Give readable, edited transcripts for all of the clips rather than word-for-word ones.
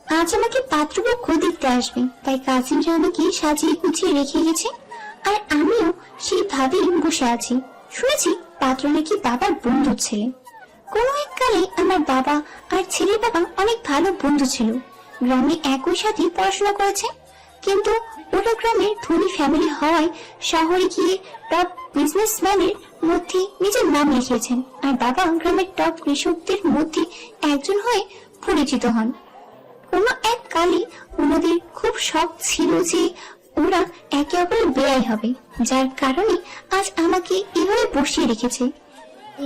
আজ আমাকে পাত্রপক্ষ দেখতে আসবে, তাই কাজিনরা আমাকে সাজিয়ে গুছিয়ে রেখে গেছে। আর আমিও সেইভাবেই বসে আছি। শুনেছি পাত্র নাকি বাবার বন্ধুর ছেলে। কোনো এককালে আমার বাবা আর ছেলের বাবা অনেক ভালো বন্ধু ছিল। গ্রামে একই সাথে পড়াশোনা করেছে, কিন্তু ওরা গ্রামের ধনী ফ্যামিলি হওয়ায় শহরে গিয়ে টপ বিজনেসম্যানের মধ্যে নিজের নাম লিখিয়েছেন। আর বাবা গ্রামের টপ কৃষকদের মধ্যে একজন হয়ে পরিচিত হন। কোনো এক কালে ওনাদের খুব শখ ছিল যে ওরা একে অপরের বেয়াই হবে, যার কারণে আজ আমাকে এভাবে বসিয়ে রেখেছে।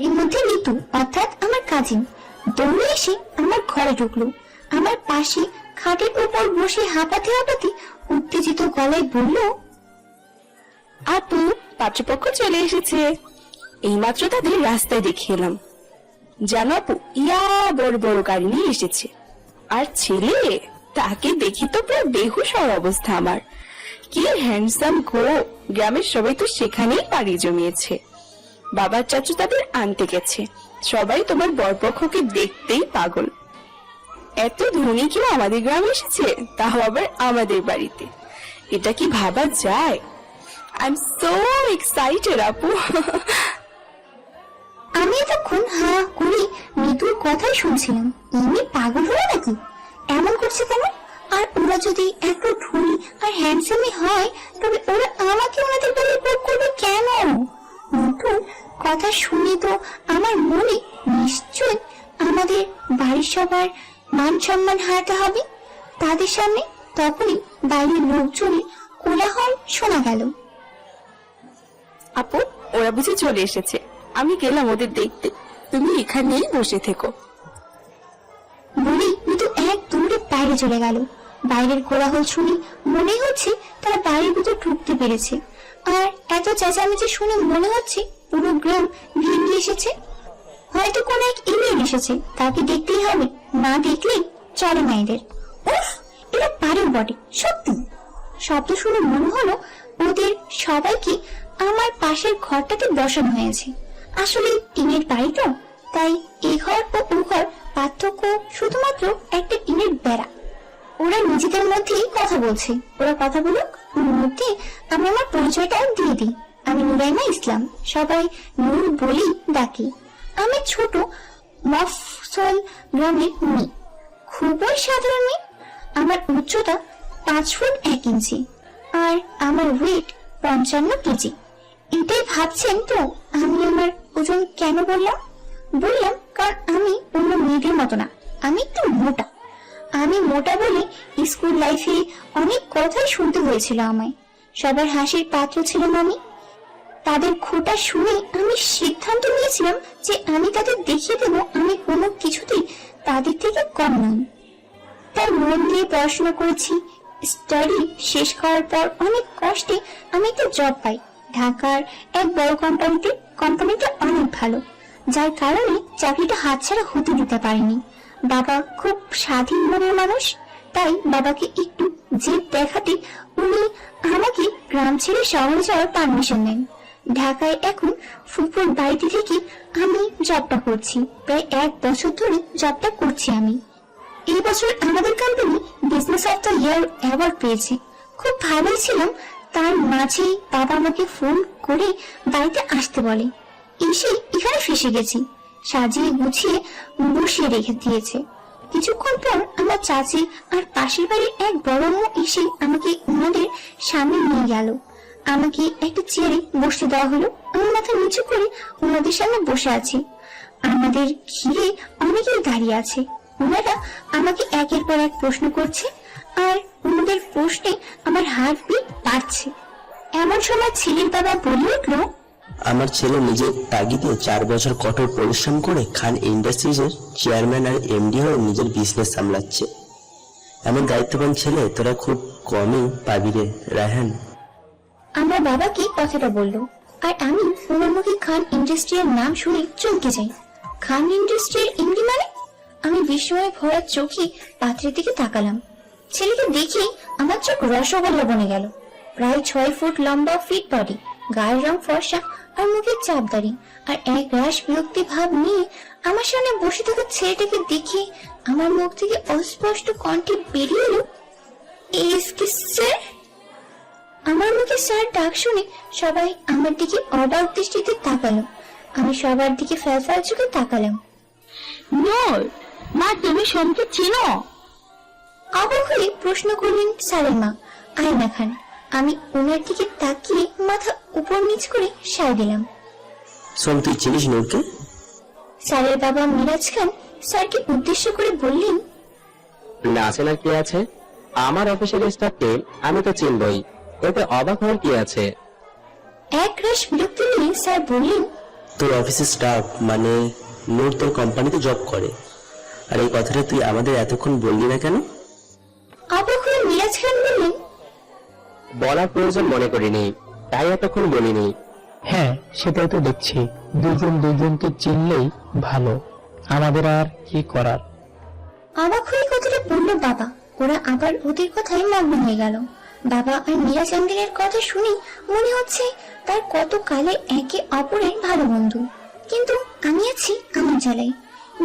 এর মধ্যে নিতু অর্থাৎ আমার কাজিন দৌড়ে এসে আমার ঘরে ঢুকলো। আমার পাশে খাটের উপর বসে হাঁপাতে হাঁপাতে উত্তেজিত গলায় বলল, আপু, পাত্রপক্ষ চলে এসেছে। এইমাত্র তাদের রাস্তায় দেখে এলাম। জানো আপু, ইয়া বড় বড় গাড়ি নিয়ে এসেছে। আর ছেলে, তাকে দেখি তো পুরো বেহুশ হওয়ার অবস্থা আমার। কি হ্যান্ডসাম গো! গ্রামের সবাই তো সেখানেই পাড়ি জমিয়েছে। বাবার চাচু তাদের আনতে গেছে। সবাই তোমার বরপক্ষকে দেখতেই পাগল। এত ধনী কেউ আমাদের গ্রামে এসেছে, তাও আবার আমাদের বাড়িতে। এটা কি ভাবা যায়? আই এম সো এক্সাইটেড আপু। আমি এতক্ষণ হা করে নিতুর কথাই শুনছিলাম। এমনি পাগল হলো নাকি? এমন করছে কেন? আর ওরা যদি এত ধনী আর হ্যান্ডসামই হয়, তবে ওরা আমাকে ওনাদের বাড়ি ভোগ করবে কেন? নিতুর কথা শুনে তো আমার মনে নিশ্চয় আমাদের বাড়ির সবার মান সম্মান হারাতে হবে তাদের সামনে। তখনই বাইরের লোকজনের কোলাহল শোনা গেল। আপু, ওরা বুঝি চলে এসেছে। আমি গেলাম ওদের দেখতে, তুমি এখানেই বসে থেকো। বলি নিতু এক দৌড়ে বাইরে চলে গেল। বাইরের কোলাহল শুনে মনে হচ্ছে তারা বাড়ির ভিতর ঢুকতে পেরেছে। আর এত চেঁচামেচি শুনে মনে হচ্ছে পুরো গ্রাম ভেঙে এসেছে। হয়তো কোন এক ইমেল এসেছে, তাকে দেখতেই হবে, না দেখলে চলে না এদের। উফ, এরা পারে বটে সত্যি। শব্দ শুনে মনে হলো ওদের সবাইকে আমার পাশের ঘরটাতে বসানো হয়েছে। আসলে টিনের বাড়ি তো, তাই এ ঘর ও ও ঘর পার্থক্য শুধুমাত্র একটা টিনের বেড়া। ওরা নিজেদের মধ্যেই কথা বলছে। ওরা কথা বলুক, ওর মধ্যে আমি আমার পরিচয়টা দিয়ে দিই। আমি নুরাইমা ইসলাম, সবাই নূর বলেই ডাকি। আমি ছোট মফসল গ্রামের মেয়ে, খুবই সাধারণ মেয়ে। আমার উচ্চতা 5 ফুট 1 ইঞ্চি আর আমার ওয়েট 55 কেজি। এটাই ভাবছেন তো আমি আমার ওজন কেন বললাম? কারণ আমি অন্য মেয়েদের মতো না, আমি একটু মোটা। আমি মোটা বলে স্কুল লাইফে অনেক কথাই শুনতে হয়েছিল আমায়। সবার হাসির পাত্র ছিলাম আমি। তাদের খোঁটা শুনে আমি সিদ্ধান্ত নিয়েছিলাম যে আমি তাদের দেখিয়ে দেব আমি কোনো কিছুতেই তাদের থেকে কম নই। তাই মন দিয়ে পড়াশোনা করেছি। স্টাডি শেষ করার পর অনেক কষ্টে আমি একটা জব পাই ঢাকার এক বড় কোম্পানিতে। কোম্পানিটা অনেক ভালো, যার কারণে চাকরিটা হাতছাড়া হতে দিতে পারিনি। বাবা খুব স্বাধীন মনের মানুষ, তাই বাবাকে একটু জেদ দেখাতে উনি আমাকে গ্রাম ছেড়ে শহরে যাওয়ার পারমিশন দেন। ঢাকায় এখন ফুপুর বাড়িতে থেকে আমি জবটা করছি। প্রায় 1 বছর ধরে জবটা করছি আমি। এই বছর আমাদের company business of the year award পেয়েছে। খুব ভালোই ছিলাম। তার মাঝেই বাবা আমাকে ফোন করে বাড়িতে আসতে বলে। এসে এখানে ফেসে গেছি। সাজিয়ে গুছিয়ে বসিয়ে রেখে দিয়েছে। কিছুক্ষণ পর আমার চাচি আর পাশের বাড়ির এক বড় মা এসে আমাকে ওনাদের সামনে নিয়ে গেল। আমাকে একটা চেয়ারে বসতে দেওয়া হলো। আমি মাথা নিচু করে ওনাদের সামনে বসে আছি। আমাদের ঘিরে অনেকেই দাঁড়িয়ে আছে। ওনারা আমাকে একের পর এক প্রশ্ন করছে, আর ওনাদের প্রশ্নে আমার হার্টবিট বাড়ছে। এমন সময় ছেলের বাবা বলে উঠল, আমার ছেলে নিজের তাগিদে 4 বছর কঠোর পরিশ্রম করে খান ইন্ডাস্ট্রিজের চেয়ারম্যান আর এমডি হয়ে নিজের বিজনেস সামলাচ্ছে। এমন দায়িত্ববান ছেলে তোরা খুব কমই পাবি রে রায়হান। আমার বাবাকে কথাটা বলল, আর আমি ওনার মুখে খান ইন্ডাস্ট্রির নাম শুনে চমকে যাই। খান ইন্ডাস্ট্রির এমডি মানে? আমি বিস্ময়ে ভরা চোখে পাত্রের দিকে তাকালাম। ছেলেকে দেখে আমার চোখ রসগোল্লা বনে গেল। প্রায় 6 ফুট লম্বা, ফিট বডি, গায়ের রং ফর্সা আর মুখে চাপদারি আর এক রাশ বিরক্তি ভাব নিয়ে আমার সামনে বসে থাকা ছেলেটাকে দেখে আমার মুখ থেকে অস্পষ্ট কণ্ঠে বেরিয়ে এলো, এক্সকিউজ স্যার। আমার মুখে স্যার ডাক শুনে সবাই আমার দিকে অবাক দৃষ্টিতে তাকালো। আমি সবার দিকে ফ্যালফ্যাল চোখে তাকালাম। নূর, মা তুমি সোমকে চিনো? অবাক হয়ে প্রশ্ন করলেন স্যারের মা আয়না খান। আমি ওনার দিকে তাকিয়ে মাথা উপর নিচ করে সায় দিলাম। সোম, তুই চিনিস নূরকে? স্যারের বাবা মিরাজ খান স্যারকে উদ্দেশ্য করে বললেন, না চেনার কি আছে? আমার অফিসের স্টাফকে আমি তো চিনবই, এতে অবাক হওয়ার কি আছে? এক রাশ বিরক্তি নিয়ে স্যার বললেন, তোর অফিসের স্টাফ মানে নূর তোর কোম্পানিতে জব করে, আর এই কথাটা তুই আমাদের এতক্ষণ বললি না কেন? অবাক হয়ে মিরাজ খান বললেন, বলার প্রয়োজন মনে করিনি, তাই এতক্ষণ বলিনি। হ্যাঁ, সেটাই তো দেখছি। দুজন দুজনকে চিনলেই ভালো, আমাদের আর কি করার। অবাক হয়ে কথাটা বললো বাবা। ওরা আবার ওদের কথায় মগ্ন হয়ে গেল। বাবা আর মিরাজ আঙ্কেলের কথা শুনে মনে হচ্ছে তার কত কালে একে অপরের ভালো বন্ধু। কিন্তু আমি আছি আমার জ্বালাই।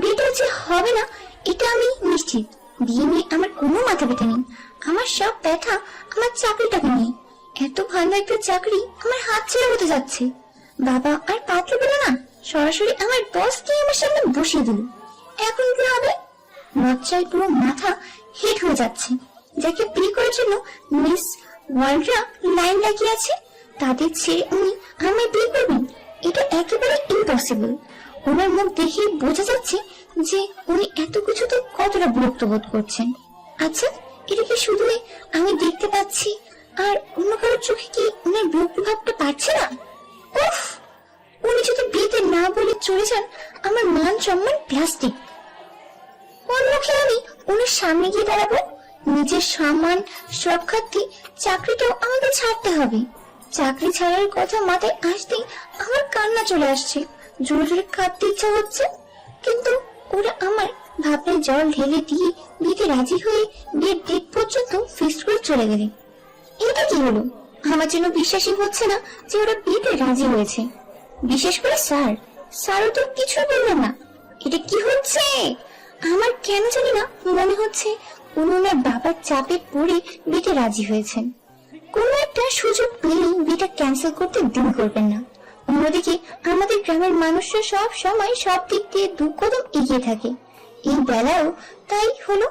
বিয়েটা যে হবে না এটা আমি নিশ্চিত। বিয়ে নিয়ে আমার কোনো মাথা ব্যথা নেই। আমার সব ব্যথা আমার চাকরিটাকে নিয়ে। এত ভালো একটা চাকরি আমার হাত ছেড়ে হতে যাচ্ছে। বাবা আর পাতলে বলে না, সরাসরি আমার বসকে আমার সামনে বসিয়ে দিল। এখন কি হবে? লজ্জায় পুরো মাথা হিট হয়ে যাচ্ছে। যাকে বিয়ে করার জন্য মিস ওয়ার্ল্ডরা লাইন লাগিয়ে আছে, তাদের ছেড়ে উনি আমায় বিয়ে করবেন? এটা একেবারে ইম্পসিবল। ওনার মুখ দেখে বোঝা যাচ্ছে যে উনি এত কিছুতে কতটা বিরক্ত বোধ করছেন। আচ্ছা, এটা কি শুধু আমি দেখতে পাচ্ছি আর অন্য কারোর চোখে কি উনার বিরক্তি ভাবটা পাচ্ছে না? উফ, উনি যদি বিয়েতে না বলে চলে যান, আমার মান সম্মান প্লাস্টিক। কোন মুখে আমি উনার সামনে গিয়ে দাঁড়াবো? নিজের সম্মান সুরক্ষার্থে চাকরিটাও আমাকে ছাড়তে হবে। চাকরি ছাড়ার কথা মাথায় আসতেই আমার কান্না চলে আসছে। জোরে জোরে কাঁদতে ইচ্ছা হচ্ছে, কিন্তু ওরা আমার ভাবনায় জল ঢেলে দিয়ে বিয়েতে রাজি হয়ে বিয়ের ডেট পর্যন্ত ফিক্স করে চলে গেলে। এটা কি হলো? আমার জন্য বিশ্বাসই হচ্ছে না যে ওরা বিয়েতে রাজি হয়েছে। বিশেষ করে স্যারও তো কিছু বললেন না। এটা কি হচ্ছে? আমার কেন জানি না মনে হচ্ছে উনার বাবার চাপে পড়ে বিয়েতে রাজি হয়েছেন। কোন একটা সুযোগ পেলেই বিয়েটা ক্যান্সেল করতে দেরি করবেন না। অন্যদিকে আমাদের গ্রামের মানুষরা সব সময় সব দিক দিয়ে দু কদম এগিয়ে থাকে। এই বেলাও তাই হলো।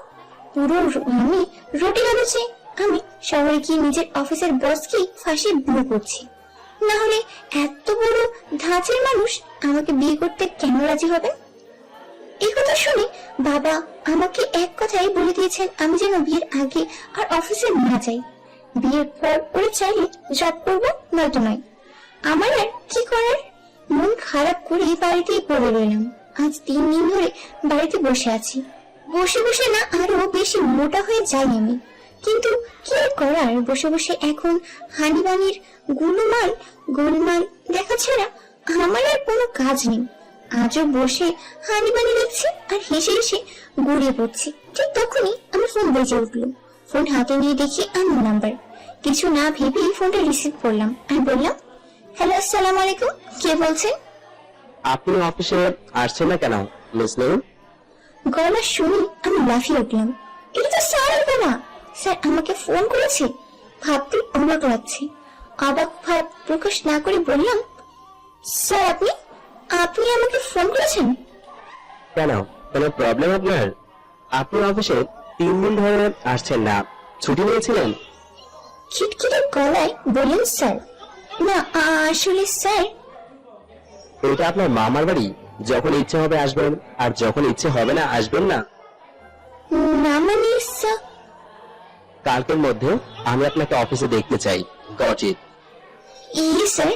পুরো আমি রটে গেল যে আমি শহরে গিয়ে নিজের অফিসের বসকে ফাঁসি বিয়ে করছি। না হলে এত বড় ধাঁচের মানুষ আমাকে বিয়ে করতে কেন রাজি হবে? এই কথা শুনে বাবা আমাকে এক কথাই বলে দিয়েছেন আমি যেন বিয়ের আগে আর অফিসে না যাই। বিয়ের পর ওরা চাইলে জব করবো, নয়তো নয়। আমার আর কি করার? মন খারাপ করে বাড়িতেই পড়ে রইলাম। আজ 3 দিন ধরে বাড়িতে বসে আছি। বসে বসে না আরো বেশি মোটা হয়ে যাই আমি। কিন্তু কি আর করার, বসে বসে এখন হানিবানির গোলমাল দেখা ছাড়া আমার আর কোনো কাজ নেই। আজও বসে হানিবানি দেখছি আর হেসে হেসে গড়িয়ে পড়ছি। ঠিক তখনই আমার ফোন বেজে উঠলো। ফোন হাতে নিয়ে দেখি আমার নাম্বার। কিছু না ভেবেই ফোনটা রিসিভ করলাম আর বললাম, হ্যালো, আসসালামু আলাইকুম, কে বলছেন? আপনি অফিসে আসছেন না কেন মিস নূর? গলা শুনে আমি লাফিয়ে উঠলাম। এটা তো স্যারের বাবা। স্যার আমাকে ফোন করেছে। ভাবতে অবাক লাগছে। অবাক ভাব প্রকাশ না করে বললাম, স্যার আপনি আমাকে ফোন করেছেন? কেন, কোনো প্রবলেম আপনার? আপনি অফিসে 3 দিন ধরে আসছেন না, ছুটি নিয়েছিলেন? খিটখিটে গলায় বললেন স্যার। না, আসলে স্যার। এটা আপনার মামার বাড়ি, যখন ইচ্ছে হবে আসবেন আর যখন ইচ্ছে হবে না আসবেন না। না মানে স্যার, কালকের মধ্যে আমি আপনাকে অফিসে দেখতে চাই। Got it? স্যার।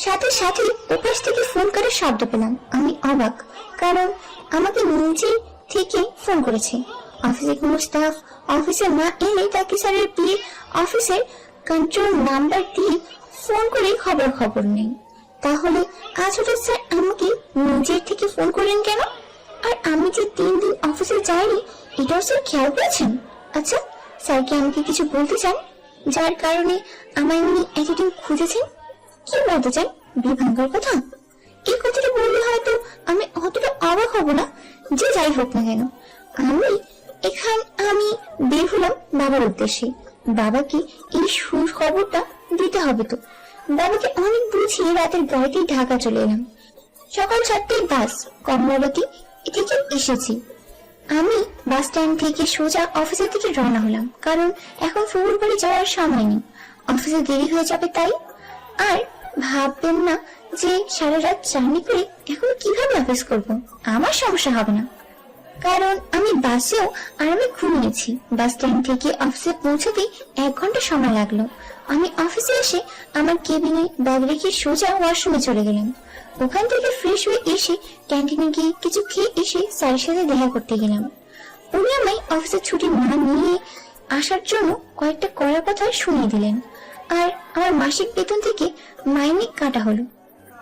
সাথে সাথে ওপাশ থেকে ফোন করার শব্দ পেলাম। আমি অবাক, কারণ আমাকে নিজে থেকে ফোন করেছে। অফিসে কোনো স্টাফ অফিসে না এলে তাকে স্যারের বিয়ে অফিসের কন্ট্রোল নাম্বার দিয়ে ফোন করে খবর নেই। তাহলে আজ হঠাৎ স্যার আমাকে নিজের থেকে ফোন করলেন কেন? আর আমি যে 3 দিন অফিসে যাইনি এটাও স্যার খেয়াল করেছেন? আচ্ছা, স্যারকে আমাকে কিছু বলতে চান যার কারণে আমায় উনি এতদিন খুঁজেছেন? কি বলতে চান? বিয়ে ভাঙার কথা? এই কথাটা বললে হয়তো আমি অতটা অবাক হব না। যে যাই হোক না কেন, আমি বের হলাম বাবার উদ্দেশ্যে। বাবাকে এই খবরটা দিতে হবে তো। বাবাকে অনেক বুঝিয়ে রাতের গাড়িতে ঢাকা চলে এলাম। সকাল 7টায় বাস কমলাবতী থেকে এসেছি। আমি বাস স্ট্যান্ড থেকে সোজা অফিসের দিকে রওনা হলাম, কারণ এখন ফুপুর বাড়ি যাওয়ার সময় নেই, অফিসে দেরি হয়ে যাবে তাই। আর ভাববেন না যে সারা রাত জার্নি করে এখন কিভাবে অফিস করব, আমার সমস্যা হবে না, কারণ আমি বাসেও আরামে ঘুমিয়েছি। বাস স্ট্যান্ড থেকে অফিসে পৌঁছতে 1 ঘন্টা সময় লাগলো। আমি অফিসে এসে আমার কেবিনে ব্যাগ রেখে সোজা ওয়াশরুমে চলে গেলাম। ওখান থেকে ফ্রেশ হয়ে এসে ক্যান্টিনে গিয়ে কিছু খেয়ে এসে স্যারের সাথে দেখা করতে গেলাম। উনি আমায় অফিসের ছুটি না নিয়ে আসার জন্য কয়েকটা কড়া কথা শুনিয়ে দিলেন, আর আমার মাসিক বেতন থেকে মাইনে কাটা হলো।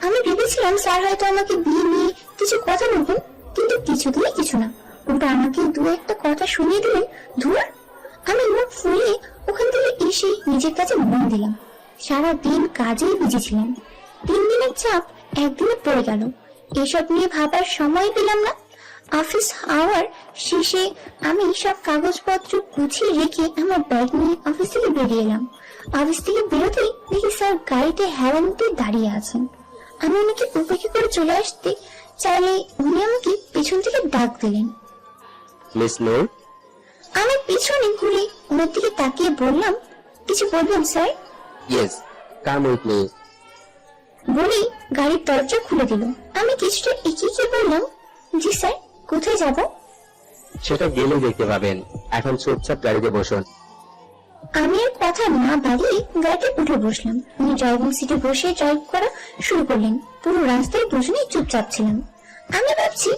আমি ভেবেছিলাম স্যার হয়তো আমাকে বিয়ে নিয়ে কিছু কথা বলবেন, কিন্তু কিছুতেই কিছু না, ওটা আমাকে 2-1টা কথা শুনিয়ে দিলেন। ধুর! আমি মুখ ফুলিয়ে ওখান থেকে এসে নিজের কাছে মন দিলাম। সারা দিন কাজেই বিজি ছিলাম। 3 দিনের চাপ একদিনে পড়ে গেল, এসব নিয়ে ভাবার সময় পেলাম না। অফিস আওয়ার শেষে আমি সব কাগজপত্র গুছিয়ে রেখে আমার ব্যাগ নিয়ে অফিস থেকে বেরিয়ে এলাম। অফিস থেকে বেরোতেই দেখি স্যার গাড়িতে হেলানিতে দাঁড়িয়ে আছেন। আমি ওনাকে উপেক্ষা করে চলে আসতে চাইলে উনি আমাকে পেছন থেকে ডাক দিলেন। মিস নূর, আমি পিছনে ঘুরে ওনার দিকে তাকিয়ে বললাম, কিছু বলবেন sir? Yes, come with me. বলেই গাড়ির দরজা খুলে দিল। আমি কিছুটা এগিয়ে গিয়ে বললাম, জি স্যার, কোথায় যাব? সেটা গেলেই দেখতে পাবেন। এখন চুপচাপ গাড়িতে বসুন। আমি আর কথা না বাড়িয়ে গাড়িতে উঠে বসলাম। উনি ড্রাইভিং সিটে বসে ড্রাইভ করা শুরু করলেন। পুরো রাস্তায় দুজনেই চুপচাপ ছিলাম। আমি ভাবছি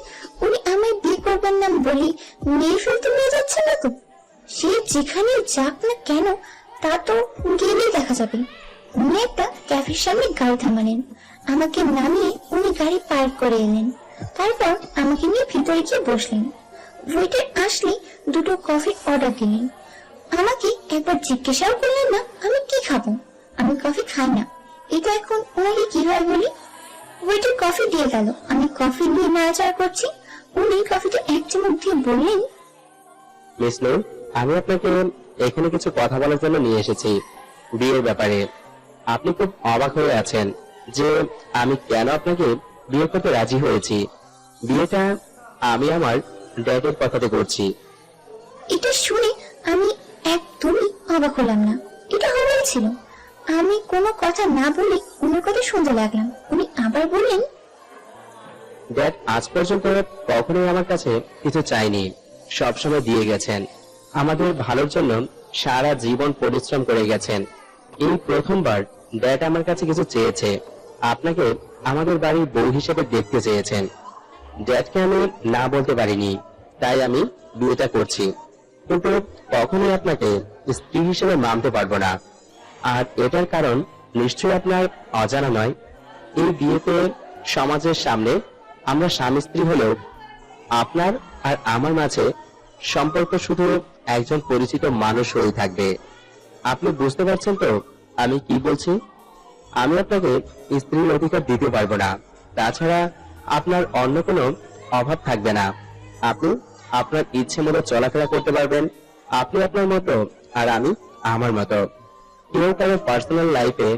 উনি আমায় বিয়ে করবেন না বলে মেয়ে ফেলতে নিয়ে যাচ্ছেন না তো? সে যেখানে যাক না কেন তা তো গেলেই দেখা যাবে। উনি একটা ক্যাফের সামনে গাড়ি থামালেন। আমাকে নামিয়ে উনি গাড়ি পার্ক করে এলেন। তারপর আমাকে নিয়ে ভিতরে গিয়ে বসলেন। ওয়েটার আসলে 2টো কফি অর্ডার দিলেন। আমাকে একবার জিজ্ঞাসাও করলেন না আমি কি খাবো। আমি কফি খাই না, এটা এখন ওনাকে কিভাবে বলি? ওয়েটার কফি দিয়ে গেল। আমি কফি নিয়ে নাড়াচাড়া করছি। উনি কফিতে 1 চামচ দিয়ে বললেন, মিস নূর, আমি আপনাকে এখানে কিছু কথা বলার জন্য নিয়ে এসেছি বিয়ের ব্যাপারে। আপনি খুব অবাক হয়ে আছেন যে আমি কেন আপনাকে বিয়ে করতে রাজি হয়েছি। বিয়েটা আমি আমার ড্যাডের কথাতে করছি। এটা শুনে আমি একদমই অবাক হলাম না। এটা হওয়াই ছিল। আমি কোনো কথা না বলে উনার কথা শুনতে লাগলাম। উনি আবার বললেন, ড্যাড আজ পর্যন্ত কখনোই আমার কাছে কিছু চাইনি, সবসময় দিয়ে গেছেন। আমাদের ভালোর জন্য সারা জীবন পরিশ্রম করে গেছেন। এই প্রথমবার ড্যাড আমার কাছে কিছু চেয়েছে। আপনাকে আমাদের বাড়ির বউ হিসেবে দেখতে চেয়েছেন। ড্যাডকে আমি না বলতে পারিনি, তাই আমি বিয়েটা করছি, কিন্তু কখনোই আপনাকে স্ত্রী হিসেবে মানতে পারবো না। আর এটার কারণ নিশ্চয়ই আপনার অজানা নয়। এই বিয়েতে সমাজের সামনে আমরা স্বামী স্ত্রী হলেও আপনার আর আমার মাঝে সম্পর্ক শুধু একজন পরিচিত মানুষ হয়ে থাকবে। আপনি বুঝতে পারছেন তো আমি কি বলছি? আমি আপনাকে স্ত্রীর অধিকার দিতে পারবো না। তাছাড়া আপনার অন্য কোনো অভাব থাকবে না। আপনি আপনার ইচ্ছে মতো চলাফেরা করতে পারবেন। আপনি আপনার মতো আর আমি আমার মতো। কেউ কারোর পার্সোনাল লাইফে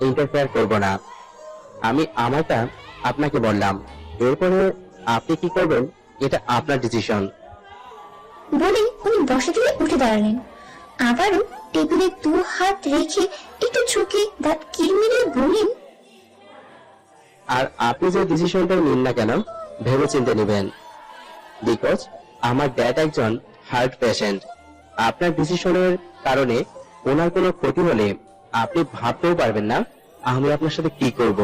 ইন্টারফেয়ার করব না। আমি আমারটা আপনাকে বললাম, এরপরে আপনি কি করবেন এটা আপনার ডিসিশন। বলে উনি বসা থেকে উঠে দাঁড়ালেন। আবারও টেবিলে 2 হাত রেখে একটু চোখে দাঁত কিরমিরে বললেন, আর আপনি যে ডিসিশনটা নিন না কেন ভেবে চিন্তে নেবেন, বিকজ আমার ড্যাড একজন হার্ট পেশেন্ট। আপনার ডিসিশনের কারণে ওনার কোনো ক্ষতি হলে আপনি ভাবতেও পারবেন না আমি আপনার সাথে কি করব।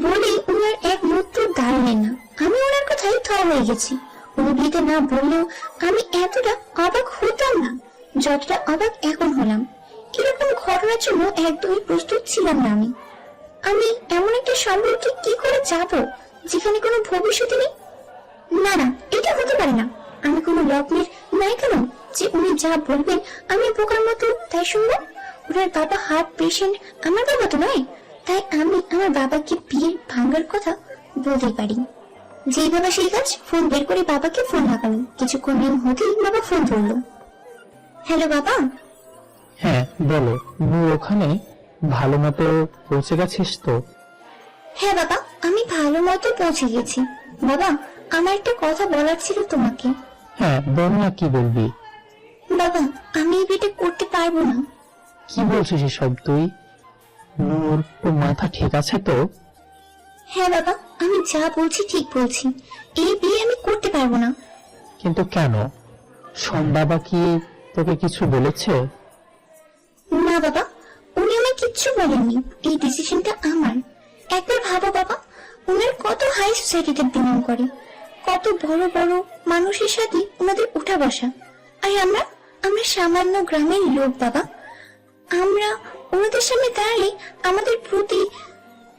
বলে উনার এক মুহূর্ত দাঁড়ালেন না। আমি ওনার কথাই থ হয়ে গেছি। উনি বিয়েতে না বললেও আমি এতটা অবাক হতাম না যতটা অবাক এখন হলাম। এরকম ঘটনার জন্য একদমই প্রস্তুত ছিলাম না। আমি এমন একটা সম্পর্কে কি করে যাব যেখানে কোনো ভবিষ্যৎ নেই? না না, এটা হতে পারে না। আমি কোনো লগ্নের নায়িকা নই যে উনি যা বলবেন আমি বোকার মতো তাই শুনবো। ওনার বাবা হার্ট পেশেন্ট, আমার বাবা তো নয়। তাই আমি আমার বাবাকে বিয়ে ভাঙার কথা বলতে পারি। যেই বাবা সেই কাজ, ফোন বের করে বাবাকে ফোন লাগালো। কিছুক্ষণ হতেই বাবা ফোন ধরলো। হ্যালো বাবা। হ্যাঁ বলো, নূর ওখানে ভালো মতো পৌঁছে গেছিস তো? হ্যাঁ বাবা, আমি ভালো মতো পৌঁছে গেছি। বাবা, আমার একটা কথা বলার ছিল তোমাকে। হ্যাঁ বল না, কি বলবি? বাবা, আমি এই বিয়েটা করতে পারবো না। কি বলছিস এসব তুই? নূর, তোর মাথা ঠিক আছে তো? হ্যাঁ বাবা, আমি যা বলছি ঠিক বলছি। এই বিয়ে আমি করতে পারবো না। কিন্তু কেন? সোম বাবা কি তোকে কিছু বলেছে? না বাবা, উনি আমায় কিচ্ছু বলেননি। এই ডিসিশনটা আমার। একবার ভাবো বাবা, উনার কত হাই সোসাইটিতে বিলং করে, কত বড় বড় মানুষের সাথে ওনাদের উঠা বসা। আর আমরা আমরা সামান্য গ্রামের লোক বাবা। আমরা ওনাদের সামনে দাঁড়ালে আমাদের প্রতি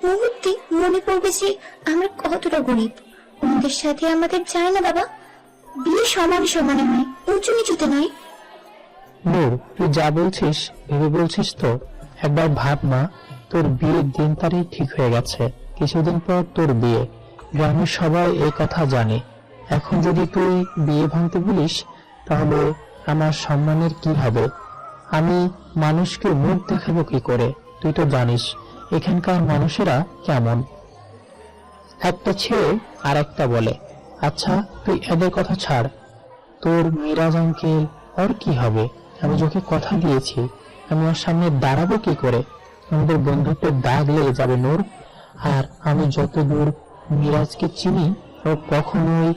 মুহূর্তে মনে পড়বে যে আমরা কতটা গরিব। ওনাদের সাথে আমাদের যায় না বাবা। বিয়ে সমানে সমানে নয়, উঁচু নিচুতে নয়। নূর, তুই যা বলছিস ভেবে বলছিস তো? একবার ভাব না, তোর বিয়ের দিন তারিখ ঠিক হয়ে গেছে, কিছুদিন পর তোর বিয়ে। গ্রামের সবাই এই কথা জানে। এখন যদি তুই বিয়ে ভাঙতে বলিস তাহলে আমার সম্মানের কি হবে? আমি মানুষকে মুখ দেখাবো কি করে? তুই তো জানিস এখানকার মানুষেরা কেমন। একটা ছেড়ে আর একটা বলে। আচ্ছা তুই এদের কথা ছাড়, তোর মিরাজ আঙ্কেল, ওর কি হবে? আমি তোকে কথা দিয়েছি, আমি ওর সামনে দাঁড়াবো কি করে? আমাদের বন্ধুত্বের দাগ লেগে যাবে নূর। আর আমি যতদূর মিরাজকে চিনি, ও কখনোই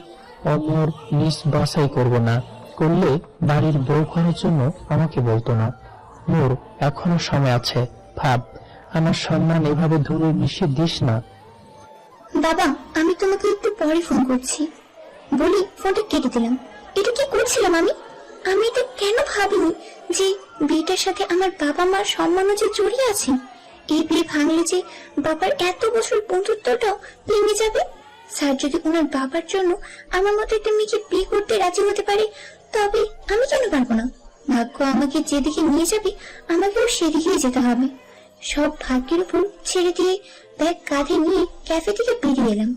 অমর নিজ বাছাই করবো না। করলে বাড়ির বউ করার জন্য আমাকে বলতো না। নূর, এখনো সময় আছে, ভাব। আমার সম্মান এভাবে ধরে মিশিয়ে দিস না। বাবা, আমি তোমাকে একটু পরে ফোন করছি বলি ফোনটা কেটে দিলাম। এটা কি করছিলাম আমি? আমি এটা কেন ভাবিনি যে বিয়েটার সাথে আমার বাবা মার সম্মানও যে জড়িয়ে আছে। এই বিয়ে ভাঙলে যে বাবার এত বছর বন্ধুত্বটাও ভেঙে যাবে। স্যার যদি ওনার বাবার জন্য আমার মতো একটা মেয়েকে বিয়ে করতে রাজি হতে পারে, তবে আমি কেন পারবো না? ভাগ্য আমাকে যেদিকে নিয়ে যাবে আমাকেও সেদিকেই যেতে হবে। সব ভাগ্যের উপর ছেড়ে দিয়ে ব্যাগ কাঁধে নিয়ে ক্যাফে থেকে বেরিয়ে এলাম।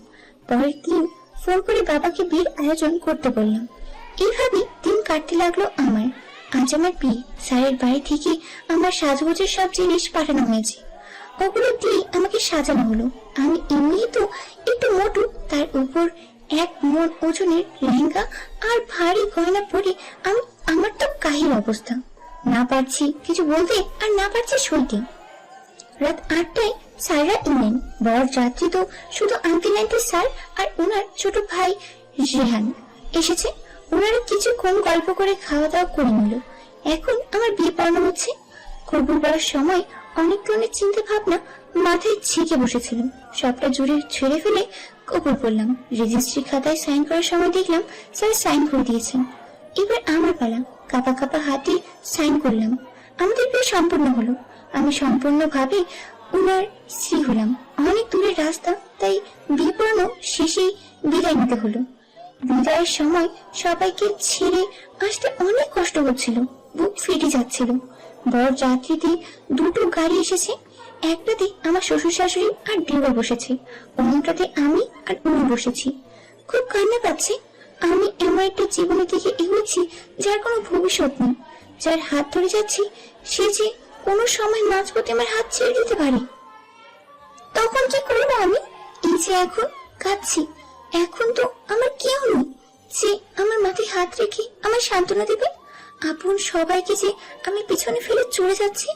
পরের দিন ফোন করে বাবাকে বিয়ের আয়োজন করতে বললাম। এইভাবে দিন কাটতে লাগলো আমার। আজ আমার বিয়ে। স্যারের বাড়ি থেকে আমার সাজগোজের সব জিনিস পাঠানো হয়েছে। ওগুলো দিয়ে আমাকে সাজানো হলো। আমি এমনিই তো একটু মোটু, তার উপর 1 মণ ওজনের লেহেঙ্গা আর ভারী গয়না পরে আমার তো কাহিল অবস্থা। না পারছি কিছু বলতে আর না পারছি সইতে। রাত 8টায় স্যাররা এলেন। বর যাত্রী তো শুধু আঙ্কেল আন্টি স্যার আর ওনার ছোট ভাই রেহান এসেছে। ওনারা কিছুক্ষণ গল্প করে খাওয়া দাওয়া করে নিল। এখন আমার বিয়ে পড়ানো হচ্ছে। কবুল বলার সময় অনেক ধরনের চিন্তা ভাবনা মাথায় ঝেঁকে বসেছিল। সবটা জুড়ে ছেড়ে ফেলে কবুল বললাম। রেজিস্ট্রি খাতায় সাইন করার সময় দেখলাম স্যার সাইন করে দিয়েছেন। এবার আমার পালা। কাঁপা কাঁপা হাতে সাইন করলাম। আমাদের বিয়ে সম্পূর্ণ হলো। আমি সম্পূর্ণভাবে ওনার স্ত্রী হলাম। অনেক দূরের রাস্তা, তাই বিয়ে পড়ানো শেষেই বিদায় নিতে হলো। বিদায়ের সময় সবাইকে ছেড়ে আসতে অনেক কষ্ট হচ্ছিল, বুক ফেটে যাচ্ছিল। বর যাত্রীতে 2টো গাড়ি এসেছে। একটাতে আমার শ্বশুর শাশুড়ি আর দেওয়া বসেছে, অন্যটাতে আমি আর উনি বসেছি। খুব কান্না পাচ্ছে। আমি এমন একটা জীবনের দিকে এগোচ্ছি যার কোনো ভবিষ্যৎ নেই। যার হাত ধরে যাচ্ছি সে যে কোনো সময় মাঝপথে আমার হাত ছেড়ে দিতে পারে। তখন কি করবো আমি? এই যে এখন কাঁদছি, এখন তো আমার কেউ নেই যে আমার মাথায় হাত রেখে আমার সান্ত্বনা দেবে। আপন সবাইকে যে আমি পিছনে ফেলে চলে যাচ্ছি,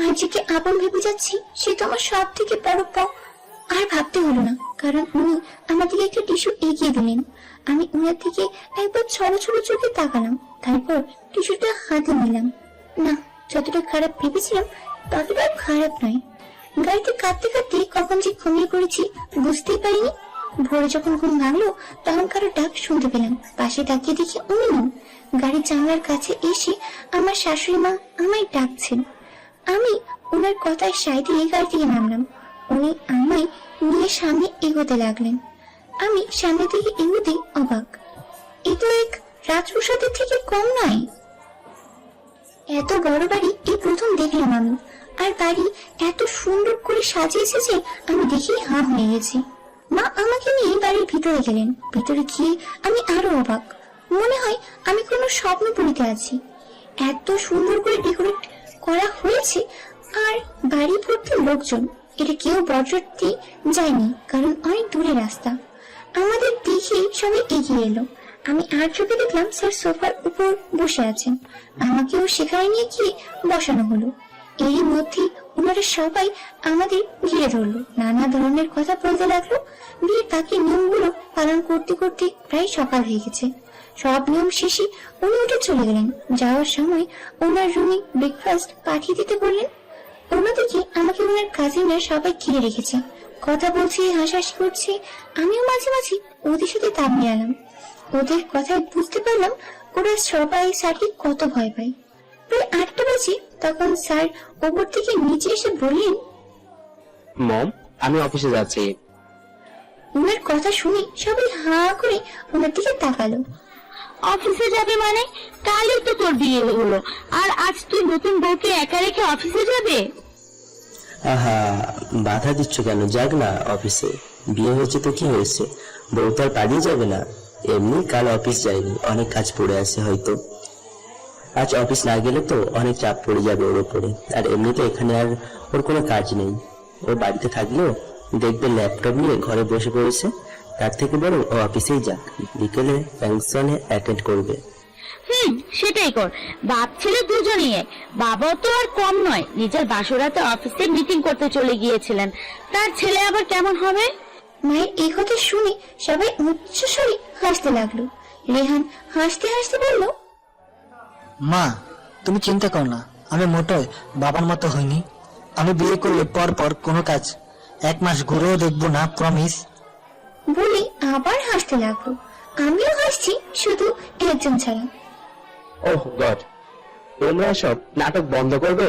আর যাকে আপন ভেবে যাচ্ছি সে তো আমার সব থেকে বড় পাও। আর ভাবতে হলো না, কারণ উনি আমার দিকে একটা টিস্যু এগিয়ে দিলেন। আমি উনার দিকে একবার ছোট ছোট চোখে তাকালাম, তারপর টিস্যুটা হাতে নিলাম। না, যতটা খারাপ ভেবেছিলাম ততটা খারাপ নয়। গাড়িতে কাঁদতে কাঁদতে কখন যে ঘুমিয়ে পড়েছি বুঝতেই পারিনি। ভোরে যখন ঘুম ভাঙলো তখন কারো ডাক শুনতে পেলাম। পাশে তাকিয়ে দেখি উনি নেই। গাড়ির জানলার কাছে এসে আমার শাশুড়ি মা আমায় ডাকছেন। আমি ওনার কথায় সায় দিয়ে গাড়ি থেকে নামলাম। উনি আমায় নিয়ে সামনে এগোতে লাগলেন। আমি সামনে থেকে এগোতে অবাক। এ তো এক রাজপ্রাসাদের থেকে কম নয়। এত বড় বাড়ি এই প্রথম দেখলাম আমি। আর বাড়ি এত সুন্দর করে সাজিয়েছে যে আমি দেখেই হাঁ হয়ে গেছি। মা আমাকে নিয়ে বাড়ির ভিতরে গেলেন। ভিতরে গিয়ে আমি আরো অবাক, মনে হয় আমি কোনো স্বপ্নপুরীতে আছি। এত সুন্দর করে ডেকোরেট করা হয়েছে আর বাড়ি ভর্তি লোকজন। এটা কেউ বরযাত্রী যায়নি, কারণ অনেক দূরে রাস্তা। আমাদের দেখে সবাই এগিয়ে এলো। আমি আর চোখে দেখলাম স্যার সোফার উপর বসে আছেন। আমাকেও সেখানে নিয়ে গিয়ে বসানো হলো। এরই মধ্যে ওনারা সবাই আমাদের ঘিরে ধরলো, নানা ধরনের কথা বলতে লাগলো। বিয়ের বাকি নিয়মগুলো পালন করতে করতে প্রায় সকাল হয়ে গেছে। সব নিয়ম শেষে উনি উঠে চলে গেলেন। যাওয়ার সময় ওনার রুমে ব্রেকফাস্ট পাঠিয়ে দিতে বললেন। অন্যদিকে আমাকে ওনার কাজিনরা সবাই ঘিরে রেখেছে, কথা বলছে, হাসাহাসি করছে। আমিও মাঝে মাঝে ওদের সাথে তাল মিলালাম। ওদের কথায় বুঝতে পারলাম ওরা সবাই স্যারকে কত ভয় পায়। প্রায় 8টা বাজে, তখন স্যার ওপর থেকে নিচে এসে বললেন, মম, আমি অফিসে যাচ্ছি। ওনার কথা শুনে সবাই হাঁ করে ওনার দিকে তাকালো। অফিসে যাবে মানে? কালই তো তোর বিয়ে হলো, আর আজ তুই নতুন বউকে একা রেখে অফিসে যাবে? আহা, বাধা দিচ্ছ কেন? যাক না অফিসে। বিয়ে হয়েছে তো কি হয়েছে, বউ তো আর পালিয়ে যাবে না। এমনি কাল অফিস যায়নি, অনেক কাজ পড়ে আছে হয়তো। আজ অফিস না গেলে তো অনেক চাপ পড়ে যাবে ওর উপরে। আর এমনিতে এখানে আর ওর কোনো কাজ নেই। ওর বাড়িতে থাকলেও দেখবে ল্যাপটপ নিয়ে ঘরে বসে পড়েছে। তার থেকে বরং ও অফিসেই যাক, বিকেলে ফাংশনে অ্যাটেন্ড করবে। সেটাই কর। বাপ ছেলে দুজনেই এক। বাবাও তো আর কম নয়, নিজের বাসরাতে অফিসে মিটিং করতে চলে গিয়েছিলেন। তার ছেলে আবার কেমন হবে? মায়ের এই কথা শুনে সবাই উচ্চস্বরে হাসতে লাগলো। রেহান হাসতে হাসতে বলল, মা, তুমি চিন্তা করো না, আমি মোটেও বাবার মতো হইনি। আমি বিয়ে করলে পর পর কোনো কাজ 1 মাস ঘুরেও দেখবো না, প্রমিস। বলে আবার হাসতে লাগলো। আমিও হাসছি, শুধু একজন ছাড়া। ওহ গড, তোমরা সব নাটক বন্ধ করবে।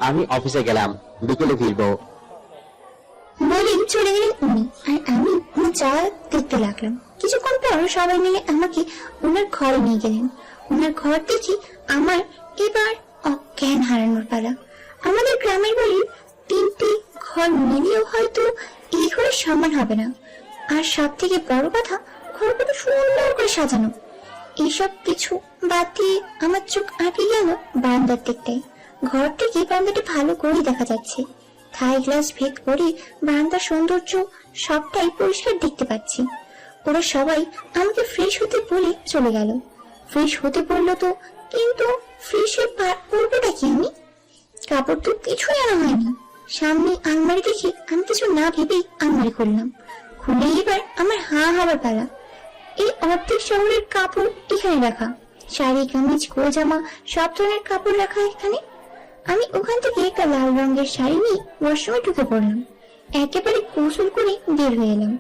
আমি অফিসে গেলাম, বিকেলে ফিরবো। বলেই চলে গেলেন উনি। আর আমি যা দেখতে লাগলাম। কিছুক্ষণ পর সবাই মিলে আমাকে ওনার ঘরে নিয়ে গেলেন। ওনার ঘর দেখি আমার এবার অজ্ঞান হারানোর পালা। আমাদের গ্রামের বাড়ির 3টে ঘর মিলিয়েও হয়তো এই ঘরের সমান হবে না। আর সব থেকে বড় কথা, ঘরগুলো সুন্দর করে সাজানো। এইসব কিছু বাদ দিয়ে আমার চোখ আটকে গেল বারান্দার দিকটায়। ঘর থেকে বারান্দাটি ভালো করে দেখা যাচ্ছে। থাই গ্লাস ভেদ করে বারান্দার সৌন্দর্য সবটাই পরিষ্কার দেখতে পাচ্ছি। ওরা সবাই আমাকে ফ্রেশ হতে বলে চলে গেল। ফ্রেশ হতে বললো তো, কিন্তু ফ্রেশে পরবোটা কি আমি? কাপড় তো কিছুই আনা হয়নি। সামনে আলমারি দেখে আমি কিছু না ভেবেই আলমারি খুললাম। খুলে এবার আমার হাঁ হবার পালা। এই অর্ধেক শহরের কাপড় এখানে রাখা, শাড়ি, কামিজ, জামা, সব ধরনের কাপড় রাখা এখানে। আমি ওখান থেকে একটা লাল রঙের শাড়ি নিয়ে ওয়াশরুমে ঢুকে পড়লাম। একেবারে কৌশল করে বের হয়ে এলাম।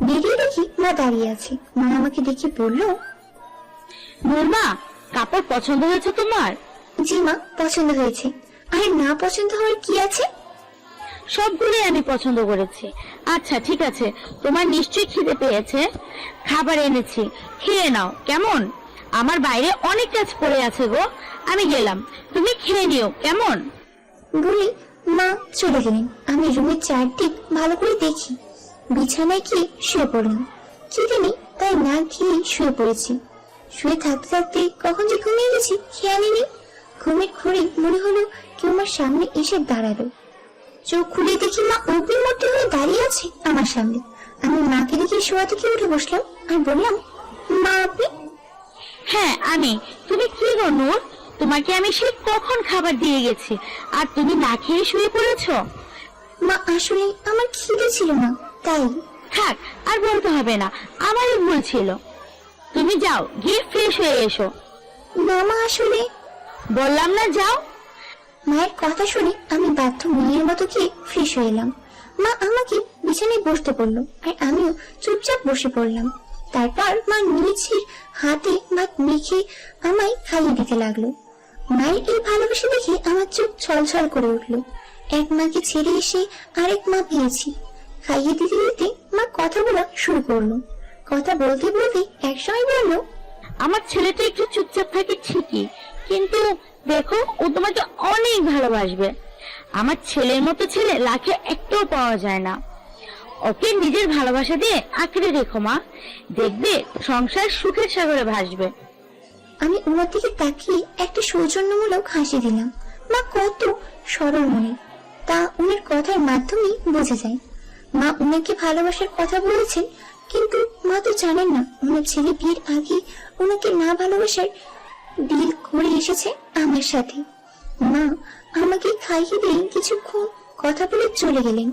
বেরিয়ে দেখি মা দাঁড়িয়ে আছে। মা আমাকে দেখে বললো, নূরমা, কাপড় পছন্দ হয়েছে তোমার? জি মা, পছন্দ হয়েছে। আরে না পছন্দ হওয়ার কি আছে? সবগুলোই আমি পছন্দ করেছি। আচ্ছা ঠিক আছে, তোমার নিশ্চয়ই খিদে পেয়েছে। খাবার এনেছি, খেয়ে নাও কেমন? আমার বাইরে অনেক কাজ পড়ে আছে গো, আমি গেলাম, তুমি খেয়ে নিও কেমন? বলে মা চলে গেলেন। আমি রুমের চারদিক ভালো করে দেখি। বিছানায় গিয়ে শুয়ে পড়লাম। খিদে নেই তাই না খেয়ে শুয়ে পড়েছি। শুয়ে থাকতে থাকতে কখন যে ঘুমিয়ে গেছি খেয়ালই নেই। ঘুমের ঘোরে মনে হলো কেউ আমার সামনে এসে দাঁড়ালো। চোখ খুলে দেখি মা অগ্নিমূর্তি হয়ে দাঁড়িয়ে আছে আমার সামনে। আমি মাকে দেখে শোয়া থেকে উঠে বসলাম আর বললাম, মা আপনি? হ্যাঁ আমি। তুমি কি গো নূর, তোমাকে আমি সে কখন খাবার দিয়ে গেছি আর তুমি না খেয়ে শুয়ে পড়েছো? মা আসলে আমার খিদে ছিল না তাই। থাক, আর বলতে হবে না, আমারই ভুল ছিল। তুমি যাও, গিয়ে ফ্রেশ হয়ে এসো। না মা আসলে। বললাম না যাও। মায়ের কথা শুনে আমি বাধ্য মেয়ের মতো গিয়ে ফ্রেশ হয়ে এলাম। মা আমাকে বিছানায় বসতে বললো আর আমিও চুপচাপ বসে পড়লাম। তারপর মা নিজের হাতে ভাত মেখে আমায় খাইয়ে দিতে লাগলো। মায়ের এই ভালোবাসা দেখে আমার চোখ ছলছল করে উঠলো। এক মাকে ছেড়ে এসে আরেক মা পেয়েছি। খাইয়ে দিতে দিতে মা কথা বলা শুরু করলো। কথা বলতে বলতে একসময় বললো, আমার ছেলেটা একটু চুপচাপ থাকে ঠিকই, কিন্তু দেখো, ও তোমাকে অনেক ভালোবাসবে। আমার ছেলের মতো ছেলে লাখে একটাও পাওয়া যায় না। ওকে নিজের ভালোবাসা দিয়ে আঁকড়ে রেখো মা, দেখবে সংসার সুখের সাগরে ভাসবে। আমি ওনার দিকে তাকিয়ে একটা সৌজন্যমূলক হাসি দিলাম। মা কত সরল মনে, তা উনার কথার মাধ্যমেই বোঝা যায়। মা উনাকে ভালোবাসার কথা বলেছেন, কিন্তু মা তো জানেন না উনার ছেলে বিয়ের আগে উনাকে না ভালোবাসার ডিল করে এসেছে আমার সাথে। মা আমাকে খাইয়ে দিয়ে কিছুক্ষণ কথা বলে চলে গেলেন।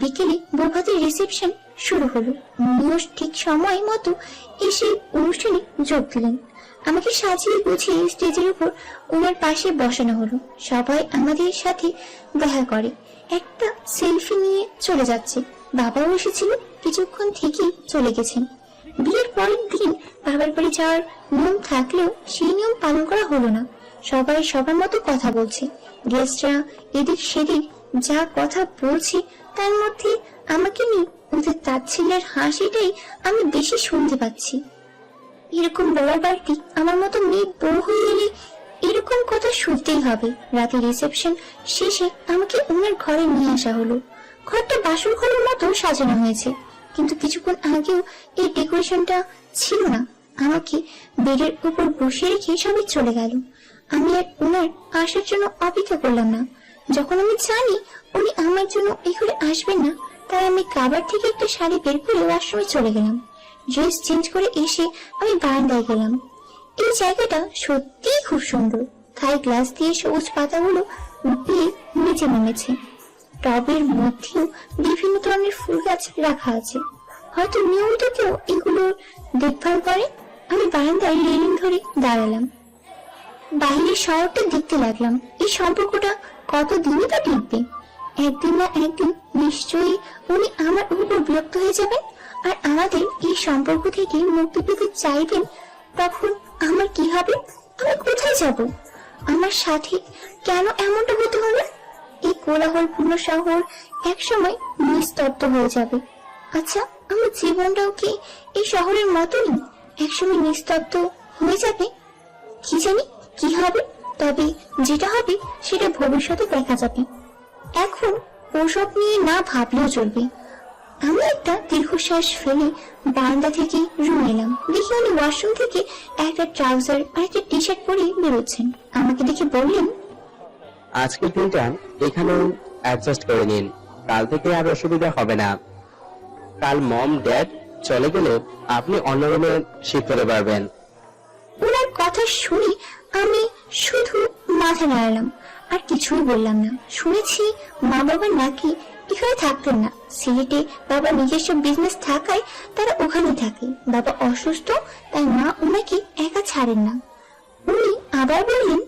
বিকেলে বৌভাতের রিসেপশন শুরু হলো। উনিও ঠিক সময় মতো এসে অনুষ্ঠানে যোগ দিলেন। আমাকে সাজিয়ে গুছিয়ে স্টেজের উপর ওনার পাশে বসানো হলো। সবাই আমাদের সাথে দেখা করে, একটা সেলফি নিয়ে চলে যাচ্ছে। বাবাও এসেছিল, কিছুক্ষণ থেকেই চলে গেছেন। বিয়ের পরের দিন বাবার বাড়ি যাওয়ার নিয়ম থাকলেও সেই নিয়ম পালন করা হলো না। সবাই সবার মতো কথা বলছে। গেস্টরা এদিক সেদিক যা কথা বলছে, তার মধ্যে আমাকে নিয়ে ওদের তাচ্ছিল্যের হাসিটাই আমি বেশি শুনতে পাচ্ছি। এরকম বড় বাড়িতে আমার মতো মেয়ে বউ হয়ে গেলে এরকম কথা শুনতেই হবে। রাতে রিসেপশন শেষে আমাকে ওনার ঘরে নিয়ে আসা হলো। ঘরটা বাসর ঘরের মতো সাজানো হয়েছে, কিন্তু কিছুক্ষণ আগেও এই ডেকোরেশনটা ছিল না। আমাকে বেডের উপর বসে রেখে সবাই চলে গেল। আমি আর ওনার আসার জন্য অপেক্ষা করলাম না। যখন আমি জানি উনি আমার জন্য এই ঘরে আসবেন না, তাই আমি কাবার থেকে একটা শাড়ি বের করে ওয়াশরুমে চলে গেলাম। ড্রেস চেঞ্জ করে এসে আমি বারান্দায় গেলাম। এই জায়গাটা সত্যিই খুব সুন্দর। থাই গ্লাস দিয়ে সবুজ পাতাগুলো দিয়ে নিচে নেমেছে। টবের মধ্যেও বিভিন্ন ধরনের ফুল গাছ রাখা আছে, হয়তো নিয়মিত কেউ এগুলো দেখভাল করে। আমি বারান্দায় রেলিং ধরে দাঁড়ালাম, বাইরের শহরটা দেখতে লাগলাম। এই সম্পর্কটা কতদিনই তা টিকবে? একদিন না একদিন নিশ্চয়ই উনি আমার উপর বিরক্ত হয়ে যাবেন আর আমাদের এই সম্পর্ক থেকে মুক্তি পেতে চাইবেন। তখন আমার কি হবে? আমি কোথায় যাব? আমার সাথে কেন এমনটা হতে হবে? এই কোলাহলপূর্ণ শহর একসময় নিস্তব্ধ হয়ে যাবে। আচ্ছা, আমার জীবনটাও কি এই শহরের মতনই একসময় নিস্তব্ধ হয়ে যাবে? কি জানি কি হবে, তবে যেটা হবে সেটা ভবিষ্যতে দেখা যাবে। এখন ওসব নিয়ে না ভাবলেও চলবে। আমি একটা দীর্ঘশ্বাস ফেলে বারান্দা থেকে রুমে এলাম। দেখি উনি ওয়াশরুম থেকে একটা ট্রাউজার আর একটা টি শার্ট পরে বেরোচ্ছেন। আমাকে দেখে বললেন, আজকের দিনটা এখানে অ্যাডজাস্ট করে নিন, কাল থেকে আর অসুবিধা হবে না। কাল মম ড্যাড চলে গেলে আপনি অন্য রুমে শিফট হতে পারবেন। ওনার কথা শুনে আমি শুধু মাথা নাড়ালাম, আর কিছুই বললাম না। শুনেছি মা বাবা নাকি এখানে থাকতেন না, সিলেটে বাবা নিজস্ব বিজনেস থাকায় তারা ওখানে থাকে। বাবা অসুস্থ, তাই মা ওনাকে একা ছাড়েন না। উনি আবার বললেন,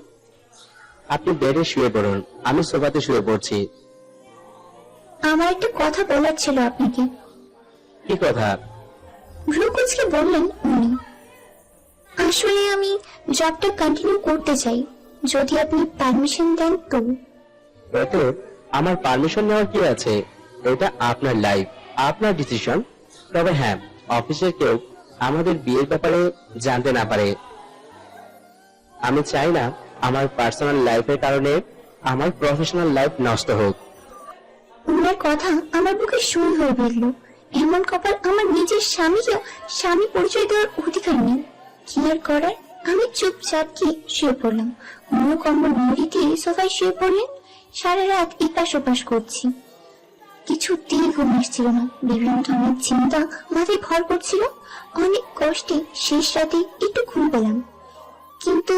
আপনি বেডে শুয়ে পড়ুন, আমি সোফাতে শুয়ে পড়ছি। আমার একটা কথা বলার ছিল আপনাকে। কি কথা? ভ্রুকুচকে বললেন উনি। আসলে আমি জবটা কন্টিনিউ করতে চাই, যদি আপনি পারমিশন দেন তো। এতে আমার পারমিশন নেওয়ার কি আছে? এটা আপনার লাইফ, আপনার ডিসিশন। তবে হ্যাঁ, অফিসের কেউ আমাদের বিয়ের ব্যাপারে জানতে না পারে। আমি চাই না আমার পার্সোনাল লাইফের কারণে আমার প্রফেশনাল লাইফ নষ্ট হোক। উনার কথা আমার বুকে সুর হয়ে বেরলো। এমন কপাল আমার নিজের স্বামীকেও স্বামী পরিচয় দেওয়ার অধিকার নেই। কি আর করার, আমি চুপচাপ গিয়ে শুয়ে পড়লাম। মুখ কম্বল মুড়ি দিয়ে সোফায় শুয়ে পড়লেন। সারা রাত এপাশ ওপাশ করছি, কিছুতেই ঘুম আসছিল না। বিভিন্ন ধরনের চিন্তা মাথায় ভর করছিল। অনেক কষ্টে শেষ রাতে একটু ঘুম পেলাম, কিন্তু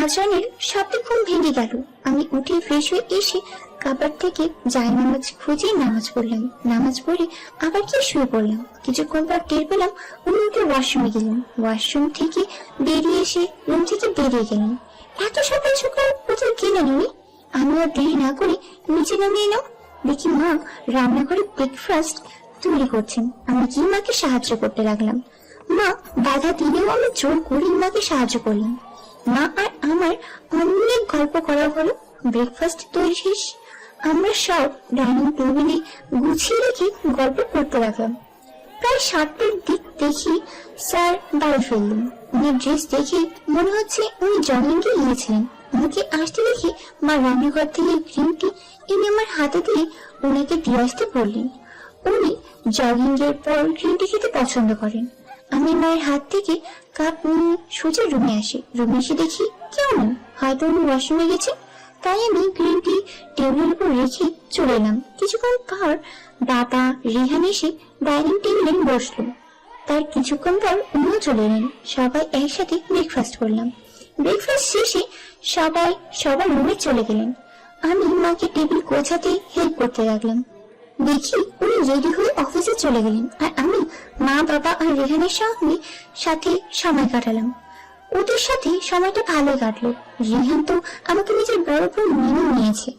আজানের শব্দে ঘুম ভেঙে গেল। আমি উঠে ফ্রেশ হয়ে এসে কাবার থেকে জায়নামাজ খুঁজে নামাজ পড়লাম। নামাজ পড়ে আবার কি শুয়ে পড়লাম। কিছুক্ষণ পর টের পেলাম উনি উঠে ওয়াশরুমে গেলেন। ওয়াশরুম থেকে বেরিয়ে এসে রুম থেকে বেরিয়ে গেলেন। এত সকাল সকাল কোথাও গেলেন উনি? আমি আর দেরি না করে নিচে নামিয়ে এলাম। দেখি মা রান্নাঘরে ব্রেকফাস্ট তৈরি করছেন। আমি কি মাকে সাহায্য করতে লাগলাম। মা বাধা দিলেও আমি জোর করে মাকে সাহায্য করলাম। মা আর আমার অনেক গল্প করা হলো। ব্রেকফাস্ট তৈরি শেষ, আমরা সব ডাইনিং টেবিলে গুছিয়ে রেখে গল্প করতে লাগলাম। প্রায় 7টার দিক দেখি স্যার বাড়ি ফিরলেন। উনি ড্রেস দেখে মনে হচ্ছে উনি জগিংকে গিয়েছিলেন। আমাকে আসতে দেখে মা রান্নাঘর থেকে গ্রিন টি এনে আমার হাতে দিয়ে ওনাকে দিয়ে আসতে বললেন। উনি জগিং এর পর গ্রিন টি খেতে পছন্দ করেন। আমি মায়ের হাত থেকে কাপ নিয়ে সোজা রুমে আসি। রুমে এসে দেখি কেউ নেই, হয়তো উনি ওয়াশরুমে গেছে। তাই আমি গ্রিন টি টেবিলের উপর রেখে চলে এলাম। কিছুক্ষণ পর বাবা রেহান এসে ডাইনিং টেবিলে বসলো। তার কিছুক্ষণ পর উনিও চলে এলেন। সবাই একসাথে ব্রেকফাস্ট করলাম। ব্রেকফাস্ট শেষে সবাই সবার রুমে চলে গেলেন। আমি মাকে টেবিল গোছাতে হেল্প করতে লাগলাম। দেখি উনি রেডি হয়ে অফিসে চলে গেলেন, আর আমি মা, বাবা আর রেহানের সাথে সময় কাটালাম। ওদের সাথে সময়টা ভালো কাটলো। রেহান তো আমাকে নিজের বড় বোন মেনে নিয়েছে।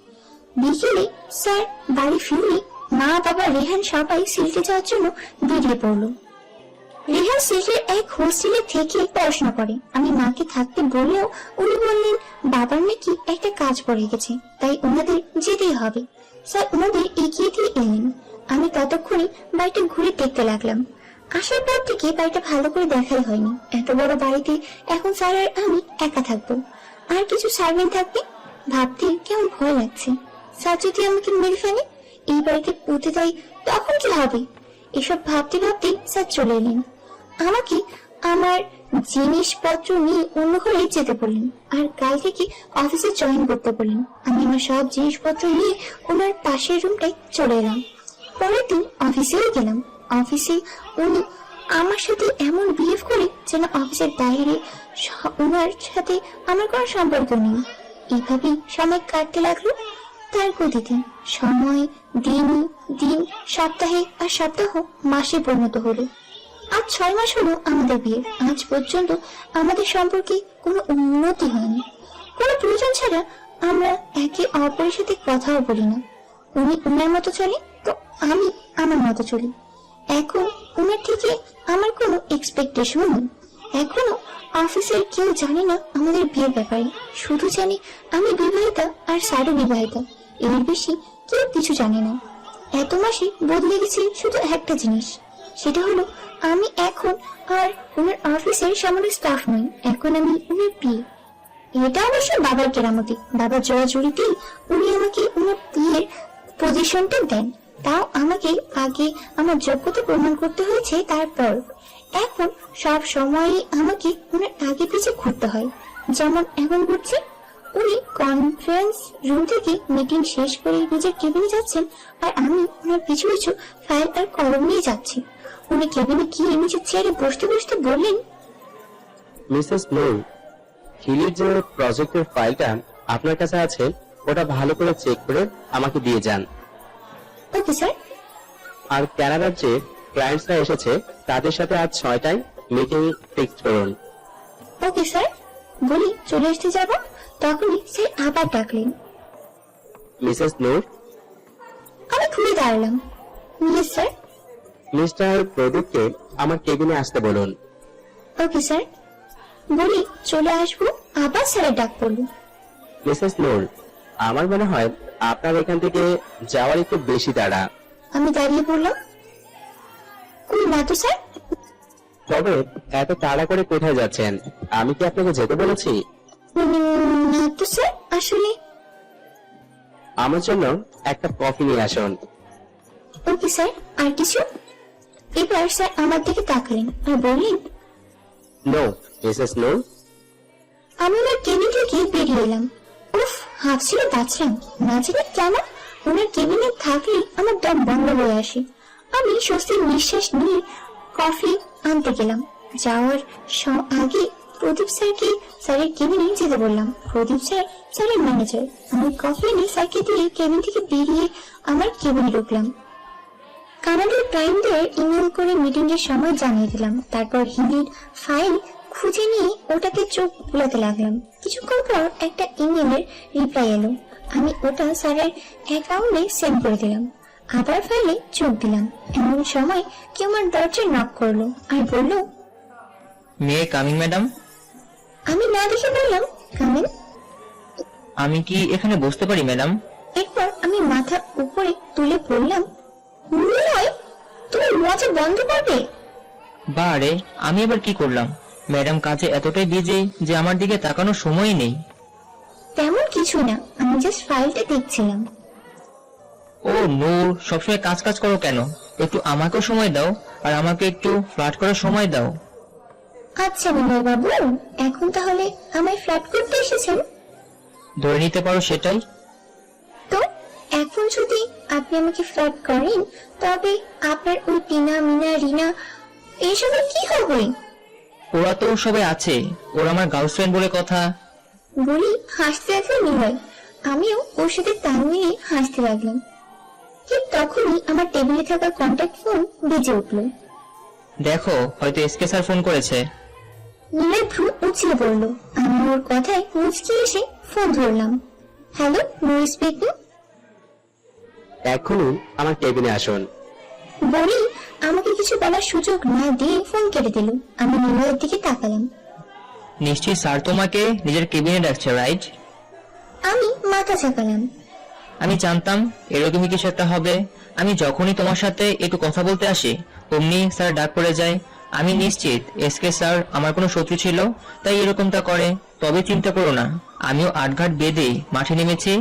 বিকেলে স্যার বাড়ি ফিরলে মা, বাবা, রেহান সবাই সিলেটে যাওয়ার জন্য বেরিয়ে পড়লো। রেহান সিলেটের এক হোস্টেলে থেকে পড়াশোনা করে। আমি মাকে থাকতে বললেও উনি বললেন বাবার নাকি একটা কাজ পড়ে গেছে, তাই ওনাদের যেতেই হবে। স্যার ওনাদের এগিয়ে দিয়ে এলেন। আমি ততক্ষণে বাড়িটা ঘুরে দেখতে লাগলাম। আসার পর থেকে বাড়িটা ভালো করে দেখাই হয়নি। এত বড় বাড়িতে এখন স্যার আর আমি একা থাকবো, আর কিছু সার্ভেন্ট থাকবে। ভাবতে কেমন ভয় লাগছে। স্যার যদি আমাকে মেরে ফেলে, এই বাড়িতে পুঁতে দেয়, তখন কি হবে? এসব ভাবতে ভাবতে স্যার চলে এলেন। আমাকে আমার জিনিসপত্র নিয়ে অন্য ঘরে যেতে বললেন, আর কাল থেকে অফিসে জয়েন করতে বললেন। আমি আমার সব জিনিসপত্র নিয়ে ওনার পাশের রুমটায় চলে এলাম। পরের দিন অফিসেই গেলাম। অফিসে উনি আমার সাথে এমন বিহেভ করে যেন অফিসের বাইরে ওনার সাথে আমার কোনো সম্পর্ক নেই। এইভাবে সময় কাটতে লাগলো তার গতিতে। সময় দিন দিন, সপ্তাহে আর সপ্তাহ মাসে পরিণত হলো। আজ 6 মাস হলো আমাদের বিয়ে। আজ পর্যন্ত আমাদের সম্পর্কে কোনো উন্নতি হয়নি। কোনো প্রয়োজন ছাড়া আমরা একে অপরের সাথে কথাও বলি না। উনি ওনার মতো চলে, তো আমি আমার মতো চলি। এখন ওনার থেকে আমার কোনো এক্সপেকটেশন নেই। এখনো অফিসের কেউ জানে না আমাদের বিয়ের ব্যাপারে। শুধু জানে আমি বিবাহিতা আর স্যারও বিবাহিতা। এর বেশি কেউ কিছু জানে না। এত মাসে বদলে গেছে শুধু একটা জিনিস, সেটা হলো আমি এখন আর ওনার অফিসের সামান্য স্টাফ নই। এখন আমি ওনার বিয়ে। এটা অবশ্য বাবার কেরামতি। বাবার জোড়াজুড়িতেই উনি আমাকে ওনার বিয়ের পজিশনটা দেন। তাও আমাকে আগে আমার যোগ্যতা প্রমাণ করতে হয়েছে। তারপর এখন সব সময় আমাকে ওনার আগে পিছিয়ে ঘুরতে হয়, যেমন এখন ঘুরছে। উনি কনফারেন্স রুম থেকে মিটিং শেষ করে নিজের কেবিনে যাচ্ছেন, আর আমি ওনার পিছু পিছু ফাইল আর কলম নিয়ে যাচ্ছি। উনি কেবিনে গিয়ে নিজের চেয়ারে বসতে বসতে বললেন, মিসেস নূর, হিলির যে প্রজেক্টের ফাইলটা আপনার কাছে আছে, ওটা ভালো করে চেক করে আমাকে দিয়ে যান। Okay sir. আর কানাডার যে ক্লায়েন্টসরা এসেছে তাদের সাথে আজ 6টায় মিটিং ফিক্স করুন। ওকে স্যার বলি চলে আসতে যাব। তখনই স্যার আবার ডাকলেন। মিসেস নূর, আমি ঘুরে দাঁড়ালাম। Yes sir. মিস্টার প্রদীপকে আমার কেবিনে আসতে বলুন। ওকে স্যার বলি চলে আসবো। আবার স্যারের ডাক পড়লো। মিসেস নূর, আমার মনে হয় আপনার এখান থেকে যাওয়ার একটু বেশি তাড়া। আমি দাঁড়িয়ে পড়লাম। কই না তো স্যার। তবে এত তাড়া করে কোথায় যাচ্ছেন? আমি কি আপনাকে যেতে বলেছি? না তো স্যার, আসলে। আমার জন্য একটা কফি নিয়ে আসুন। Okay sir. আর কিছু? এবার স্যার আমার দিকে তাকালেন আর বললেন, নো মিসেস নূর। আমি ওনার কেবিন থেকে বেরিয়ে এলাম। উফ, হাফ ছিল বাঁচলাম। না জানি কেন ওনার কেবিনে থাকলে আমার দম বন্ধ হয়ে আসে। আমি স্বস্তির নিঃশ্বাস নিয়ে কফি আনতে গেলাম। যাওয়ার আগে প্রদীপ স্যারকে স্যারের কেবিনে যেতে বললাম। প্রদীপ স্যার স্যারের ম্যানেজার। আমি কফি এনে স্যারকে দিয়ে কেবিন থেকে বেরিয়ে আমার কেবিনে ঢুকলাম। কানাডার প্রাইমদের ইমেল করে মিটিং এর সময় জানিয়ে দিলাম। তারপর হিলির ফাইল খুঁজে নিয়ে ওটাকে চোখ বুলাতে লাগলাম। কিছুক্ষণ পর একটা ইমেলের রিপ্লাই এলো। আমি ওটা স্যারের অ্যাকাউন্টে সেন্ড করে দিলাম। আবার ফাইলে চোখ দিলাম। এমন সময় কেউ আমার দরজায় নক করলো আর বলল, মে কামিং ম্যাডাম। আমি না দেখে বললাম, কামিং। আমি কি এখানে বসতে পারি ম্যাডাম? এরপর আমি মাথা উপরে তুলে বললাম, নয়, তুমি মজা বন্ধ করবে। বারে, আমি এবার কি করলাম? ম্যাডাম কাজে এতটাই বিজি যে আমার দিকে তাকানোর সময় নেই। তেমন কিছু না, আমি জাস্ট ফাইলটা দেখছিলাম। ও নূর, সবসময় কাজ কাজ করো কেন? একটু আমাকেও সময় দাও, আর আমাকে একটু ফ্লার্ট করার সময় দাও। আচ্ছা বিনয় বাবু, এখন তাহলে আমায় ফ্ল্যাট করতে এসেছেন? ধরে নিতে পারো সেটাই। তো এখন যদি আপনি আমাকে ফ্ল্যাট করেন, তবে আপনার ওই টিনা, মিনা, রিনা এইসবের কি হবে? ওরা তো সবাই আছে, ওরা আমার গার্লফ্রেন্ড বলে কথা। বলি হাসতে লাগলো নিলয়। আমিও ওর সাথে তাল মিলিয়ে হাসতে লাগলাম। ঠিক তখনই আমার টেবিলে থাকা কন্ট্যাক্ট ফোন বেজে উঠলো। দেখো, হয়তো এসকে স্যার ফোন করেছে। নিলয় ভ্রু উঁচিয়ে পড়লো। আমি ওর কথায় মুচকি এসে ফোন ধরলাম। Hello, Nur speaking. এখনই আমার কেবিনে আসুন। বলি আমাকে কিছু বলার সুযোগ না দিয়ে ফোন কেটে দিল। আমি নিলয়ের দিকে তাকালাম। নিশ্চয়ই স্যার তোমাকে নিজের কেবিনে ডাকছে, রাইট? আমি মাথা ঝাঁকালাম। আমি জানতাম এরকমই কিছু একটা হবে। আমি যখনই তোমার সাথে একটু কথা বলতে আসি, অমনি স্যার ডাক পড়ে যায়। আমি নিশ্চিত এসকে স্যার আমার কোনো শত্রু ছিল, তাই এরকমটা করে। তবে চিন্তা করো না, আমিও আটঘাট বেঁধে মাঠে নেমেছি।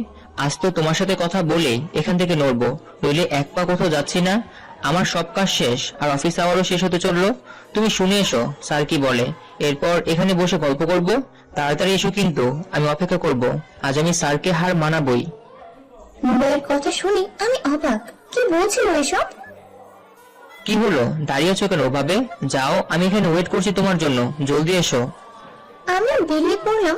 আজ তো তোমার সাথে কথা বলে এখান থেকে নড়বো, নইলে এক পা কোথাও যাচ্ছি না। আমার সব কাজ শেষ, আর অফিস আওয়ারও শেষ হতে চললো। তুমি শুনে এসো স্যার কি বলে, এরপর এখানে বসে গল্প করব। তাড়াতাড়ি এসো কিন্তু, আমি অপেক্ষা করব। আজ আমি স্যারকে হার মানাবই। নিলয়ের কথা শুনে আমি অবাক। কি বলছিল এসব? কি হলো, দাঁড়িয়ে আছো কেন ওভাবে? যাও, আমি এখানে ওয়েট করছি তোমার জন্য, জলদি এসো। আমি বেরিয়ে পড়লাম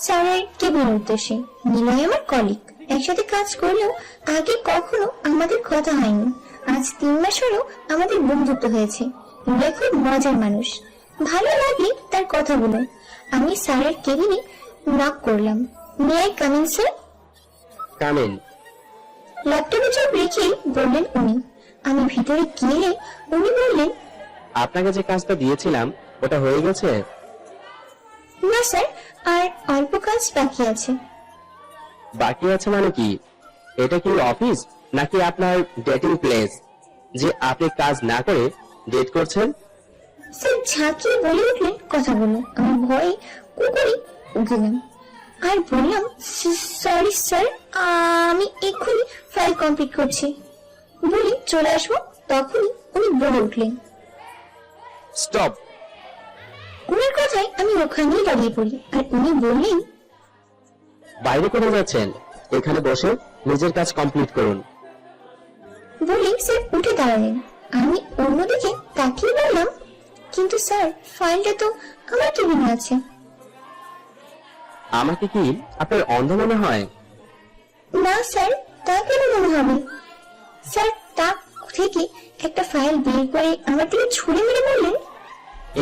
স্যারের কেবিনের উদ্দেশ্যে। নিলয় আমার কলিগ, একসাথে কাজ করলেও আগে কখনো আমাদের কথা হয়নি। আজ 3 মাস হলো আমাদের বন্ধুত্ব হয়েছে। নিলয় খুব মজার মানুষ, ভালো লাগে তার কথাগুলো। আমি স্যারের কেবিনে নক করলাম। May I come in sir? Come in. ল্যাপটপে চোখ রেখে বললেন উনি। আমি ভিতরে গিয়ে উনি বললেন, আপনাকে যে কাজটা দিয়েছিলাম ওটা হয়ে গেছে? না স্যার, আর অল্প কাজ বাকি আছে। বাকি আছে মানে কি? এটা কি অফিস নাকি আপনার ডেটিং প্লেস যে আপনি কাজ না করে ডেট করছেন? স্যার ঝাঁকিয়ে বলে উঠলেন কথাগুলো। আমি ভয়ে কুকুরে গেলাম আর বললাম, সরি স্যার, আমি এক্ষুনি ফাইল কমপ্লিট করছি, বলে চলে আসবো। তখনই উনি বলে উঠলেন। স্টপ। উনার কথায় আমি ওখানেই দাঁড়িয়ে পড়ি, আর উনি বললেন, বাইরে কোথায় যাচ্ছেন? এখানে বসে নিজের কাজ কমপ্লিট করুন। বলে স্যার উঠে দাঁড়ালেন। আমি অন্যদিকে তাকিয়ে বললাম, কিন্তু স্যার ফাইলটা তো আমার কেবিনে আছে। আমাকে কি আপনার অন্ধ মনে হয়? না স্যার, তা কেন মনে হবে? স্যার তাক থেকে একটা ফাইল বের করে আমার দিকে ছুঁড়ে মেরে বললেন,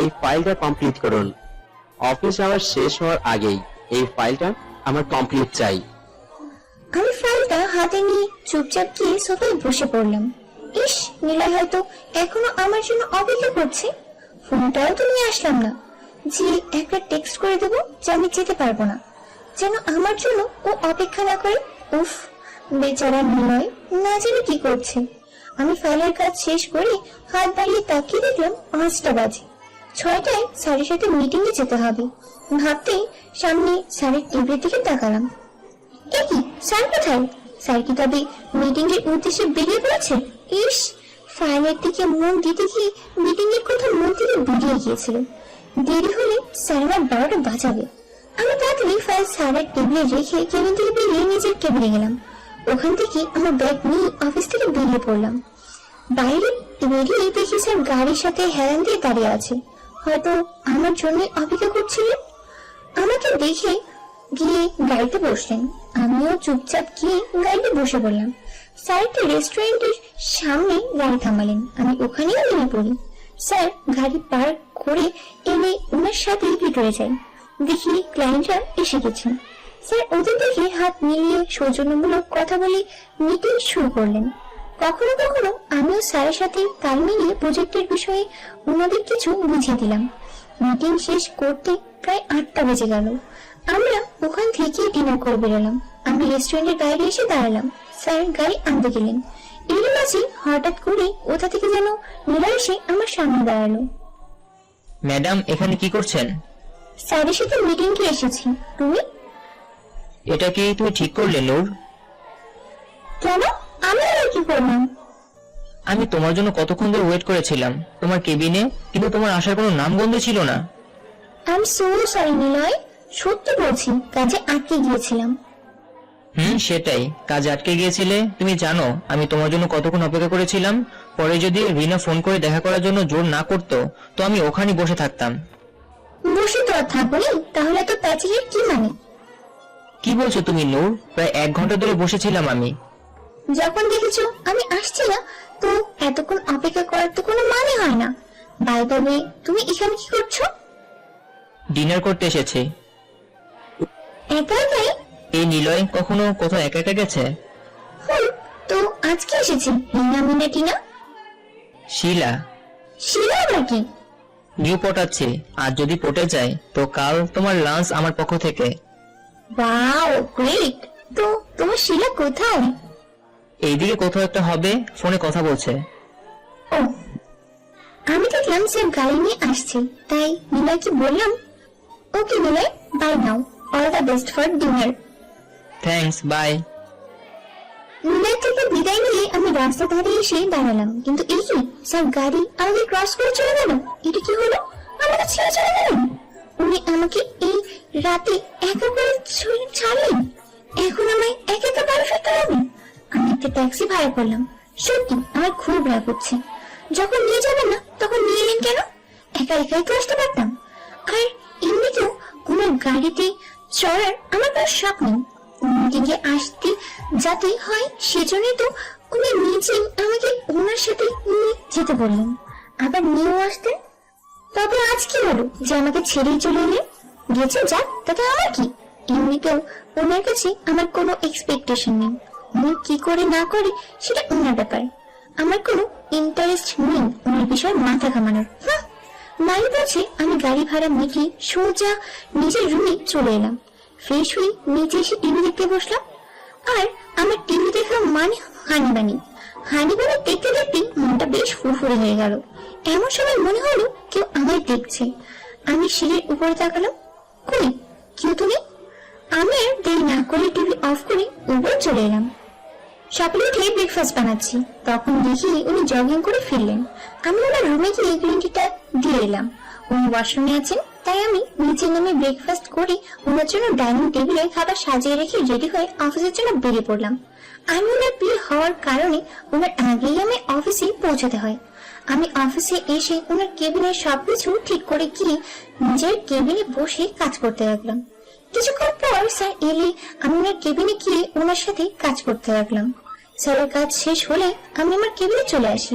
এই ফাইলটা কমপ্লিট করুন। অফিস আওয়ার শেষ হওয়ার আগেই এই ফাইলটা আমার কমপ্লিট চাই। আমি ফাইলটা হাতে নিয়ে চুপচাপ গিয়ে সোফায় বসে পড়লাম। ইস, নীলা হয়তো এখনো আমার জন্য অপেক্ষা করছে। ফোনটাও তো নিয়ে আসলাম না, যে একটা টেক্সট করে দেবো যে আমি যেতে পারবো না, যেন আমার জন্য ও অপেক্ষা না করে। উফ, বেচারা নিলয় না জানি কি করছে। আমি ফাইলের কাজ শেষ করে হাত বাড়িয়ে তাকিয়ে দেখলাম 5টা বাজে। 6টায় স্যারের সাথে মিটিং এ যেতে হবে। ভাবতেই সামনে স্যারের টেবিলের দিকে তাকালাম। কি স্যার কোথায়? স্যার কি তবে মিটিং এর উদ্দেশ্যে বেরিয়ে পড়েছে? ইস, ফাইলের দিকে মন দিতে গিয়ে মিটিং এর কথা মন থেকে বেরিয়ে গিয়েছিল। দেরি হলে স্যার আমার 12টা বাজাবে। আমি তাড়াতাড়ি ফাইল স্যারের টেবিলে রেখে কেবিন থেকে বেরিয়ে নিজের কেবিনে গেলাম। ওখান থেকে আমার ব্যাগ নিয়ে অফিস থেকে বেরিয়ে পড়লাম। বাইরে বেরিয়ে দেখি স্যার গাড়ির সাথে হেলান দিয়ে দাঁড়িয়ে আছে, হয়তো আমার জন্য অপেক্ষা করছিলেন। আমাকে দেখে গিয়ে গাড়িতে বসলেন। আমিও চুপচাপ গিয়ে গাড়িতে বসে পড়লাম। স্যার একটা রেস্টুরেন্টের সামনে গাড়ি থামালেন। আমি ওখানেই নেমে পড়ি। স্যার গাড়ি পার্ক করে এনে ওনার সাথে ভিতরে যাই। দেখি ক্লায়েন্টরা এসে গেছেন। স্যার ওদের দেখে হাত মিলিয়ে সৌজন্যমূলক কথা বলে মিটিং শুরু করলেন। কখনো কখনো আমিও স্যারের সাথে তাল মিলিয়ে প্রজেক্টের বিষয়ে ওনাদের কিছু বুঝিয়ে দিলাম। মিটিং শেষ করতে প্রায় 8টা বেজে গেল। আমরা ওখান থেকে ডিনার করে বেরোলাম। আমি রেস্টুরেন্টের বাইরে এসে দাঁড়ালাম। স্যার গাড়ি আনতে গেলেন। এর মাঝে হঠাৎ করে কোথা থেকে যেন নীলা এসে আমার সামনে দাঁড়ালো। ম্যাডাম, এখানে কি করছেন? স্যারের সাথে মিটিং কে এসেছি। তুমি? এটা কি তুমি ঠিক করলে নূর? কেন? আমি আর কি করলাম? আমি তোমার জন্য কতক্ষণ ধরে ওয়েট করেছিলাম তোমার কেবিনে, কিন্তু তোমার আসার কোনো নামগন্ধ ছিল না। I am so sorry Niloy, সত্যি বলছি কাজে আটকে গিয়েছিলাম। সেটাই, কাজে আটকে গিয়েছিলে। তুমি জানো আমি তোমার জন্য কতক্ষণ অপেক্ষা করেছিলাম। পরে যদি রিনা ফোন করে দেখা করার জন্য জোর না করতো তো আমি ওখানে বসে থাকতাম। বসে তো আর থাকবনি, তাহলে তো প্যাচের কি মানে? কি বলছো তুমি নূর? প্রায় 1 ঘন্টা ধরে বসেছিলাম আমি। যখন দেখেছো আমি আসছি না, তো এতক্ষণ অপেক্ষা করার তো কোনো মানে হয় না। বাই দ্য ওয়ে, তুমি এখানে কি করছো? ডিনার করতে এসেছি। একা একাই? এই নিলয় কখনো কোথাও একা একা গেছে? তো আজকে এসেছি। রিনা মিনা টিনা? শিলা। শিলা আবার কি? নিউ পটাচ্ছি, আর যদি পটে যায় তো কাল তোমার লাঞ্চ আমার পক্ষ থেকে। Wow great. তো তোমার শিলা কোথায়? এইদিকে কোথাও একটা হবে, ফোনে কথা বলছে। ও, আমি দেখলাম সে গাড়ি নিয়ে আসছে, তাই নিলয়কে বললাম okay Niloy, bye now, all the best for dinner. Thanks, bye. Niloy থেকে বিদায় নিয়ে আমি রাস্তা ধারে এসে দাঁড়ালাম, কিন্তু এই কি, স্যার গাড়ি আমাকে ক্রস করে চলে গেল। এটা কি হলো? আমাকে ছেড়ে চলে গেলেন। উনি আমাকে এই রাতে একা করে ছাড়লেন। এখন আমায় একা একা বাড়ি ফিরতে হবে। আমি একটা ট্যাক্সি ভাড়া করলাম। সত্যি আমার খুব রাগ হচ্ছে। যখন নিয়ে যাবেন না তখন নিয়ে এলেন কেন? একা একাই তো আসতে পারতাম। আর এমনিতেও কোনো গাড়িতে চড়ার আমার কোনো শখ নেই। অন্যদিকে আসতে যাতে হয় সেজন্যই তো উনি নিজেই আমাকে ওনার সাথে নিয়ে যেতে বললেন, আবার নিয়েও আসতেন। তবে আজ কি হলো যে আমাকে ছেড়েই চলে এলেন? গেছে যাক, তাতে আমার কি? এমনিতেও ওনার কাছে আমার কোনো এক্সপেকটেশন নেই। উনি কি করে না করে সেটা ওনার ব্যাপার। আমার কোনো ইন্টারেস্ট নেই ওনার বিষয়ে মাথা ঘামানোর। মাই বলছে আমি গাড়ি ভাড়া মিটিয়ে সোজা নিজের রুমে চলে এলাম। ফ্রেশ হয়ে নিচে এসে টিভি দেখতে বসলাম। আর আমার টিভি দেখা মানে হানিবানি। হানিবানি দেখতে দেখতে মনটা বেশ ফুরফুরে হয়ে গেল। এমন সময় মনে হলো কেউ আমায় দেখছে। আমি সিঁড়ির উপরে তাকালাম, কই কেউ তো নেই। আমি আর দেরি না করে টিভি অফ করে উপরে চলে এলাম। সকালে উঠে ব্রেকফাস্ট বানাচ্ছি, তখন দেখি উনি জগিং করে ফিরলেন। আমি ওনার রুমে গিয়ে গ্রিন টিটা দিয়ে এলাম। উনি ওয়াশরুমে আছেন, তাই আমি নিচে নেমে ব্রেকফাস্ট করে ওনার জন্য ডাইনিং টেবিলে খাবার সাজিয়ে রেখে রেডি হয়ে অফিসের জন্য বেরিয়ে পড়লাম। আমি ওনার প্রিয় হওয়ার কারণে ওনার আগেই আমি অফিসে পৌঁছাতে হয়। আমি অফিসে এসে ওনার কেবিনে সবকিছু ঠিক করে গিয়ে নিজের কেবিনে বসে কাজ করতে লাগলাম। কিছুক্ষণ পর স্যার এলে আমি ওনার কেবিনে গিয়ে ওনার সাথে কাজ করতে লাগলাম। স্যারের কাজ শেষ হলে আমি আমার কেবিনে চলে আসি।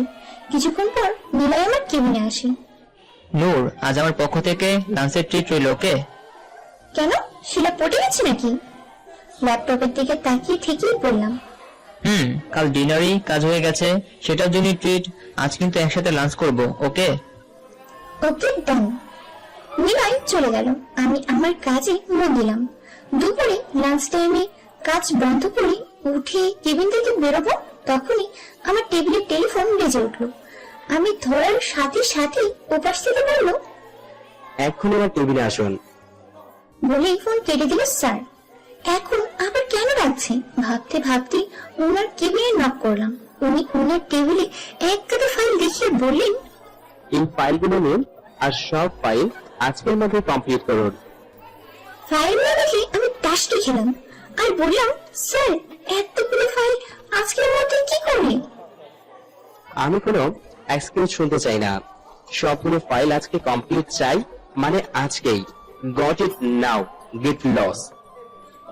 কিছুক্ষণ পর নিলয় আমার কেবিনে আসে। নূর, আজ আমার পক্ষ থেকে লাঞ্চের ট্রিট রইল, ওকে? কেন, শিলা পটে গেছে নাকি? ল্যাপটপের দিকে তাকিয়ে ঠিকই বললাম। কাল ডিনারই কাজ হয়ে গেছে, সেটার জন্য ট্রিট। আজ কিন্তু একসাথে লাঞ্চ করব, ওকে? ওকে ডান। নিলয় চলে গেল, আমি আমার কাজে মন দিলাম। দুপুরে লাঞ্চ টাইমে কাজ বন্ধ করে উঠে কেবিন থেকে বেরোবো, তখনই আমার টেবিলের টেলিফোন বেজে উঠলো। আমি ধরার সাথে সাথে ওপাশ থেকে বললো, এক্ষুনি আমার টেবিলে আসুন। বলেই ফোন কেটে দিল স্যার। এখন আবার কেন রাখছে ভাবতে ভাবতে ওনার কেবিনে নক করলাম। উনি ওনার টেবিলে এক কাটা ফাইল দেখিয়ে বললেন, এই ফাইলগুলো নিন আর সব ফাইল আজকের মধ্যে কমপ্লিট করুন। ফাইল না দেখে আমি টাসটি খেলাম আর বললাম, স্যার এতগুলো ফাইল আজকের মধ্যে কি করবে? আমি কোনো এক্সকিউজ শুনতে চাই না, সবগুলো ফাইল আজকে কমপ্লিট চাই, মানে আজকেই। Got it now, get lost.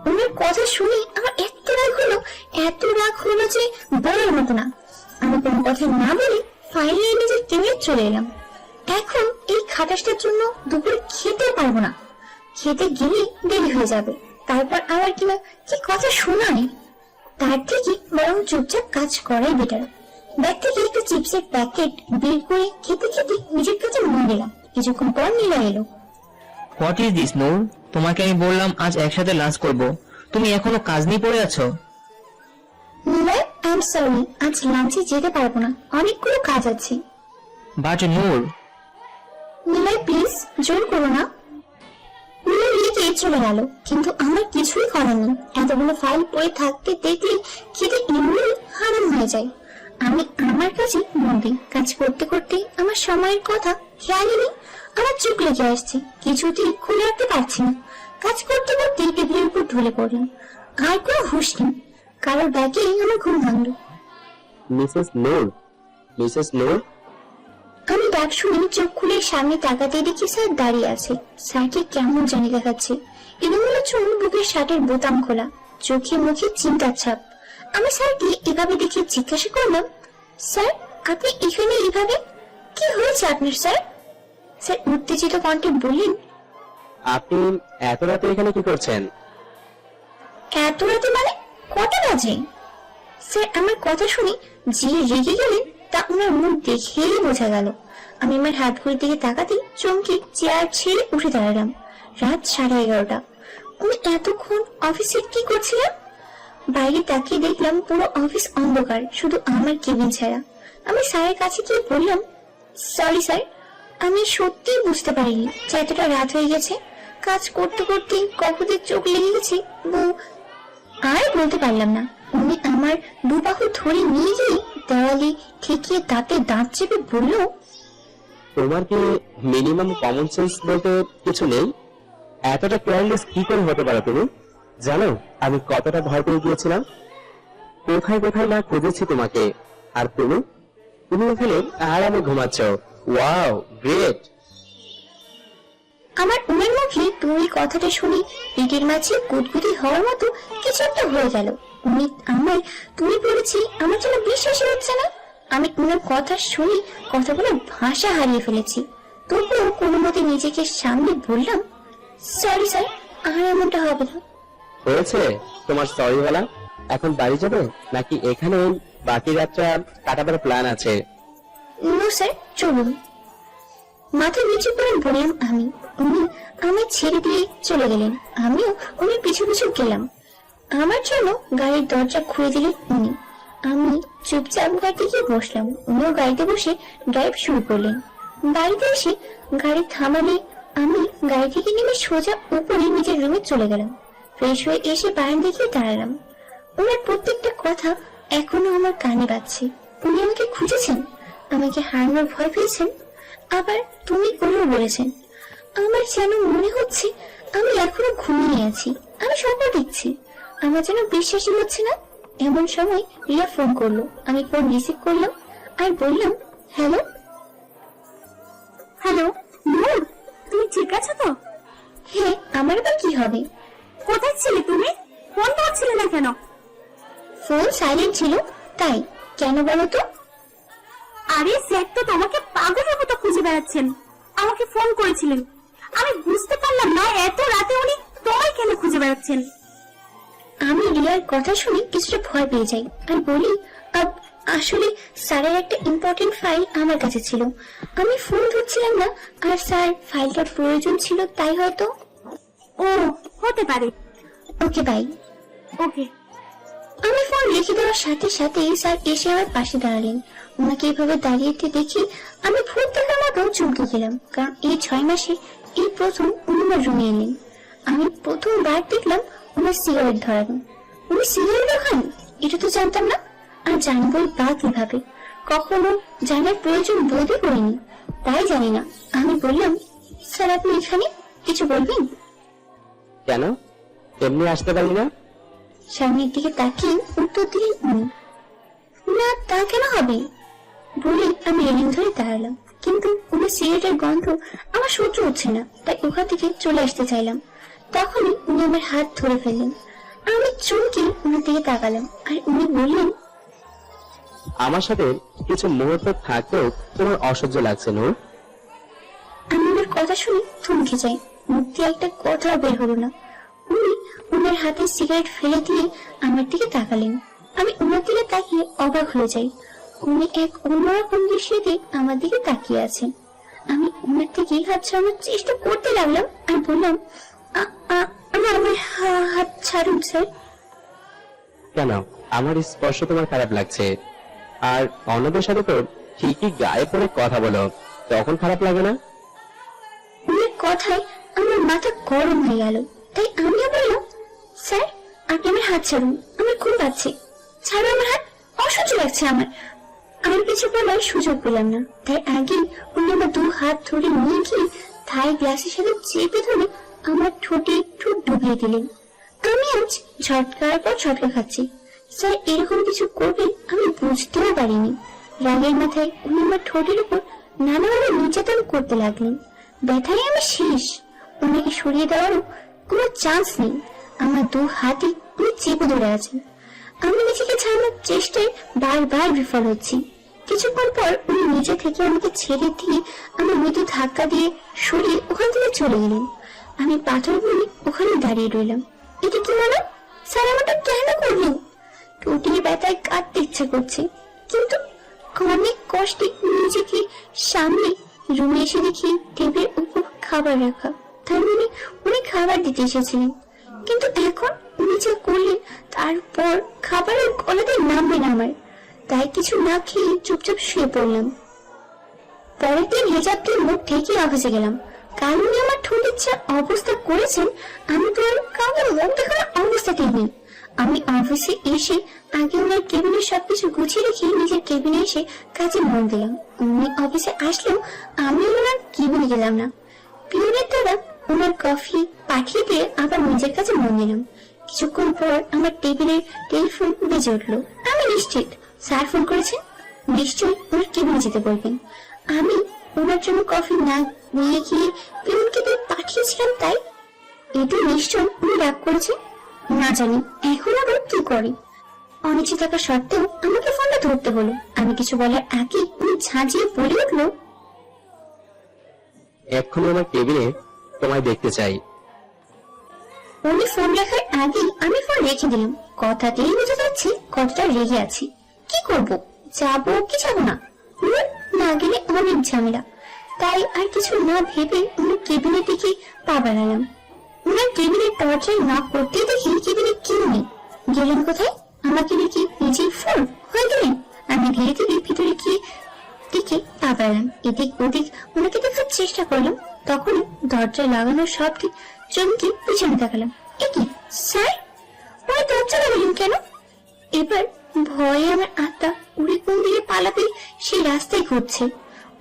ওনার কথা শুনে আমার এত রাগ হলো যে বলার মতো না। আমি কোনো কথা না বলে ফাইল নিয়ে নিজের টেবিলে চলে এলাম। এখন এই খাটাসটার জন্য দুপুরে খেতে পারবো না, খেতে গেলে দেরি হয়ে যাবে, তারপর আবার কি কথা শোনায়। তার থেকে বরং চুপচাপ কাজ করাই বেটার। ব্যাগ থেকে একটা চিপসের প্যাকেট বের করে খেতে খেতে নিজের কাছে মন দিলাম। কিছুক্ষণ পর নিলয় এলো। হোয়াট ইজ দিস নূর? তোমাকে আমি বললাম আজ একসাথে লাঞ্চ করব, তুমি এখনো কাজ নিয়ে পড়ে আছো। নিলয়, আই এম সরি, আজ লাঞ্চে যেতে পারবো না, অনেকগুলো কাজ আছে। But Noor. নিলয় প্লিজ, জোর করো না। নিলয় লিখে চলে গেল, কিন্তু আমার কিছুই করার নেই। এতগুলো ফাইল পড়ে থাকতে দেখলে খিদে এমনি হারাম হয়ে যায়। আমি আমার কাছে মন দিই। কাজ করতে করতে আমার সময়ের কথা খেয়ালই নেই, আমার চোখ লেগে আসছে, কিছুতেই খুলে রাখতে পারছি না। কাজ করতে করতে টেবিলের উপর ঢলে পড়লাম, আর কোনো হুঁশ নেই। কারোর ব্যাগে আমার ঘুম ভাঙলো। মিসেস নূর, মিসেস নূর। আমি ডাক শুনে চোখ খুলে সামনে তাকাতে দেখি স্যার দাঁড়িয়ে আছে। স্যারকে কেমন জানি দেখাচ্ছে, এলোমেলো চুল, বুকের শার্টের বোতাম খোলা, চোখে মুখে চিন্তার ছাপ। আমি স্যারকে এভাবে দেখে জিজ্ঞাসা করলাম, স্যার আপনি এখানে এইভাবে, কি হয়েছে আপনার স্যার? স্যার উত্তেজিত কণ্ঠে বললেন, আপনি এত রাতে এখানে কি করছেন? এত রাতে মানে কটা বাজে? স্যার আমার কথা শুনে যে রেগে গেলেন তা ওনার মুখ দেখেই বোঝা গেল। আমি আমার হাত ঘড়ির দিকে তাকাতে চমকে চেয়ার ছেড়ে উঠে দাঁড়ালাম। রাত 11:30। উনি এতক্ষণ অফিসে কি করছিলেন? বাইরে তাকিয়ে দেখলাম পুরো অফিস অন্ধকার, শুধু আমার কেবিন ছাড়া। আমি স্যারের কাছে গিয়ে বললাম, সরি স্যার, আমি সত্যিই বুঝতে পারিনি যে এতটা রাত হয়ে গেছে। কাজ করতে করতে কখন চোখ লেগে গেছে আর বলতে পারলাম না। উনি আমার দুবাহু ধরে নিয়ে গিয়ে দেওয়ালে ঠেকিয়ে দাঁতে দাঁত চেপে বলল, তোমার কি মিনিমাম কমন সেন্স বলতে কিছু নেই? এতটা কেয়ারলেস কি করে হতে পারো তুমি? জানো আমি কতটা ভয় পেয়ে গিয়েছিলাম, কোথায় কোথায় না খুঁজেছি তোমাকে, আর তুমি তুমি এখানে আরামে ঘুমাচ্ছ। Wow, great. আমার উমের মুখে তুমি কথাটা শুনি পেটের মাঝে গুদগুদি হওয়ার মতো কিছু একটা হয়ে গেল। উনি আমায় তুমি বলেছি, আমার যেন বিশ্বাসই হচ্ছে না। আমি উনার কথা শুনি কথাগুলো ভাষা হারিয়ে ফেলেছি। তবুও কোনো মতে নিজেকে সামনে বললাম, সরি স্যার, আর এমনটা হবে না। হয়েছে তোমার সরি বলা? এখন বাড়ি যাবে নাকি এখানে বাকি রাতটা কাটাবার প্ল্যান আছে? নো স্যার, চলুন। মাথা নিচু করে বললাম আমি। উনি আমায় ছেড়ে দিয়ে চলে গেলেন, আমিও উনি পিছু পিছু গেলাম। আমার জন্য গাড়ির দরজা খুলে দিলেন উনি। আমি চুপচাপ গাড়িতে গিয়ে বসলাম। উনিও গাড়িতে বসে ড্রাইভ শুরু করলেন। বাড়িতে এসে গাড়ি থামালে আমি গাড়ি থেকে নেমে সোজা উপরে নিজের রুমে চলে গেলাম। ফ্রেশ হয়ে এসে বারান্দায় গিয়ে দাঁড়ালাম। ওনার প্রত্যেকটা কথা এখনো আমার কানে বাজছে। উনি আমাকে খুঁজেছেন, আমাকে হারানোর ভয় পেয়েছেন, আবার তুমি করেও বলেছেন। আমার যেন মনে হচ্ছে আমি এখনো ঘুমিয়ে আছি, আমি স্বপ্ন দেখছি। আমার যেন বিশ্বাসই হচ্ছে না। এমন সময় রিয়া ফোন করলো। আমি ফোন রিসিভ করলাম আর বললাম, হ্যালো। হ্যালো নূর, তুমি ঠিক আছো তো? হ্যাঁ, আমার আবার কি হবে? কোথায় ছিলে তুমি? ফোন ধরছিলে না কেন? ফোন সাইলেন্ট ছিল তাই। কেন বলো তো? আরে স্যার তো তোমাকে পাগলের মতো খুঁজে বেড়াচ্ছেন, আমাকে ফোন করেছিলেন। আমি বুঝতে পারলাম না এত রাতে উনি তোমায় কেন খুঁজে বেড়াচ্ছেন। আমি রিয়ার কথা শুনে কিছুটা ভয় পেয়ে যাই আর বলি, আসলে স্যারের একটা ইম্পর্টেন্ট ফাইল আমার কাছে ছিল, আমি ফোন ধরছিলাম না, আর স্যার ফাইলটার প্রয়োজন ছিল তাই হয়তো। ও হতে পারে। Okay bye. ওকে। আমি ফোন রেখে দেওয়ার সাথে সাথে স্যার এসে আমার পাশে দাঁড়ালেন। ওনাকে এভাবে দাঁড়িয়ে দেখি আমি ভূত দেখার মতো চমকে গেলাম, কারণ এই 6 মাসে এই প্রথম উনি আমার রুমে এলেন। আমি প্রথমবার দেখলাম উনার সিগারেট ধরানো। উনি সিগারেটও খান, এটা তো জানতাম না। আর জানবই বা কিভাবে, কখনো জানার প্রয়োজন বোধই করিনি, তাই জানি না। আমি বললাম, স্যার আপনি এখানে কিছু বলবেন? কেন, এমনি আসতে পারি না? সামনের দিকে তাকিয়ে উত্তর দিলেন উনি। না তা কেন হবে বলে আমি রেলিং ধরে দাঁড়ালাম, কিন্তু উনি সিগারেটের গন্ধ আমার সহ্য হচ্ছে না, তাই ওখান থেকে চলে আসতে চাইলাম। তখনই উনি আমার হাত ধরে ফেললেন। আমি চমকে উনার দিকে তাকালাম আর উনি বললেন, আমার সাথে কিছু মুহূর্ত থাকতেও তোমার অসহ্য লাগছে নূর? আমি ওনার কথা শুনে থমকে যাই, মুখ দিয়ে একটা কথা বের হলো না। উনি উনার হাতে সিগারেট ফেলে দিয়ে আমার দিকে তাকালেন। আমি উনার দিকে তাকিয়ে অবাক হয়ে যাই। উনি এক অন্যরকম দৃশ্যতে আমার দিকে তাকিয়ে আছেন। আমি উনার দিকে হাত ছাড়ানোর চেষ্টা করতে লাগলাম আর বললাম, আমার হাত ছাড়ুন স্যার। কেন, আমার স্পর্শ তোমার খারাপ লাগছে? আর অন্যদের সাথে তো ঠিকই গায়ে পড়ে কথা বলো, তখন খারাপ লাগে না? উনার কথায় আমার মাথা গরম হয়ে গেল। তাই আমিও বললাম, স্যার আপনি আমার হাত ছাড়ুন, আমার খুব লাগছে, ছাড়ো আমার হাত, অসহ্য লাগছে আমার। আর কিছু বলার সুযোগ পেলাম না, তাই আগে উনি আমার 2 হাত ধরে নিয়ে গিয়ে থাই গ্লাসের সাথে চেপে ধরে আমার ঠোঁটে ঠোঁট ডুবিয়ে দিলেন। আমি আজ ঝটকার পর ঝটকা খাচ্ছি। স্যার এরকম কিছু করবে আমি বুঝতেও পারিনি। রাগের মাথায় উনি আমার ঠোঁটের উপর নানাভাবে নির্যাতন করতে লাগলেন। ব্যথায় আমি শেষ, ওনাকে সরিয়ে দেওয়ারও কোনো চান্স নেই। আমার 2 হাতে উনি চেপে ধরে আছেন। আমি নিজেকে ছাড়ানোর চেষ্টায় বারবার বিফল হচ্ছি। কিছুক্ষণ পর উনি নিচে থেকে আমাকে ছেড়ে দিয়ে আমার মৃদু ধাক্কা দিয়ে সরিয়ে ওখান থেকে চলে গেলেন। আমি পাথর বলে ওখানে দাঁড়িয়ে রইলাম। এটা কি মানে? স্যার আমাকে কেন করলেন? ঠোঁটের ব্যথায় কাঁদতে ইচ্ছা করছে, কিন্তু অনেক কষ্টে নিজেকে সামনে রুমে এসে দেখি টেবিলের উপর খাবার রাখা। তার মানে উনি খাবার দিতে এসেছিলেন, কিন্তু এখন উনি যা করলেন তারপর খাবারের গলাতে নামবে না আমার। তাই কিছু না খেয়ে চুপচাপ শুয়ে পড়লাম। পরের দিন হিজাব দিয়ে মুখ ঢেকে অফিসে গেলাম। কাল উনি আমার ঠোঁটের যা অবস্থা করেছেন, আমি তো আর কাউকে মুখ দেখানোর অবস্থাতেই নেই। আমি অফিসে এসে আগে ওনার কেবিনের সবকিছু গুছিয়ে রেখে নিজের কেবিনে এসে কাজে মন দিলাম। উনি অফিসে আসলেও আমি ওনার কেবিনে গেলাম না। পিওনের দ্বারা ওনার কফি পাঠিয়ে দিয়ে আবার নিজের কাছে মন দিলাম। কিছুক্ষণ পর আমার টেবিলের টেলিফোন বেজে উঠলো। আমি নিশ্চিত স্যার ফোন করেছেন, নিশ্চয়ই ওনার কেবিনে যেতে বলবেন। আমি ওনার জন্য কফি না নিয়ে গিয়ে পিওনকে দিয়ে পাঠিয়েছিলাম, তাই এটা নিশ্চয় উনি রাগ করেছে। না জানি এখন আবার কি করে। অনিচ্ছা থাকা সত্ত্বেও আমাকে ফোনটা ধরতে হলো। আমি কিছু বলার আগে উনি ঝাঁঝিয়ে বলে উঠলো, এক্ষুনি আমার কেবিনে তোমায় দেখতে চাই। উনি ফোন রাখার আগেই আমি ফোন রেখে দিলাম। কথাতেই বোঝা যাচ্ছে কতটা রেগে আছি। কি করব, যাবো কি যাবো না? না গেলে অনেক ঝামেলা। তাই আর কিছু না ভেবে উনার কেবিনের দিকে পা বাড়ালাম। উনার কেবিনের দরজায় নক করতেই দেখি কেবিনে কেউ নেই। গেলেন কোথায়? আমাকে দেখি নিজেই ফোন হয়ে গেলেন। আমি ধীরে ধীরে ভিতরে গিয়ে দিকে পা বাড়ালাম। এদিক ওদিক ওনাকে দেখার চেষ্টা করলাম। তখনই দরজায় লাগানোর শব্দে চমকে পিছনে তাকালাম। কি স্যার, ওরা দরজা লাগালেন কেন? এবার ভয়ে আমার আত্মা উড়ে কোন দিকে পালাতে সেই রাস্তায় ঘুরছে।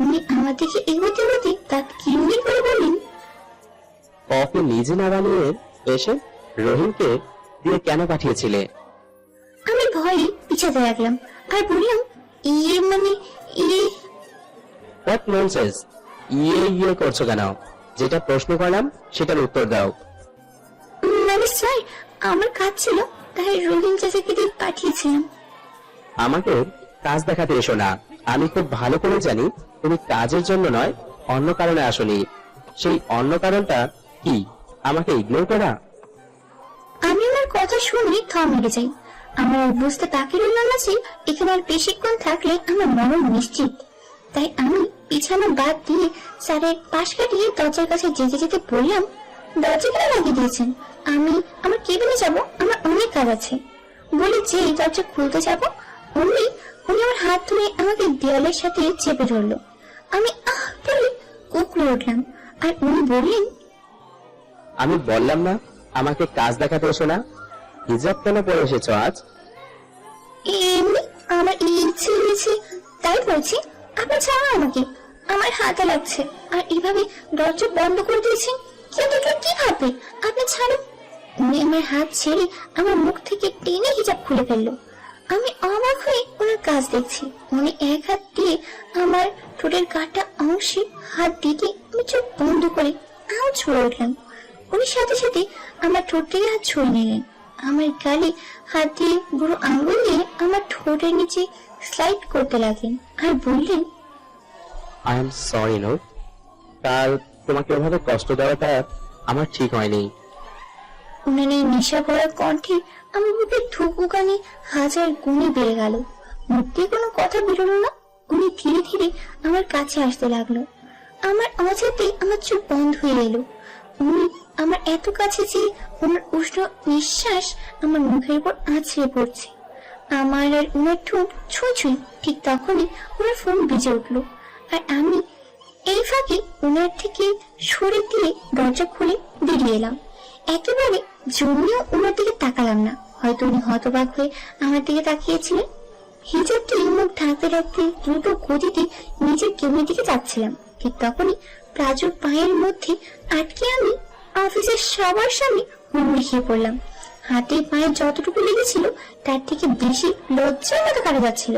উনি আমার দিকে এগোতে এগোতে দাঁত কিরমির করে বললেন, কফি নিজে না বানিয়ে এসে রহিমকে দিয়ে কেন পাঠিয়েছিলে? আমি ভয়ে পিছাতে লাগলাম আর বললাম, ইয়ে মানে ইয়ে। হোয়াট ননসেন্স, ইয়ে করছো কেন? যেটা প্রশ্ন করলাম সেটার উত্তর দাও। মানে স্যার আমার কাজ ছিল, তাই রহিম চাচাকে দিয়ে পাঠিয়েছিলাম। আমাকে কাজ দেখাতে এসো না। আমি খুব ভালো করে জানি তুমি কাজের জন্য নয়, অন্য কারণে আসোনি। সেই অন্য কারণটা কি? আমাকে ইগনোর করা? আমি ওনার কথা শুনে থম মেরে যাই। আমার আর বুঝতে বাকি রইল না যে এখানে আর বেশিক্ষণ থাকলে আমার মরণ নিশ্চিত। তাই আমি পিছানো বাদ দিয়ে স্যারের পাশ কাটিয়ে দরজার কাছে যেতে যেতে বললাম, দরজা কেন লাগিয়ে দিয়েছেন? আমি আমার কেবিনে যাব, আমার অনেক কাজ আছে। বলে যে দরজা খুলতে যাব উনি আমার হাত ধরে আমাকে দেয়ালের সাথে চেপে ধরলো। আমি আহ বলে কুকড়ে উঠলাম আর উনি বললেন, আমি বললাম না আমাকে কাজ দেখাতে এসো না? হিজাব কেন পরে এসেছো আজ? এমনি আমার ইচ্ছে হয়েছে তাই বলছি। আপনি ছাড়া আমাকে, আমার হাতে লাগছে। আর এভাবে দরজা বন্ধ করে দিয়েছেন, কেউ দেখলে কি ভাববে? আপনি ছাড়ুন। উনি আমার হাত ছেড়ে আমার মুখ থেকে টেনে হিজাব খুলে ফেললো। আমি অবাক হয়ে ওনার কাজ দেখছি। উনি এক হাত দিয়ে আমার ঠোঁটের কাটা অংশে হাত দিতে আমি চোখ বন্ধ করে আও ছড়ে উঠলাম। উনি সাথে সাথে আমার ঠোঁট থেকে হাত ছড়ে নিলেন। আমার গালে হাত দিয়ে বুড়ো আঙ্গুল দিয়ে আমার ঠোঁটের নিচে স্লাইড করতে লাগলেন আর বললেন, আই এম সরি নো, কাল তোমাকে ওভাবে কষ্ট দেওয়াটা আমার ঠিক হয়নি। উনার এই নেশা করা কণ্ঠে আমার বুকে ধুকপুকানি হাজার গুণে বেড়ে গেল। মুখ দিয়ে কোনো কথা বেরোলো না। উনি ধীরে ধীরে আমার কাছে আসতে লাগলো। আমার অজাতেই আমার চোখ বন্ধ হয়ে এলো। উনি আমার এত কাছে যে ওনার উষ্ণ নিঃশ্বাস আমার মুখের উপর আছড়ে পড়ছে। আমার আর ওনার ঠোঁট ছুঁই ছুঁই। ঠিক তখনই ওনার ফোন বেজে উঠলো আর আমি এই ফাঁকে ওনার থেকে সরে দিয়ে দরজা খুলে বেরিয়ে এলাম। একেবারে জমিও ওনার দিকে তাকালাম না, হয়তো উনি হতবাক হয়ে আমার দিকে তাকিয়েছিলেন। হিজাবটি মুখ ঢাকতে ঢাকতে দ্রুত গতিতে নিজের কেবিনের দিকে যাচ্ছিলাম, ঠিক তখনই প্রাজুর পায়ের মধ্যে আটকে আমি অফিসের সবার সামনে হুমড়ি খেয়ে পড়লাম। হাতে পায়ে যতটুকু লেগেছিল তার থেকে বেশি লজ্জার মতো কাটা যাচ্ছিল।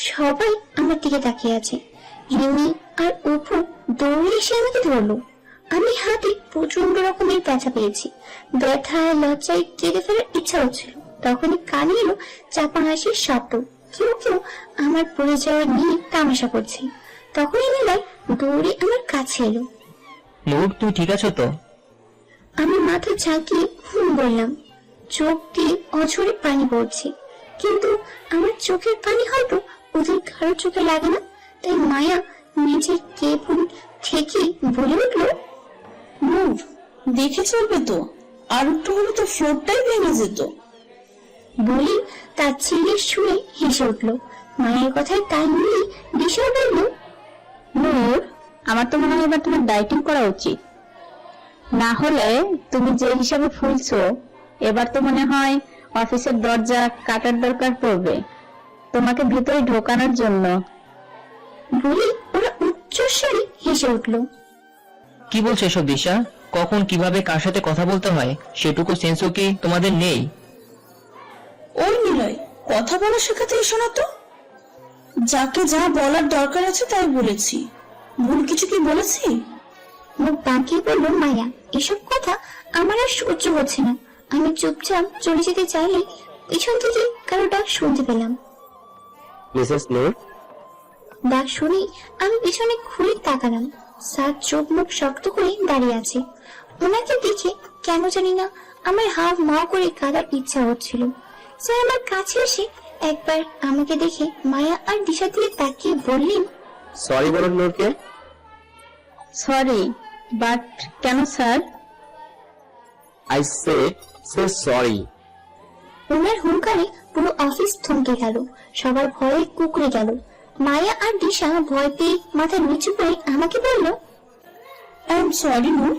সবাই আমার দিকে তাকিয়ে আছে। রিমি আর অপু দৌড়ে এসে আমাকে ধরলো। আমি হাতে প্রচন্ড রকমের ব্যথা পেয়েছি, ব্যথা আর লজ্জায় কেঁদে ফেলার ইচ্ছা হচ্ছিল। তখনই কানে এলো চাপা হাসির শব্দ, কেউ কেউ আমার পড়ে যাওয়া নিয়ে তামাশা করছে। তখনই নিলয় দৌড়ে আমার কাছে এলো। নূর, তুই ঠিক আছো তো? আমি মাথা ঝাঁকিয়ে বললাম। চোখ দিয়ে অঝরে পানি পড়ছে, কিন্তু আমার চোখের পানি হয়তো ওদের কারোর চোখে লাগে না, তাই মায়া নিজের কেবল থেকে বলে উঠলো, নূর, দেখে চলবে তো, আর একটু হলে তো ফ্লোরটাই ভেঙে যেত। বলি তার ছেলে শুনে হেসে উঠলো। মায়ের কথায় তাই মিলিয়ে দিশা বলল, নূর, আমার তো মনে হয় এবার তোমার ডায়েটিং করা উচিত, না হলে তুমি যে হিসাবে ফুলছো এবার তো মনে হয় অফিসের দরজা কাটার দরকার পড়বে তোমাকে ভেতরে ঢোকানোর জন্য। বলি ওরা উচ্চস্বরে হেসে উঠলো। কি বলছো এসব দিশা? কখন কিভাবে কার সাথে কথা বলতে হয় সেটুকু সেন্সও কি তোমাদের নেই? ওই নিলয়, কথা বলা শেখাতে এসো না তো। যাকে যা বলার দরকার আছে তাই বলেছি, ভুল কিছু কি বলেছি? মুখ বাঁকিয়ে বলল মায়া, এসব কথা আমার আর সহ্য হচ্ছে না। আমি চুপচাপ চলে যেতে চাইলে পিছন থেকে কারো ডাক শুনতে পেলাম। মিসেস নূর, ডাক শুনে আমি পিছনে ঘুরে তাকালাম। স্যার চোখ মুখ শক্ত করে দাঁড়িয়ে আছে। ওনাকে দেখে কেন জানি না আমার হাফ মাও করে কাঁদার ইচ্ছা হচ্ছিল। স্যার আমার কাছে এসে একবার আমাকে দেখে মায়া আর দিশা দিয়ে তাকিয়ে বললেন, সরি বলুন নূরকে। সরি, বাট কেন স্যার? I say sorry. ওনার হুঙ্কারে পুরো অফিস থমকে গেল, সবার ভয়ে কুকড়ে গেল। মায়া আর দিশা ভয় পেয়ে মাথা নিচু করে আমাকে বলল, I am sorry Noor.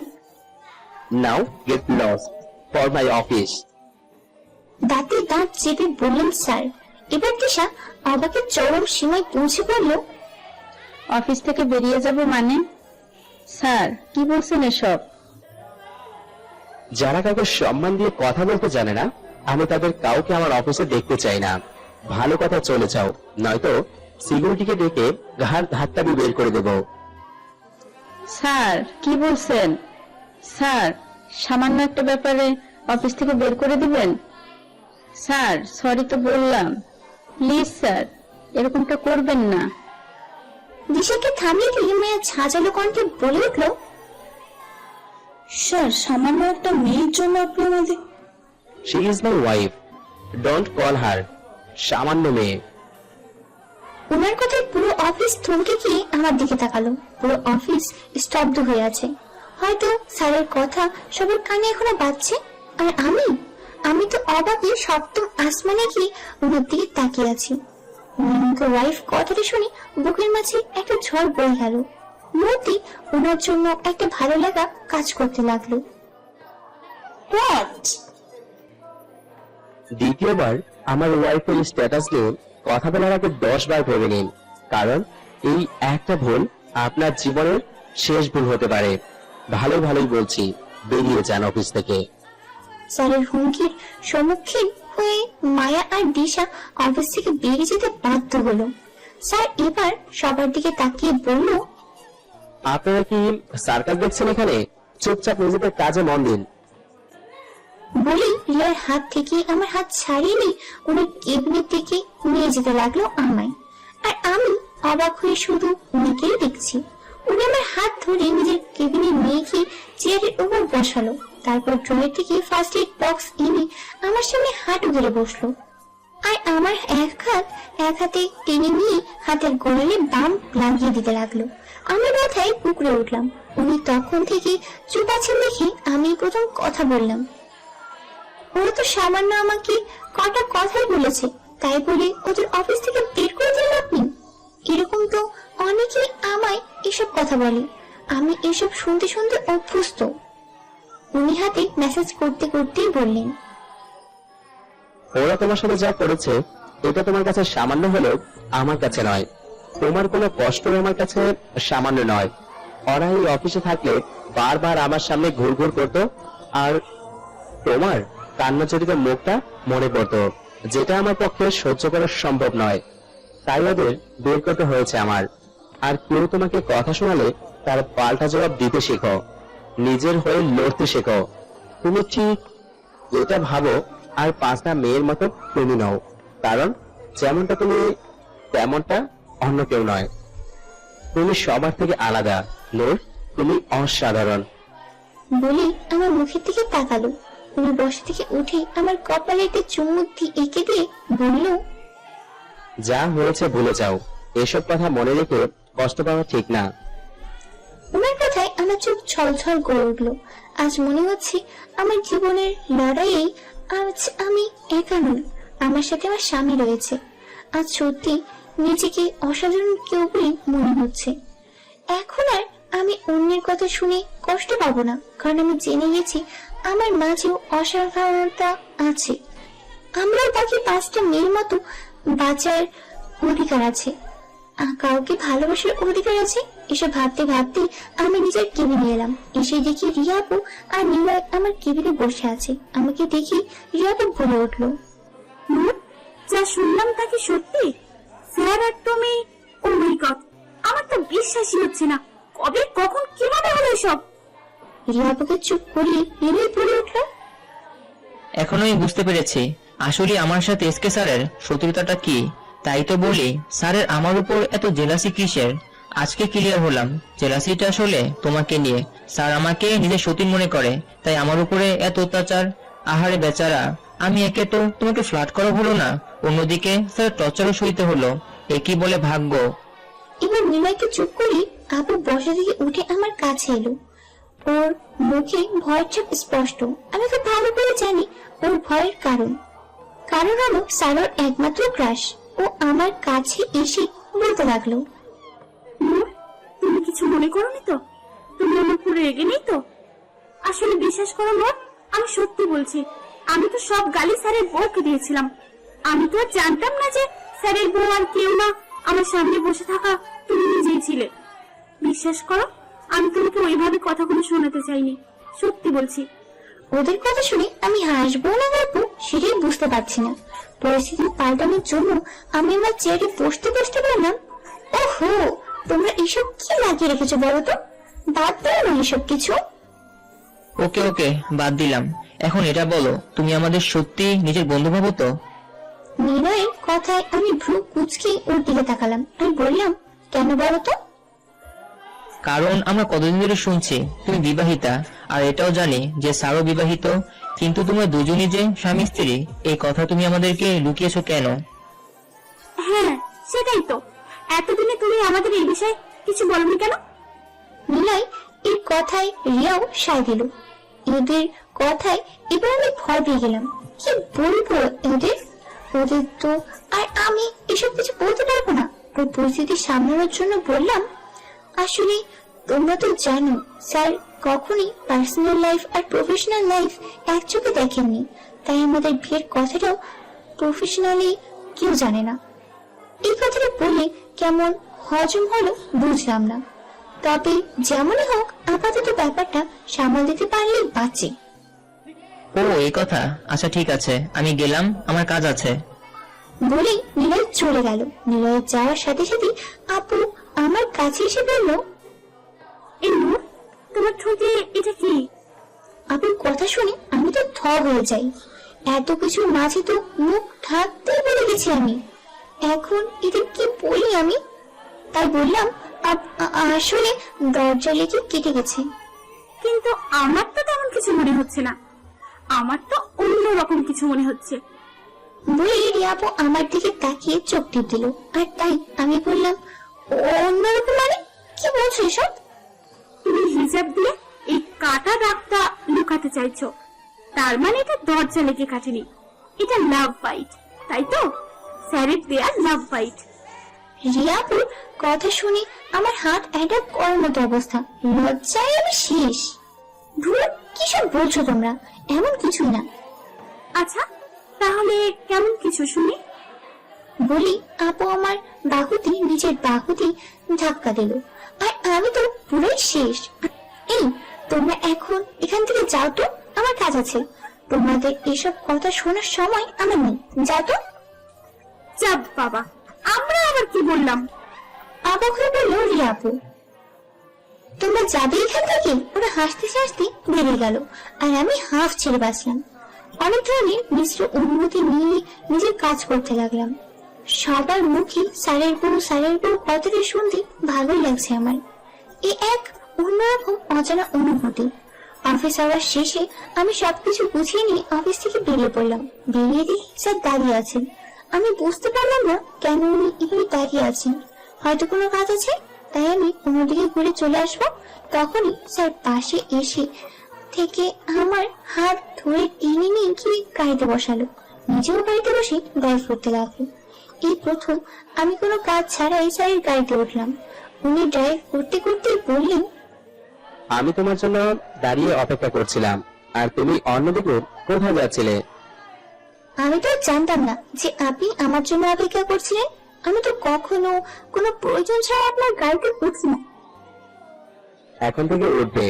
Now get lost for my office. দাঁতে দাঁত চেপে বললেন স্যার। এবার দিশা অবাকের চরম সীমায় পৌঁছে বলল, অফিস থেকে বেরিয়ে যাব মানে? স্যার কি বলছেন এসব? যারা কাউকে সম্মান দিয়ে কথা বলতে জানে না, আমি তাদের কাউকে আমার অফিসে দেখতে চাই না। ভালো কথা চলে যাও, নয়তো সিকিউরিটিকে ডেকে ঘাড় ধাক্কা দিয়ে বের করে দেবো। স্যার কি বলছেন? স্যার সামান্য একটা ব্যাপারে অফিস থেকে বের করে দিবেন? স্যার সরি তো বললাম, প্লিজ স্যার এরকমটা করবেন না। দিশাকে থামিয়ে দিয়ে মায়া ঝাঁঝালো কণ্ঠে বলে উঠল, স্যার সামান্য একটা মেয়ের জন্য আপনি আমাদের। She is my wife, don't call her সামান্য মেয়ে। ওনার কথায় পুরো অফিস থমকে গিয়ে আমার দিকে তাকালো। পুরো অফিস স্তব্ধ হয়ে আছে। হয়তো স্যারের কথা সবার কানে এখনো বাজছে, আর আমি তো অবাকে সপ্তম আসমানে গিয়ে ওনার দিকে তাকিয়ে আছি। ওনার ওয়াইফ কথাটা শুনে বুকের মাঝে একটা ঝড় বয়ে গেল। মতি ওনার জন্য একটা ভালো লাগা কাজ করতে লাগলো। হোয়াট? দ্বিতীয়বার আমার ওয়াইফের স্ট্যাটাস নিয়ে কথা বলার আগে 10 বার ভেবে নিন, কারণ এই একটা ভুল আপনার জীবনের শেষ ভুল হতে পারে। ভালোই বলছি, বেরিয়ে যান অফিস থেকে। স্যারের হুমকির সম্মুখীন হয়ে মায়া আর দিশা অফিস থেকে বেরিয়ে যেতে বাধ্য হলো। স্যার এবার সবার দিকে তাকিয়ে বলল, আপনারা কি সার্কাস দেখছেন এখানে? চুপচাপ নিজেদের কাজে মন দিন। বলি রিয়ার হাত থেকে আমার হাত ছাড়িয়ে নিয়ে উনি কেবিনের দিকে নিয়ে যেতে লাগলো আমায়। আর আমি অবাক হয়ে শুধু উনিকেই দেখছি। উনি আমার হাত ধরে নিজের কেবিনে নিয়ে গিয়ে চেয়ারের উপর বসালো। তারপর ড্রয়ার থেকে ফার্স্ট এড বক্স এনে আমার সামনে হাঁটু ধরে বসলো। আর আমার এক হাতে টেনে নিয়ে হাতের গোড়ালে বাম লাগিয়ে দিতে লাগলো। আমি মাথায় কুকড়ে উঠলাম। উনি তখন থেকে চুপ আছেন দেখে আমি প্রথম কথা বললাম, ওরা তো সামান্য আমাকে কটা কথাই বলেছে, তাই বলে ওদের অফিস থেকে বের করে দিলেন আপনি? এরকম তো অনেকেই আমায় এসব কথা বলে, আমি এসব শুনতে শুনতে অভ্যস্ত। উনি হাতে মেসেজ করতে করতেই বললেন, ওরা তোমার সাথে যা করেছে এটা তোমার কাছে সামান্য হলেও আমার কাছে নয়। তোমার কোনো কষ্ট আমার কাছে সামান্য নয়। ওরা এই অফিসে থাকলে বারবার আমার সামনে ঘুরঘুর করতো, আর তোমার কান্নাজড়িত মুখটা মনে পড়তো, যেটা আমার পক্ষে সহ্য করা সম্ভব নয়। তাই ওদের বের করতে হয়েছে আমার। আর কেউ তোমাকে কথা শোনালে তার পাল্টা জবাব দিতে শেখো, নিজের হয়ে লড়তে শেখো। তুমি ঠিক এটা ভাবো, আর 5টা মেয়ের মতো তুমি নও, কারণ যেমনটা তুমি তেমনটা অন্য কেউ নয়। তুমি সবার থেকে আলাদা নূর, তুমি অসাধারণ। বলে আমার মুখের দিকে তাকালো। উনি বসা থেকে উঠে আমার কপালে একটা চুমুক দিয়ে এঁকে দিয়ে বলল, যা হয়েছে ভুলে যাও, এসব কথা মনে রেখে কষ্ট পাওয়া ঠিক না। ওনার কথায় আমার চোখ ছলছল করে উঠলো। আজ মনে হচ্ছে আমার জীবনের লড়াইয়ে আজ আমি একা নই, আমার সাথে আমার স্বামী রয়েছে। আজ সত্যি নিজেকে অসাধারণ কেউ বলে মনে হচ্ছে। এখন আর আমি অন্যের কথা শুনে কষ্ট পাবো না, কারণ আমি জেনে গেছি আমার মাঝেও অসাধারণতা আছে। আমরাও বাকি 5টা মেয়ের মতো বাঁচার অধিকার আছে, কাউকে ভালোবাসার অধিকার আছে। এসব ভাবতে ভাবতে আমি নিজের কেবিনে এলাম। এসে দেখি রিয়া আপু আর নিলয় আমার কেবিনে বসে আছে। আমাকে দেখি রিয়া আপু বলে উঠলো, যা শুনলাম তা কি সত্যি? স্যার আর তুমি? ও মাই গড, আমার তো বিশ্বাসই হচ্ছে না। কবে, কখন, কিভাবে হলো এসব? রিয়া আপুকে চুপ করিয়ে নিলয় বলে উঠলো, এখনোই বুঝতে পেরেছি আসলে আমার সাথে এসকে স্যারের শত্রুতাটা কি। তাই তো বলি স্যারের আমার উপর এত জেলাসি কিসের। আজকে ক্লিয়ার হলাম, জেলাসিটা আসলে তোমাকে নিয়ে। স্যার আমাকে নিজের সতীন মনে করে, তাই আমার উপরে এত অত্যাচার। আহারে বেচারা, আমি একে তো তোমাকে ফ্লার্ট করা হলো না, অন্যদিকে স্যার টর্চারও সইতে হলো। এ কি বলে ভাগ্য। এবার নিলয়কে চুপ করি আপু বসা থেকে উঠে আমার কাছে এলো। ওর মুখে ভয়ের ছাপ স্পষ্ট। আমি খুব ভালো করে জানি ওর ভয়ের কারণ হলো স্যারের একমাত্র ক্রাশ। ও আমার কাছে এসে বলতে লাগলো, তুমি কিছু মনে করোনি তো? তুমি আমার পুরো রেগে নেই তো? আসলে বিশ্বাস করো না, আমি সত্যি বলছি। আমি তো সব গালি স্যারের বউকে দিয়েছিলাম। আমি তো আর জানতাম না যে স্যারের বউ আর কেউ না, আমার সামনে বসে থাকা তুমি নিজেই ছিলে। বিশ্বাস করো, আমি তোমাকে ওইভাবে কথাগুলো শোনাতে চাইনি, সত্যি বলছি। ওদের কথা শুনে আমি হাসবো না গল্প সেটাই বুঝতে পারছি না। পরিস্থিতি পাল্টানোর জন্য আমি আমার চেয়ারে বসতে বললাম, ওহো, তোমরা এসব কি লাগিয়ে রেখেছো বলো তো? বাদ দাও না এসব কিছু। ওকে ওকে, বাদ দিলাম। এখন এটা বলো, তুমি আমাদের সত্যি নিজের বন্ধু ভাবো তো? নিলয়ের কথায় আমি ভ্রু কুঁচকে ওর দিকে তাকালাম। আমি বললাম, কেন বলো তো? কারণ আমরা কতদিন ধরে শুনছি তুমি বিবাহিতা, আর এটাও জানি যে স্যারও বিবাহিত, কিন্তু তোমরা দুজনই যে স্বামী স্ত্রী, এই কথা তুমি আমাদেরকে লুকিয়েছো কেন? হ্যাঁ, সেটাই তো। এতদিনে তুমি আমাদের এই বিষয়ে কিছু বলনি কেন? নিলয় এই কথায় রিয়াও সায় দিল। এদের কথায় এবার আমি ভয় পেয়ে গেলাম। কি বলবো ওদের তো আর আমি এসব কিছু বলতে পারবো না। ওই পরিস্থিতি সামলানোর জন্য বললাম, আসলে তোমরা তো জানো স্যার কখনই পার্সোনাল লাইফ আর প্রফেশনাল লাইফ এক চোখে দেখেননি, তাই আমাদের বিয়ের কথাটাও প্রফেশনালি কেউ জানে না। এই কথাটা বলে কেমন হজম হলো বুঝলাম না, তবে যেমনই হোক আপাতত ব্যাপারটা সামাল দিতে পারলেই বাঁচে। ও এই কথা, আচ্ছা ঠিক আছে, আমি গেলাম, আমার কাজ আছে। বলেই নিলয় চলে গেল। নিলয় যাওয়ার সাথে সাথে আপু আমার কাছে এসে বলল, এই নূর, তোমার ঠোঁটে এটা কি? আপুর কথা শুনে আমি তো থ হয়ে যাই। এত কিছুর মাঝে তো মুখ ঢাকতেই বলে গেছি আমি। এখন এদের কি বলি আমি? তাই বললাম, আসলে দরজা লেগে কেটে গেছে। কিন্তু আমার তো তেমন কিছু মনে হচ্ছে না, আমার তো অন্যরকম কিছু মনে হচ্ছে। বলে রিয়াপু আমার দিকে তাকিয়ে চোখ টিপ দিল। আর তাই আমি বললাম, অন্যরকম মানে কি বলছো এসব? তুমি হিজাব দিয়ে এই কাটা দাগটা লুকাতে চাইছো, তার মানে এটা দরজা লেগে কাটেনি, এটা লাভ বাইট, তাই তো? স্যারের দেয়া লাভ বাইট। রিয়াপুর কথা শুনে আমার হাত একটা করার মতো অবস্থা, লজ্জায় আমি শেষ। ধুর, কি সব বলছো তোমরা? এমন কিছুই না। আচ্ছা তাহলে কেমন কিছু শুনি? বলি আপু আমার বাহুতে নিজের বাহুতে ধাক্কা দিল, আর আমি তো পুরোই শেষ। এই, তোমরা এখন এখান থেকে যাও তো, আমার কাজ আছে। তোমাদের এসব কথা শোনার সময় আমার নেই, যাও তো। যাব বাবা, আমরা আবার কি বললাম? অবাক হয়ে বলল রিয়া আপু। তোমরা যাবে এখান থেকে? ওরা হাসতে হাসতে বেরিয়ে গেল, আর আমি হাফ ছেড়ে বাঁচলাম। অনেক ধরনের মিশ্র অনুভূতি নিয়ে নিজের কাজ করতে লাগলাম। সবার মুখে স্যারের বউ কথাটি শুনতে ভালোই লাগছে আমার। এ এক অন্যরকম অজানা অনুভূতি। অফিস আওয়ার শেষে আমি সবকিছু গুছিয়ে নিয়ে অফিস থেকে বেরিয়ে পড়লাম। বেরিয়ে দেখি স্যার দাঁড়িয়ে আছেন। আমি বুঝতে পারলাম না কেন উনি এখানে দাঁড়িয়ে আছেন। হয়তো কোনো কাজ আছে, তাই আমি অন্যদিকে ঘুরে চলে আসবো। তখনই স্যার পাশে এসে থেকে আমার হাত ধরে টেনে নিয়ে গিয়ে গাড়িতে বসালো। নিজেও গাড়িতে বসে ড্রাইভ করতে লাগলো। এই প্রথম আমি কোনো কাজ ছাড়াই স্যারের গাড়িতে উঠলাম। উনি ড্রাইভ করতে করতে বললেন, আমি তোমার জন্য দাঁড়িয়ে অপেক্ষা করছিলাম, আর তুমি অন্যদিকে কোথায় যাচ্ছিলে? আমি তো জানতাম না যে আপনি আমার জন্য অপেক্ষা করছিলেন। আমি তো কখনো কোনো প্রয়োজন ছাড়া আপনার গাড়িতে উঠছি না। এখন থেকে উঠবে,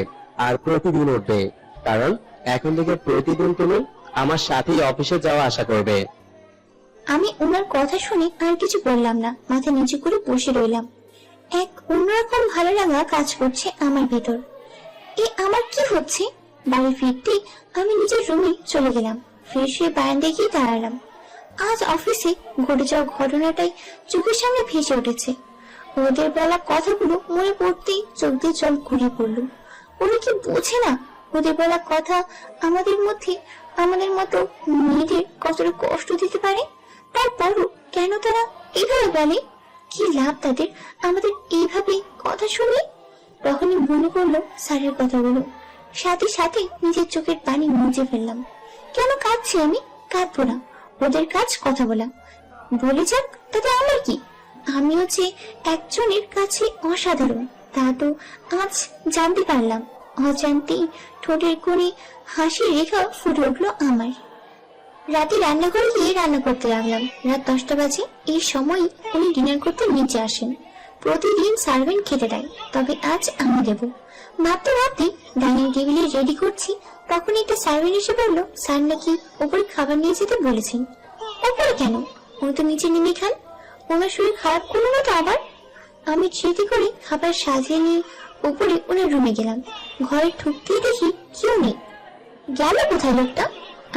আর প্রতিদিন উঠবে, কারণ এখন থেকে প্রতিদিন তুমি আমার সাথেই অফিসে যাওয়া আসা করবে। আমি ওনার কথা শুনে আর কিছু বললাম না, মাথা নিচু করে বসে রইলাম। এক অন্যরকম ভালো লাগা কাজ করছে আমার ভেতর। আমার কি হচ্ছে? বাড়ি ফিরতে আমি নিজের রুমে চলে গেলাম। ফ্রেশ হয়ে বারান্দায় গিয়ে দাঁড়ালাম। আজ অফিসে ঘটে যাওয়া ঘটনাটাই চোখের সামনে ভেসে উঠেছে। ওদের বলা কথাগুলো মনে পড়তেই চোখ দিয়ে জল ঘুরিয়ে পড়লো। ওরা কি বোঝে না ওদের বলা কথা আমাদের মতো মেয়েদের কতটা কষ্ট দিতে পারে? তারপরও কেন তারা এইভাবে বলে? কি লাভ তাদের আমাদের এইভাবে কথা শুনে? তখনই মনে পড়লো স্যারের কথাগুলো। সাথে সাথে নিজের চোখের পানি মুছে ফেললাম। কেন কাঁদছি আমি? কাঁদবো না। ওদের কাজ কথা বলা, বলে যাক, তাতে আমার কি? আমিও যে একজনের কাছে অসাধারণ তা তো আজ জানতে পারলাম। অজান্তেই ঠোঁটের কোণে হাসি রেখা ফুটে উঠলো আমার। রাতে রান্নাঘরে গিয়ে রান্না করতে লাগলাম। রাত 10টা বাজে। এই সময় উনি ডিনার করতে নিচে আসেন। প্রতিদিন সার্ভেন্ট খেতে দেয়, তবে আজ আমি দেবো। ভাবতে ভাবতে ডাইনিং টেবিলে রেডি করছি, তখন একটা সার্ভেন্ট এসে বললো স্যার নাকি ওপরে খাবার নিয়ে যেতে বলেছেন। ওপরে কেন? উনি তো নিচে নেমে খান। ওনার শরীর খারাপ করলো না তো আবার? আমি চেতে করে খাবার সাজিয়ে নিয়ে উপরে ওনার রুমে গেলাম। ঘরে ঢুকতেই দেখি কেউ নেই। গেল কোথায় লোকটা?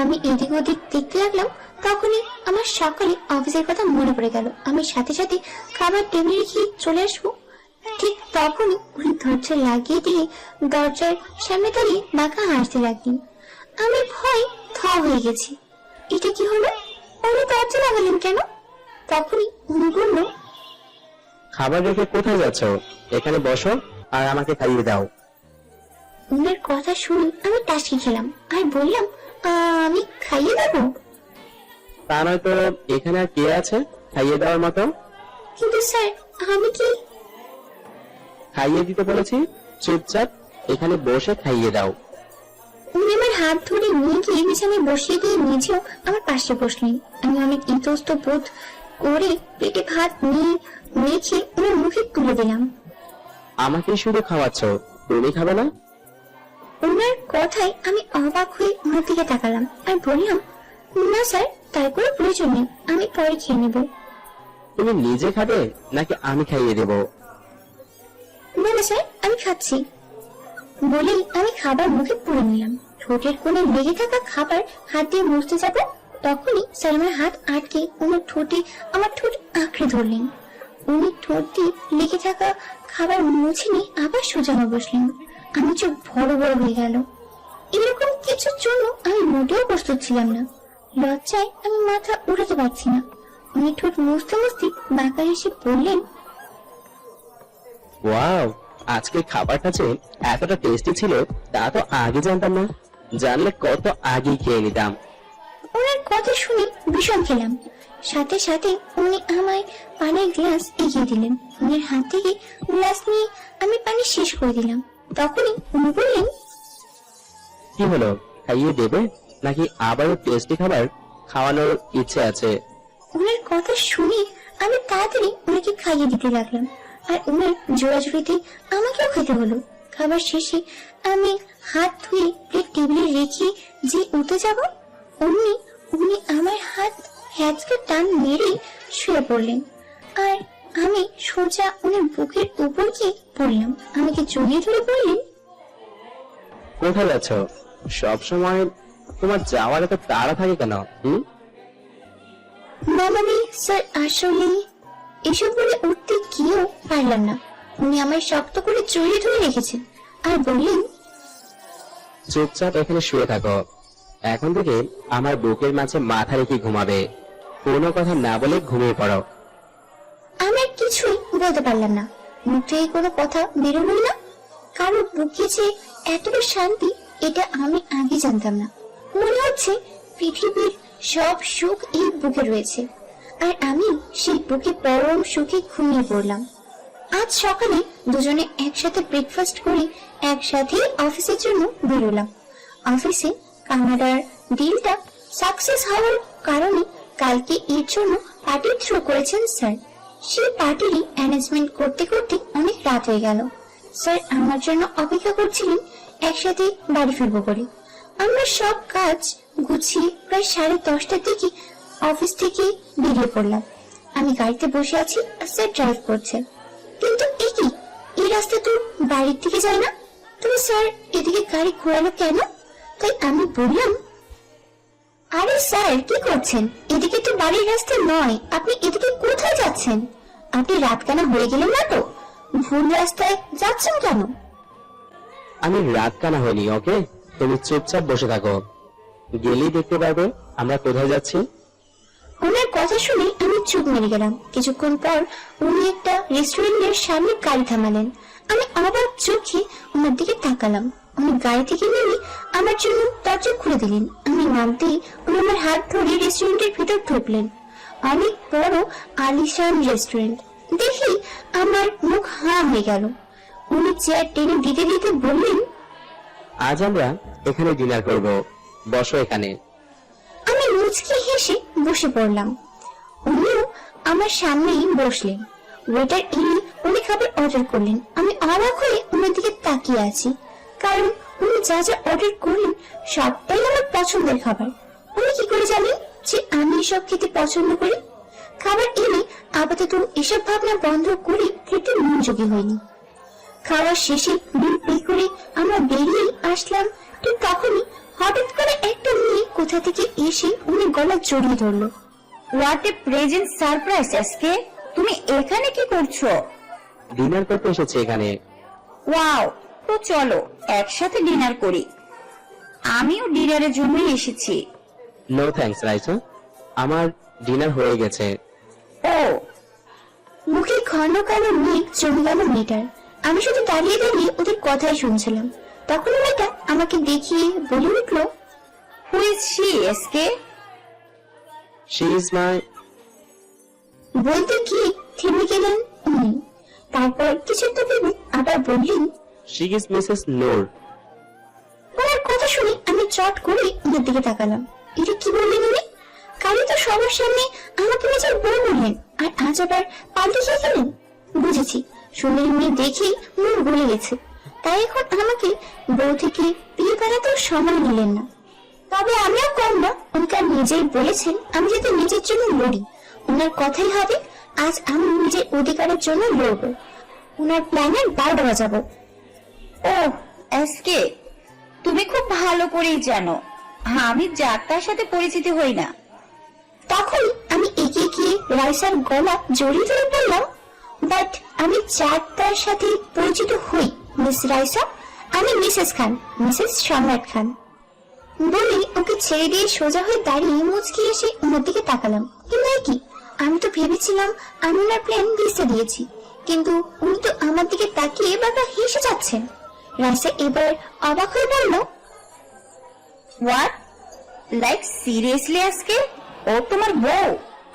আমি এদিক ওদিক দেখতে লাগলাম। তখনই আমার সকালে অফিসের কথা মনে পড়ে গেল। আমি সাথে সাথে খাবার টেবিলে রেখে চলে আসবো। ঠিক তখনই উনি দরজা লাগিয়ে দিয়ে দরজার সামনে দাঁড়িয়ে বাঁকা হাসতে লাগলেন। আমি ভয় থ হয়ে গেছি। এটা কি হলো? উনি দরজা লাগালেন কেন? তখনই উনি বলল, খাবার রেখে কোথায় যাচ্ছ? এখানে বসো আর আমাকে খাইয়ে দাও। উনার কথা শুনে আমি টাসকি খেলাম আর বললাম, আমি খাইয়ে দেবো? তা নয়তো এখানে আর কে আছে খাইয়ে দেওয়ার মতো? কিন্তু স্যার, আমি কি? খাইয়ে দিতে বলেছি, চুপচাপ এখানে বসে খাইয়ে দাও। উনি আমার হাত ধরে নিয়ে গিয়ে বিছানায় বসিয়ে দিয়ে নিজেও আমার পাশে বসলেন। আমি অনেক ইতস্ত বোধ করে পেটে ভাত নিয়ে মেখে ওনার মুখে তুলে দিলাম। আমাকে শুধু খাওয়াচ্ছ, তুমি খাবে না? ওনার কথায় আমি অবাক হয়ে ওনার দিকে তাকালাম আর বললাম, না স্যার, তার কোনো প্রয়োজন নেই, আমি পরে খেয়ে নেব। তুমি নিজে খাবে নাকি আমি খাইয়ে দেব? না না স্যার, আমি খাচ্ছি বলেই আমি খাবার মুখে পুরে নিলাম। ঠোঁটের কোণে লেগে থাকা খাবার হাত দিয়ে মুছতে যাবো, তখনই স্যার আমার হাত আটকে ওনার আমার ঠোঁট আঁকড়ে ধরলেন। উনি ঠোঁট দিয়ে লেগে থাকা খাবার মুছে নিয়ে আবার সোজা হয়ে বসলেন। আমি চোখ বড় বড় হয়ে গেল। এরকম কিছুর জন্য আমি মোটেও প্রস্তুত ছিলাম না। লজ্জায় আমি মাথা উঠাতে পারছি না। উনি ঠোঁট মুছতে মুছতে বাঁকা হেসে বললেন, ওয়াও, আজকে খাবারটা যে এতটা টেস্টি ছিল তা তো আগে জানতাম না। জানলে কত আগে খেয়ে নিতাম। ওনার কথা শুনে ভীষণ খেলাম। সাথে সাথে উনি আমায় পানির গ্লাস এগিয়ে দিলেন। উনার হাত থেকে গ্লাস নিয়ে আমি পানি শেষ করে দিলাম। তখনই উনি বললেন, কি হলো, খাইয়ে দেবে নাকি আবারও টেস্টি খাবার খাওয়ানোর ইচ্ছে আছে? উনার কথা শুনে আমি তাড়াতাড়ি উনাকে খাইয়ে দিতে লাগলাম, আর উনার জোড়াজুড়িতে আমাকেও খেতে হলো। খাবার শেষে আমি হাত ধুয়ে প্লেট টেবিলে রেখে যে উঠে যাব, উনি আমার হাত হ্যাচকে টান মেরে শুয়ে পড়লেন, আর আমি সোজা উনার বুকের উপর গিয়ে পড়লাম। আমাকে জড়িয়ে ধরে বললেন, কোথায় যাচ্ছ? সবসময় তোমার যাওয়ার এত তাড়া থাকে কেন? না মানে স্যার, আসলে এসব বলে উঠতে গিয়েও পারলাম না। উনি আমায় শক্ত করে জড়িয়ে ধরে রেখেছেন আর বললেন, চুপচাপ এখানে শুয়ে থাকো। এখন থেকে আমার বুকের মাঝে মাথা রেখে ঘুমাবে। কোনো কথা না বলে ঘুমিয়ে পড়ো। আমি আর কিছুই বলতে পারলাম না। মুখ থেকে কোনো কথা বেরোলো না। কারো বুকে যে এতটা শান্তি, এটা আমি আগে জানতাম না। মনে হচ্ছে পৃথিবীর সব সুখ এই বুকে রয়েছে, আর আমি সেই বুকে পরম সুখে ঘুমিয়ে পড়লাম। আজ সকালে দুজনে একসাথে ব্রেকফাস্ট করে একসাথে অফিসের জন্য বেরোলাম। অফিসে কানাডার ডিলটা সাকসেস হওয়ার কারণে কালকে এর জন্য পার্টি থ্রো করেছেন স্যার। সেই পার্টিরই অ্যারেঞ্জমেন্ট করতে করতে অনেক রাত হয়ে গেল। স্যার আমার জন্য অপেক্ষা করছিলেন একসাথে বাড়ি ফিরবো বলে। আমরা সব কাজ গুছিয়ে প্রায় 10:30টার দিকে অফিস থেকে বেরিয়ে পড়লাম। আমি গাড়িতে বসে আছি আর স্যার ড্রাইভ করছেন। কিন্তু এই রাস্তা তো বাড়ির দিকে যায় না, তবে স্যার এদিকে গাড়ি ঘোরালো কেন? তাই আমি বললাম, আরে স্যার কি করছেন? এদিকে তো বাড়ির রাস্তা নয়, আপনি এদিকে কোথায় যাচ্ছেন? আপনি রাত কানা হয়ে গেলেন না তো? ভুল রাস্তায় যাচ্ছেন কেন? আমি রাত কানা হইনি, ওকে? তুমি চুপচাপ বসে থাকো, গেলেই দেখতে পারবে আমরা কোথায় যাচ্ছি। ওনার কথা শুনে আমি চুপ মেরে গেলাম। কিছুক্ষণ পর উনি একটা রেস্টুরেন্টের সামনে গাড়ি থামালেন। আমি অবাক চোখে ওনার দিকে তাকালাম। উনি গাড়ি থেকে নেমে আমার জন্য দরজা খুলে দিলেন। আমি নামতেই উনি আমার হাত ধরে রেস্টুরেন্টের ভিতর ঢুকলেন। অনেক বড় আলিশান রেস্টুরেন্ট দেখি আমার মুখ হাঁ হয়ে গেল। উনি চেয়ার টেনে দিতে দিতে বললেন, আজ আমরা এখানে ডিনার করব, বসো এখানে। আমি মুচকি হেসে বসে পড়লাম। উনিও আমার সামনেই বসলেন। ওয়েটার এনে উনি খাবার অর্ডার করলেন। আমি অবাক হয়ে উনার দিকে তাকিয়ে আছি, কারণ উনি যা যা অর্ডার করলেন সবটাই আমার পছন্দের খাবার। উনি কি করে জানেন যে আমি এসব খেতে পছন্দ করি? খাবার এনে আপাতত এসব ভাবনা বন্ধ করে খেতে মনোযোগী হয়নি। খাওয়ার শেষে বিল পে করে আমরা বেরিয়ে আসলাম। ঠিক তখনই হঠাৎ করে একটা মেয়ে কোথা থেকে এসে উনি গলা জড়িয়ে ধরলো। What a present surprise SK, তুমি এখানে কি করছো? ডিনার করতে এসেছি এখানে। ওয়াও, তো চলো একসাথে ডিনার করি। আমিও ডিনারের জন্যই এসেছি। নো থ্যাঙ্কস রাইসা, আমার ডিনার হয়ে গেছে। ও, মুখে ঘন কালো মেঘ জমে গেল মেয়েটার। আমি শুধু দাঁড়িয়ে দাঁড়িয়ে ওদের কথাই শুনছিলাম। তখন মেয়েটা আমাকে দেখিয়ে বলে উঠলো, who is she SK? She is মাই। বলতে কি থেমে গেলেন উনি। তারপর কিছু একটা ভেবে আবার বললেন, শি ইজ মিসেস নূর। ওনার কথা শুনে আমি চট করে ওদের দিকে তাকালাম। এটা কি বললেন উনি? কালই তো সবার সামনে আমাকে নিজের বউ বললেন, আর আজ আবার পাল্টে খেয়ে গেলেন। বুঝেছি, সুন্দরী মেয়ে দেখেই মন গলে গেছে, তাই এখন আমাকে বউ থেকে বিয়ে করাতেও সময় নিলেন না। তবে আমিও কম না, উনকার নিজেই বলেছেন আমি যাতে নিজের জন্য লড়ি। ওনার কথাই হবে, আজ আমি নিজের অধিকারের জন্য লড়ব। ওনার প্ল্যানের 12টা বাজাবো। ও এসকে, তুমি খুব ভালো করেই জানো আমি যার তার সাথে পরিচিত হই না। তখন আমি এগিয়ে গিয়ে রাইসার গলা জড়িয়ে ধরে বললাম, বাট আমি তার সাথে পরিচিত হই মিস রাইসা। আমি মিসেস খান, মিসেস সম্রাট খান। বলে ওকে ছেড়ে দিয়ে সোজা হয়ে দাঁড়িয়ে মুচকি এসে ওনার দিকে তাকালাম। কিন্তু কি, আমি তো ভেবেছিলাম আমি ওনার প্ল্যান বুঝতে দিয়েছি, কিন্তু উনি তো আমার দিকে তাকিয়ে বারবার হেসে যাচ্ছেন। রাইসা এবার অবাক হয়ে বলল, হোয়াট, লাইক সিরিয়াসলি আজকে ও তোমার বউ?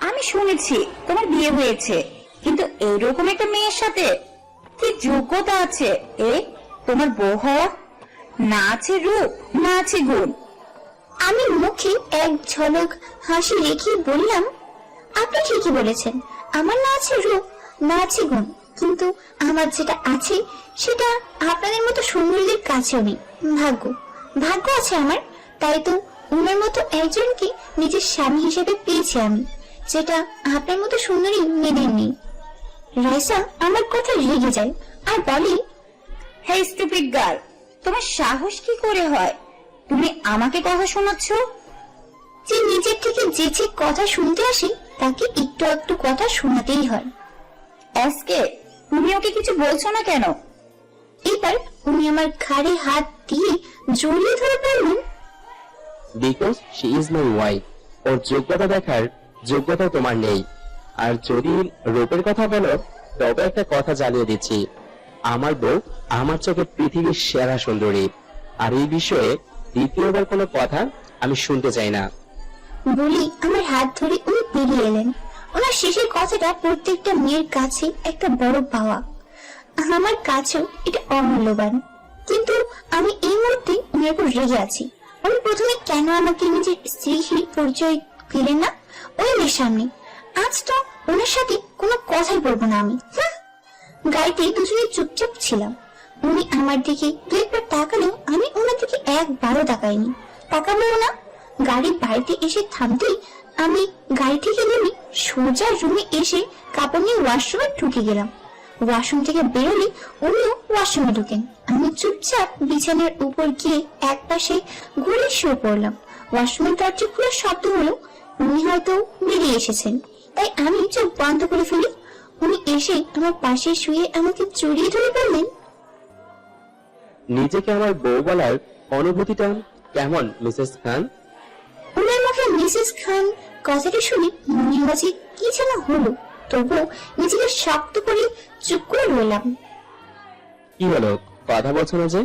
আমি শুনেছি তোমার বিয়ে হয়েছে, কিন্তু এইরকম একটা মেয়ের সাথে কি যোগ্যতা আছে তোমার বউ হওয়া? না আছে রূপ, না আছে গুণ। আমি মুখে এক ঝলক হাসি রেখে বললাম, আপনি ঠিকই বলেছেন, আমার না আছে রূপ, না আছে গুণ, কিন্তু আমার যেটা আছে সেটা আপনাদের মতো সুন্দরীদের কাছেও নেই। ভাগ্য আছে আমার, তাই তো উনার মতো একজনকে নিজের স্বামী হিসেবে পেয়েছি আমি, যেটা আপনার মতো সুন্দরী মেয়েদের নেই। রাইসা আমার কথা রেগে যায় আর বলে, হে স্টুপিড গার্ল, তোমার সাহস কি করে হয় তুমি আমাকে কথা শোনাচ্ছ? যে নিজের থেকে যে কথা শুনতে আসে তাকে একটু একটু কথা শোনাতেই হয়। আজকে তুমি ওকে কিছু বলছো না কেন? এবার উনি আমার ঘাড়ে হাত দিয়ে জড়িয়ে ধরে বললেন, because she is my wife. ওর যোগ্যতা দেখার যোগ্যতা তোমার নেই। আর যদি রূপের কথা বলো, তবে একটা কথা জানিয়ে দিচ্ছি, আমার বউ আমার চোখে পৃথিবীর সেরা সুন্দরী। আর এই বিষয়ে দ্বিতীয়বার কোনো কথা আমি শুনতে চাই না। বলি আমার হাত ধরে উনি বেরিয়ে এলেন। ওনার শেষের কথাটা প্রত্যেকটা মেয়ের কাছে একটা বড় পাওয়া, আমার কাছেও এটা অমূল্যবান। কিন্তু আমি এই মুহূর্তে উনার উপর রেগে আছি। উনি প্রথমে কেন আমাকে নিজের স্ত্রী হিসেবে পরিচয় দিলেন না ওই মেয়ের সামনে? আজ তো ওনার সাথে কোনো কথাই বলবো না আমি। গাড়িতে দুজনে চুপচাপ ছিলাম। উনি আমার দিকে দু একবার তাকালেও আমি ওনার দিকে একবারও তাকাইনি, তাকাবো না। গাড়ি বাড়িতে এসে থামতেই আমি গাড়ি থেকে নেমে সোজা রুমে এসে কাপড় নিয়ে ওয়াশরুমে ঢুকে গেলাম। ওয়াশরুম থেকে বেরোলে উনিও ওয়াশরুমে ঢুকেন। আমি চুপচাপ বিছানার উপর গিয়ে এক পাশে ঘুরে শুয়ে পড়লাম। ওয়াশরুমের দরজা খোলার শব্দ হলো, উনি হয়তো বেরিয়ে এসেছেন, তাই আমি চোখ বন্ধ করে ফেলি। উনি এসে আমার পাশে শুয়ে আমাকে জড়িয়ে ধরে বললেন, নিজেকে আমার বউ বলার অনুভূতিটা কেমন মিসেস খান? উনার মুখে মিসেস খান কথাটা শুনে মনে হচ্ছে কি যেন হলো, তবুও নিজেকে শক্ত করে চুপ করে রইলাম। কি হলো, কথা বলছো না যে?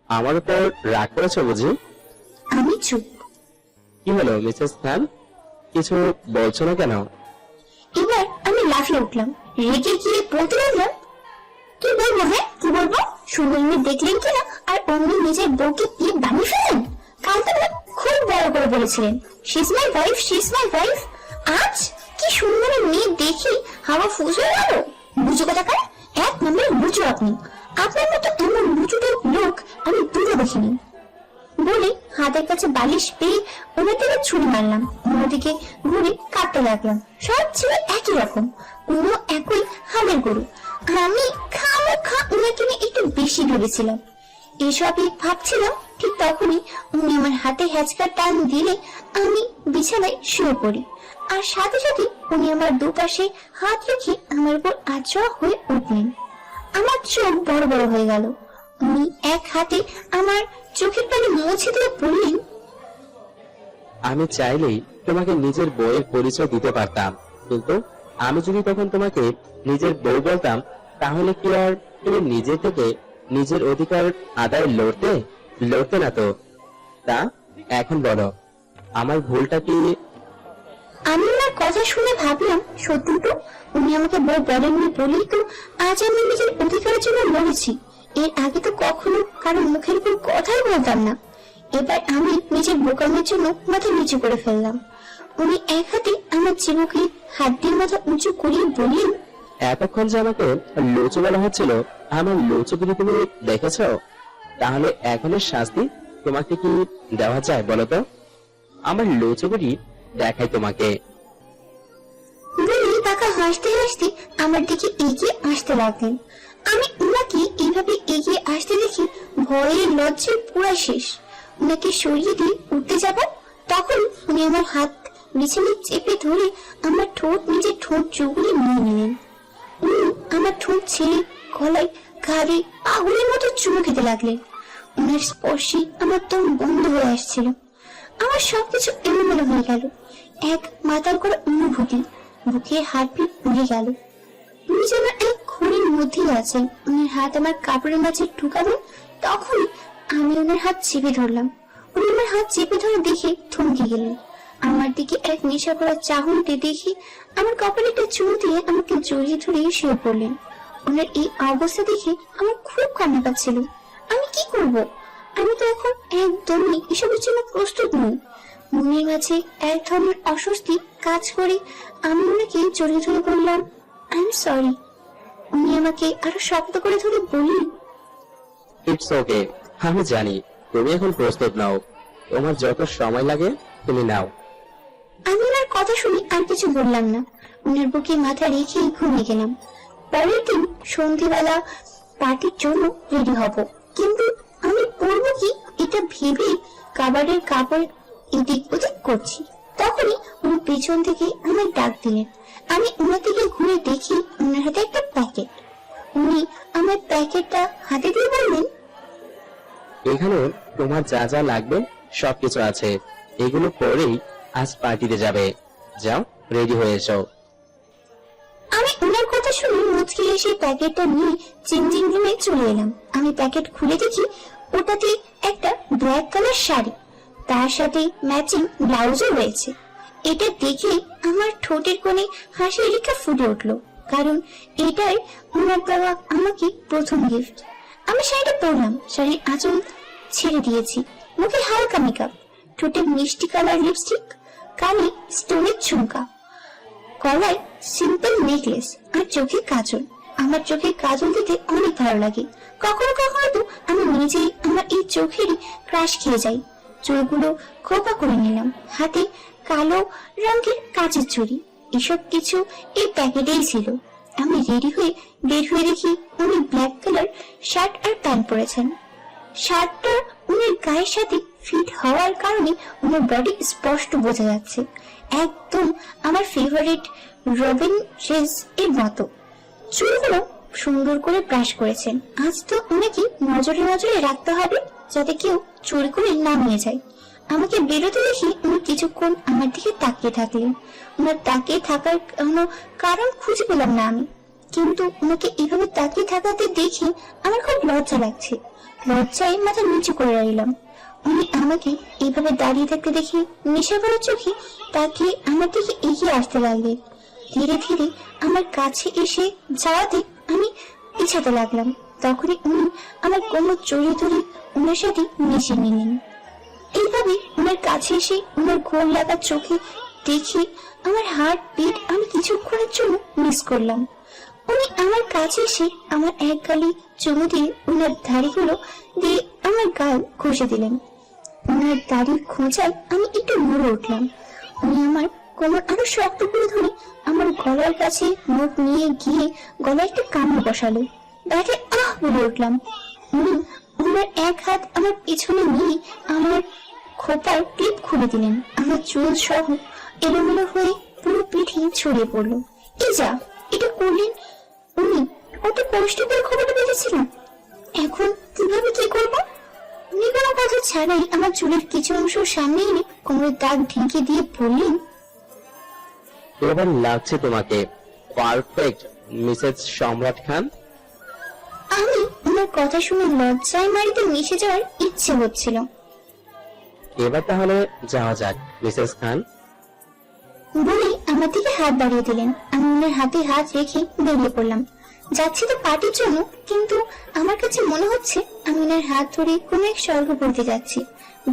আমার উপর রাগ করেছো বুঝি? আমি চুপ। কি হলো মিসেস খান, কিছু বলছো না কেন? এবার আমি লাফিয়ে উঠলাম, রেগে গিয়ে বলতে লাগলাম, কি বলবো? হ্যাঁ কি বলবো? সুন্দর মেয়ে দেখলেন কিনা আর অন্য নিজের বউকে কি বানিয়ে ফেলেন? কাল তো খুব বড় করে বলেছিলেন, she is my wife, she is my wife. আজ কি সুন্দর মেয়ে দেখি হাওয়া ফুস হয়ে গেল। বুঝো কোথাকার, এক নম্বরে বুঝো আপনি। আপনার মতো এমন বুঝুদের লোক আমি দূরে দেখিনি। বলে হাতের কাছে বালিশ পেয়ে ওনার দিকে ছুরি মারলাম, অন্যদিকে ঘুরে কাটতে লাগলাম। সব ছিল একই রকম, কোনো একই হালের গরু। আমি খামোখা ওনাকে নিয়ে একটু বেশি ভেবেছিলাম। এসবই ভাবছিলাম, ঠিক তখনই উনি আমার হাতে হ্যাচকা টান দিলে আমি বিছানায় শুয়ে পড়ি। আর সাথে সাথে উনি আমার দুপাশে হাত রেখে আমার উপর আচড়া হয়ে উঠলেন। আমার চোখ বড় বড় হয়ে গেল। উনি এক হাতে আমার চোখের পানি মুছে দিয়ে বললেন, আমি চাইলেই তোমাকে নিজের বউয়ের পরিচয় দিতে পারতাম, কিন্তু আমি যদি তখন তোমাকে নিজের বউ বলতাম, তাহলে কি আর তুমি নিজে থেকে নিজের অধিকার আদায় লড়তে না তো? তা এখন বলো, আমার ভুলটা কি? আমি ওনার কথা শুনে ভাবলাম, সত্যি তো উনি আমাকে বউ বলেননি বলেই তো আজ আমি নিজের অধিকারের জন্য লড়েছি। এর আগে তো কখনো কারো মুখের উপর কথাই বলতাম না। এবার আমি নিজের বোকামের জন্য মাথা নিচু করে ফেললাম। উনি এক হাতে আমার চিবুকে হাত দিয়ে মাথা উঁচু করিয়ে বললেন, এতক্ষণ যে আমাকে লোচু বলা হচ্ছিল, আমার লোচুগুলি তুমি দেখেছো? তাহলে এখনের শাস্তি তোমাকে কি দেওয়া যায় বলো তো? আমার লোচুগুলি দেখাই তোমাকে। বলে কাকা হাসতে হাসতে আমার দিকে এগিয়ে আসতে লাগলেন। আমি উনাকে এইভাবে এগিয়ে আসতে দেখি ভয়ে লজ্জায় পুরা শেষ। উনাকে সরিয়ে দিয়ে উঠতে যাব, তখন উনি আমার হাত বিছানায় চেপে ধরে আমার ঠোঁট নিজের ঠোঁট জুগিয়ে নিয়ে নিলেন। উনি আমার ঠোঁট ছেড়ে গলায় ঘাড়ে পাগলের মতো চুমু খেতে লাগলেন। উনার স্পর্শে আমার দম বন্ধ হয়ে আসছিল। আমার সবকিছু এলোমেলো হয়ে গেল। এক মাথার করে অনুভূতি, বুকে হার্টবিট উড়ে গেল। উনি যেন এক ঘড়ির মধ্যেই আছেন। উনার হাত আমার কাপড়ের মাঝে ঢুকালো, তখন আমি ওনার হাত চেপে ধরলাম। উনি আমার হাত চেপে ধরে দেখে থমকে গেলেন। আমার দিকে এক নেশা করা চাহনিতে দেখি আমার কপালে একটা চুল দিয়ে আমাকে জড়িয়ে ধরে শুয়ে পড়লেন। ওনার এই অবস্থা দেখে আমার খুব কান্না পাচ্ছিল। আমি কি করব? আমি তো এখন একদমই এসবের জন্য প্রস্তুত নই। মনের মাঝে এক ধরনের অস্বস্তি কাজ করে আমি ওনাকে জড়িয়ে ধরে বললাম, আই এম সরি। উনি আমাকে আরো শক্ত করে ধরে বললেন, ইটস ওকে, আমি জানি তুমি এখন প্রস্তুত নাও, তোমার যত সময় লাগে তুমি নাও। আমি ওনার কথা শুনে আর কিছু বললাম না। ওনার বুকে মাথা রেখে ঘুমিয়ে গেলাম। পরের দিন সন্ধ্যেবেলা পার্টির জন্য রেডি হব, কিন্তু আমি পরবো কি এটা ভেবে কাবারের কাপড় এদিক ওদিক করছি। তখনই উনি পেছন থেকে আমার ডাক দিলেন। আমি ওনার দিকে ঘুরে দেখি ওনার হাতে একটা প্যাকেট। উনি আমার প্যাকেটটা হাতে দিয়ে বললেন, এখানে তোমার যা যা লাগবে সবকিছু আছে, এগুলো পরেই আজ পার্টিতে যাবে। যাও, রেডি হয়ে এসো। আমি ওনার কথা শুনে মুচকি এসে প্যাকেটটা নিয়ে চেঞ্জিং রুমে চলে এলাম। আমি প্যাকেট খুলে দেখি ওটাতে একটা ব্ল্যাক কালার শাড়ি, তার সাথে ম্যাচিং ব্লাউজও রয়েছে। এটা দেখে আমার ঠোঁটের কোণে হাসির রেখা ফুটে উঠলো, কারণ এটাই ওনার দেওয়া আমাকে প্রথম গিফট। আমি শাড়িটা পরলাম, শাড়ির আঁচল ছেড়ে দিয়েছি, মুখে হালকা মেকআপ, ঠোঁটে মিষ্টি কালার লিপস্টিক, কানে স্টোনের ঝুমকা, গলায় সিম্পল নেকলেস আর চোখে কাজল। আমার চোখে কাজল দিতে অনেক ভালো লাগে। কখনো কখনো তো আমি নিজেই আমার এই চোখেরই ক্রাশ খেয়ে যাই। চুলগুলো খোপা করে নিলাম, হাতে কালো রঙের কাঁচের চুড়ি, এসব কিছু এই প্যাকেটেই ছিল। আমি রেডি হয়ে বের হয়ে দেখি উনি ব্ল্যাক কালার শার্ট আর প্যান্ট পরেছেন। শার্টটা উনার গায়ের সাথে ফিট হওয়ার কারণে উনার বডি স্পষ্ট বোঝা যাচ্ছে, একদম আমার ফেভারিট রবিন শেজ এর মতো। চুলগুলো সুন্দর করে ব্রাশ করেছেন। আজ তো উনাকে নজরে নজরে রাখতে হবে যাতে কেউ চুরি করে না নিয়ে যায়। আমাকে বেরোতে দেখি উনি কিছুক্ষণ আমার দিকে তাকিয়ে থাকলেন। ওনার তাকিয়ে থাকার কোনো কারণ খুঁজে পেলাম না আমি, কিন্তু ওনাকে এভাবে তাকিয়ে থাকাতে দেখে আমার খুব লজ্জা লাগছে। লজ্জায় মাথা নিচু করে রইলাম। উনি আমাকে এইভাবে দাঁড়িয়ে থাকতে দেখে নেশা করা চোখে তাকিয়ে আমার দিকে এগিয়ে আসতে লাগলেন। ধীরে ধীরে আমার কাছে এসে যাওয়াতে আমি পিছাতে লাগলাম। তখনই উনি আমার কোমর জড়িয়ে ধরে ওনার সাথে মিশে নিলেন। এইভাবে ওনার কাছে এসে ওনার ঘোর লাগা চোখে দেখে আমার হার্ট বিট আমি কিছুক্ষণের জন্য মিস করলাম। উনি আমার কাছে এসে আমার এক গালে চুমু দিয়ে ওনার দাড়িগুলো দিয়ে আমার গাল ঘষে দিলেন। ওনার দাড়ির খোঁজায় আমি একটু নড়ে উঠলাম। উনি আমার কোমর আরো শক্ত করে ধরে আমার গলার কাছে মুখ নিয়ে গিয়ে গলায় একটা কামড় বসালো। ব্যাগে আহ বলে উঠলাম। উনি ওনার এক হাত আমার পিছনে নিয়ে আমার খোপার ক্লিপ খুলে দিলেন। আমার চুল সহ এলোমেলো হয়ে পুরো পিঠে ছড়িয়ে পড়লো। এই যা এটা করলেন উনি, কত কষ্ট করে খবরটা পেয়েছিলাম। এখন কিভাবে কি করবো? উনি কোনো কথা ছাড়াই আমার চুলের কিছু অংশ সামনে এনে কোমরের দাগ ঢেকে দিয়ে বললেন, এবার লাগছে তোমাকে পারফেক্ট মিসেস সম্রাট খান। আমি ওনার কথা শুনে লজ্জায় মারিতে মিশে যাওয়ার ইচ্ছে হচ্ছিল। এবার তাহলে যাওয়া যাক মিসেস খান। বলে আমার দিকে হাত বাড়িয়ে দিলেন। আমি ওনার হাতে হাত রেখে বেরিয়ে পড়লাম। যাচ্ছি তো পার্টির জন্য, কিন্তু আমার কাছে মনে হচ্ছে আমি ওনার হাত ধরে কোনো এক স্বর্গ বলতে যাচ্ছি।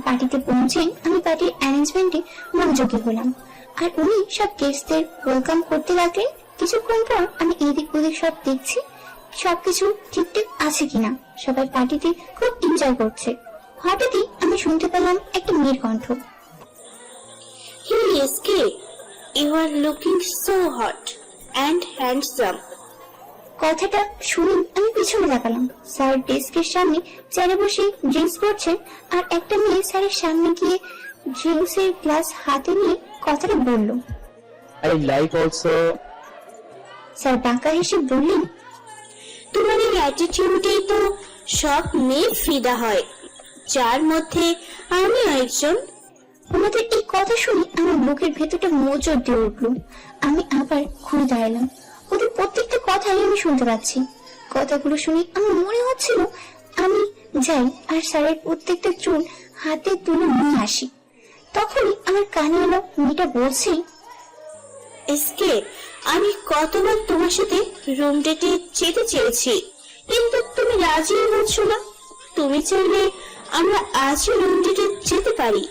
পার্টিতে পৌঁছে আমি পার্টির অ্যারেঞ্জমেন্টে মনোযোগী হলাম, আর উনি সব গেস্টদের ওয়েলকাম করতে লাগলেন। কিছুক্ষণ পর আমি এদিক ওদিক সব দেখছি সবকিছু ঠিকঠাক আছে কিনা। সবাই পার্টিতে খুব এনজয় করছে। হঠাৎই আমি শুনতে পেলাম একটা মেয়ের কণ্ঠ, Hey SK, you are looking so hot and handsome. কথাটা শুনে আমি পিছনে তাকালাম। স্যার ডেস্কের সামনে চেয়ারে বসে ড্রিঙ্কস করছেন, আর একটা মেয়ে স্যারের সামনে গিয়ে ড্রিঙ্কসের গ্লাস হাতে নিয়ে কথাটা বলল। I like also. স্যার বাঁকা হেসে বললেন, তোমার এই অ্যাটিটিউডেই তো সব মেয়ে ফিদা হয়, যার মধ্যে আমিও একজন। ওনাদের এই কথা শুনে আমার বুকের ভেতরটা মোচড় দিয়ে উঠলো। আমি আবার ঘুরে দাঁড়ালাম। ওদের প্রত্যেকটা কথাই আমি শুনতে পাচ্ছি। কথাগুলো শুনে আমার মনে হচ্ছিল আমি যাই আর স্যারের প্রত্যেকটা চুল হাতে তুলে নিয়ে আসি। তখনই আমার কানে এলো মেয়েটা বলছে, এসকে, আমি কতবার তোমার সাথে রুম ডেটে যেতে চেয়েছি, কিন্তু তুমি রাজি হচ্ছ না। তুমি চাইলে আমরা আজই রুম ডেটে যেতে পারি।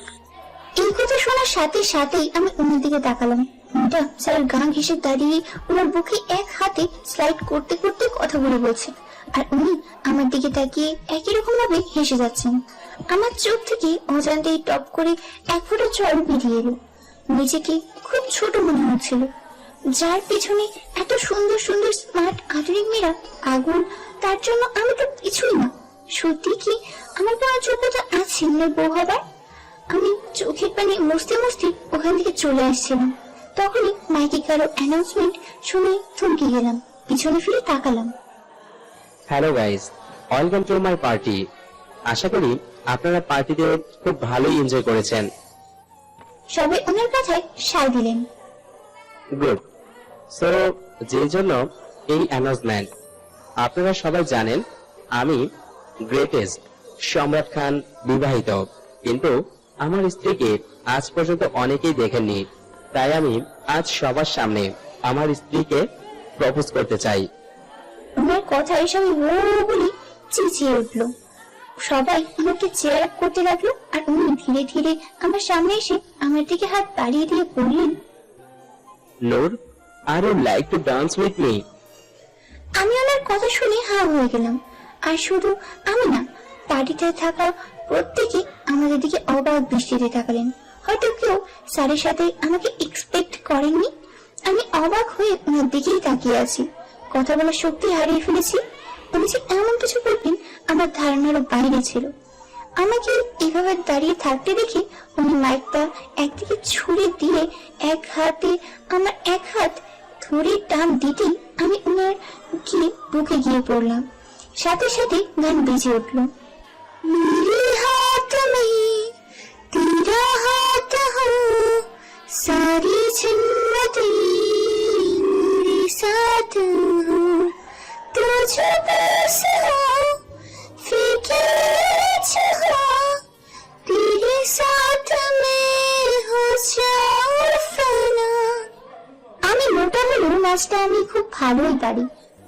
এই কথা শোনার সাথে সাথেই আমি ওনার দিকে তাকালাম। মেয়েটা স্যার গা ঘেঁষে দাঁড়িয়ে ওনার বুকে এক হাতে স্লাইড করতে করতে কথাগুলো বলছে, আর উনি আমার দিকে তাকিয়ে একই রকম ভাবে হেসে যাচ্ছেন। আমার চোখ থেকে অজান্তেই টপ করে এক ফোঁটা জল বেরিয়ে এলো। নিজেকে খুব ছোট মনে হচ্ছিল। যার পেছনে এত সুন্দর সুন্দর স্মার্ট আধুনিক মেয়েরা আগুন, তার জন্য আমি তো কিছুই না। সত্যি কি আমার কোনো যোগ্যতা আছে ওনার বউ হবার? আমি চোখের পানি মুছতে মুছতে ওখান থেকে চলে আসছিলাম। তখনই মাইকে কারো অ্যানাউন্সমেন্ট শুনে থমকে গেলাম, পিছনে ফিরে তাকালাম। Hello guys, welcome to my party. আশা করি আপনারা পার্টিতে খুব ভালোই এনজয় করেছেন। সবাই ওনার কথায় সায় দিলেন। গুড। সো যে জন্য এই অ্যানাউন্সমেন্ট, আপনারা সবাই জানেন আমি গ্রেটেস্ট সম্রাট খান বিবাহিত, কিন্তু আমার স্ত্রীকে আজ পর্যন্ত অনেকেই দেখেননি। তাই আমি আজ সবার সামনে আমার স্ত্রীকে প্রপোজ করতে চাই। ওনার কথায় সবাই বলে চেঁচিয়ে উঠলো। সবাই আমাকে চেয়ার আপ করতে লাগলো, আর উনি ধীরে ধীরে আমার সামনে এসে আমার দিকে হাত বাড়িয়ে দিয়ে বললেন, Noor, are you like to dance with me? আমি ওনার কথা শুনে হা হয়ে গেলাম। আর শুধু আমি না, পার্টিতে থাকা প্রত্যেকে আমাদের দিকে অবাক দৃষ্টিতে তাকালেন। হয়তো কেউ স্যারের সাথে আমাকে এক্সপেক্ট করেননি। আমি অবাক হয়ে ওনার দিকেই তাকিয়ে আছি। কথা বলার শক্তি হারিয়ে ফেলেছি। উনি যে এমন কিছু করবেন আমার ধারণারও বাইরে ছিল। আমাকে এভাবে দাঁড়িয়ে থাকতে দেখে উনি মাইকটা একদিকে ছুড়ে দিয়ে এক হাতে আমার এক হাত ধরে টান দিতেই আমি ওনার গিয়ে বুকে গিয়ে পড়লাম। সাথে সাথে গান বেজে উঠলো, मेरे हाथ में तेरा हाथ हो, सारी जन्नतें मेरे साथ हो, तुझे बस हो फिक्र हो, तेरे साथ मैं हो जाऊं फना। আমি মোটা হলেও নাচটা আমি খুব ভালোই পারি।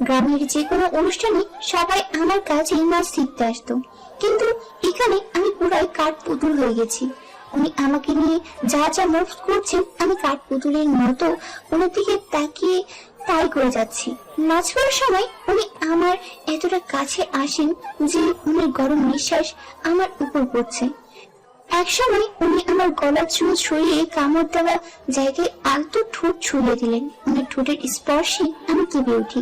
গ্রামের যে কোনো অনুষ্ঠানে সবাই আমার কাছে নাচ শিখতে আসতো, কিন্তু এখানে আমি পুরাই কাঠ পুতুল হয়ে গেছি। উনি আমাকে নিয়ে যা যা মুভ করছেন আমি কাঠ পুতুলের মতো ওনার দিকে তাকিয়ে তাই করে যাচ্ছি। নাচ করার সময় উনি আমার এতটা কাছে আসেন যে উনার গরম নিঃশ্বাস আমার উপর পড়ছে। এক সময় উনি আমার গলার চুল ছড়িয়ে কামড় দেওয়া জায়গায় আলতো ঠোঁট ছুঁড়ে দিলেন। উনার ঠোঁটের স্পর্শে আমি কেঁপে উঠি।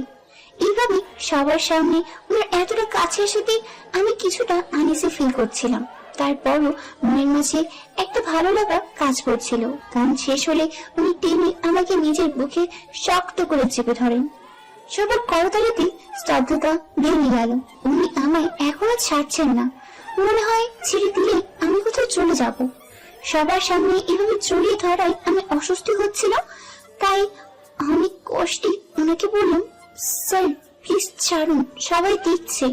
এইভাবে সবার সামনে ওনার এতটা কাছে এসেতেই আমি কিছুটা আনইজি ফিল করছিলাম। তারপরও মনের মাঝে একটা ভালো লাগা কাজ করছিল। গান শেষ হলে উনি টেনে আমাকে নিজের বুকে শক্ত করে চেপে ধরেন। সবার করতালিতে স্তব্ধতা বেরিয়ে গেল। উনি আমায় এখনো ছাড়ছেন না। মনে হয় ছেড়ে দিলে আমি কোথাও চলে যাব। সবার সামনে এভাবে জড়িয়ে ধরায় আমি অসুস্থ হচ্ছিলাম। তাই অনেক কষ্টে ওনাকে বললাম, স্যার প্লিজ ছাড়ুন, সবাই দেখছে।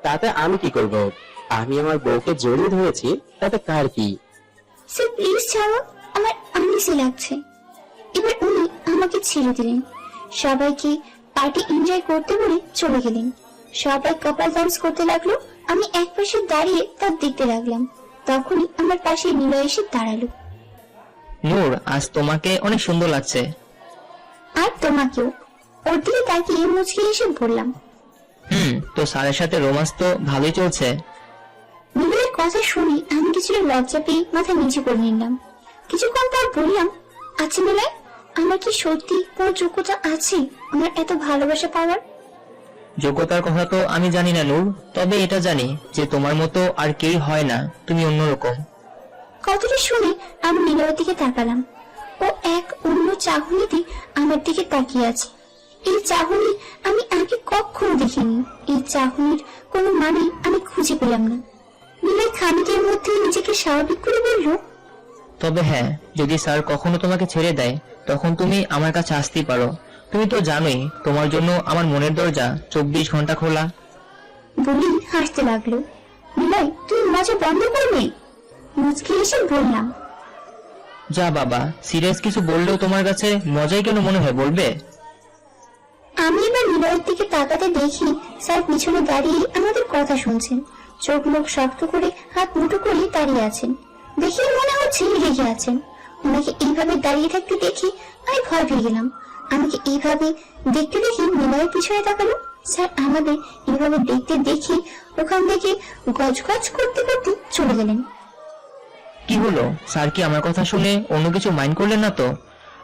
তাতে আমি কি করব? আমি আমার বউকে জড়িয়ে ধরেছি, তাতে কার কি? স্যার প্লিজ ছাড়ুন, আমার আনইজি লাগছে। এবার উনি আমাকে ছেড়ে দিলেন। সবাইকে পার্টি এনজয় করতে বলে চলে গেলেন। সবাই কাপল ডান্স করতে লাগলো। আমি এক পাশে দাঁড়িয়ে তা দেখতে লাগলাম। তখনই আমার পাশে নীলা এসে দাঁড়ালো। নূর, আজ তোমাকে অনেক সুন্দর লাগছে। আর তোমাকেও। ওর দিকে তাকিয়ে মুচকি এসে বললাম, তো স্যারের সাথে রোমান্স তো ভালোই চলছে। নীলার কথা শুনে আমি কিছুটা লজ্জা পেয়ে মাথা নিচু করে নিলাম। কিছুক্ষণ পর বললাম, আচ্ছা নীলা, আমার কি সত্যি কোনো যোগ্যতা আছে আমার এত ভালোবাসা পাওয়ার? যোগ্যতার কথা তো আমি জানি না নূর, তবে এটা জানি যে তোমার মতো আর কেউ হয় না, তুমি অন্যরকম। কথাটা শুনে আমি নীলার দিকে তাকালাম। ও এক অন্য চাহনিতে আমার দিকে তাকিয়ে আছে। এই চাহনি আমি আগে কখনো দেখিনি। এই চাহনির কোনো মানে আমি খুঁজে পেলাম না। নীলা খানিকের মধ্যে নিজেকে স্বাভাবিক করে বলল, তবে হ্যাঁ, যদি স্যার কখনো তোমাকে ছেড়ে দেয় তখন তুমি আমার কাছে আসতেই পারো। তুমি তো জানোই তোমার জন্য আমার মনের দরজা 24 ঘন্টা খোলা। বলি হাসতে লাগলো। নীলাই, তুই মজা বন্ধ করবি? মুচকি এসে বললাম, যা বাবা, সিরিয়াস কিছু বললেও তোমার কাছে মজাই কেন মনে হয়, বলবে? আমি এবার নিলয়ের দিকে তাকাতে দেখি স্যার পিছনে দাঁড়িয়ে আমাদের কথা শুনছেন। চোখ মুখ শক্ত করে হাত মুঠো করে দাঁড়িয়ে আছেন। দেখে মনে হচ্ছে রেগে আছেন। ওনাকে এইভাবে দাঁড়িয়ে থাকতে দেখি আমি ভয় পেয়ে গেলাম। আমাকে এইভাবে দেখতে দেখি নিলয়ের পিছনে তাকালো। স্যার আমাদের এইভাবে দেখতে দেখি ওখান থেকে গজগজ করতে করতে চলে গেলেন। কি হলো স্যার, কি আমার কথা শুনে অন্য কিছু মাইন্ড করলেন না তো?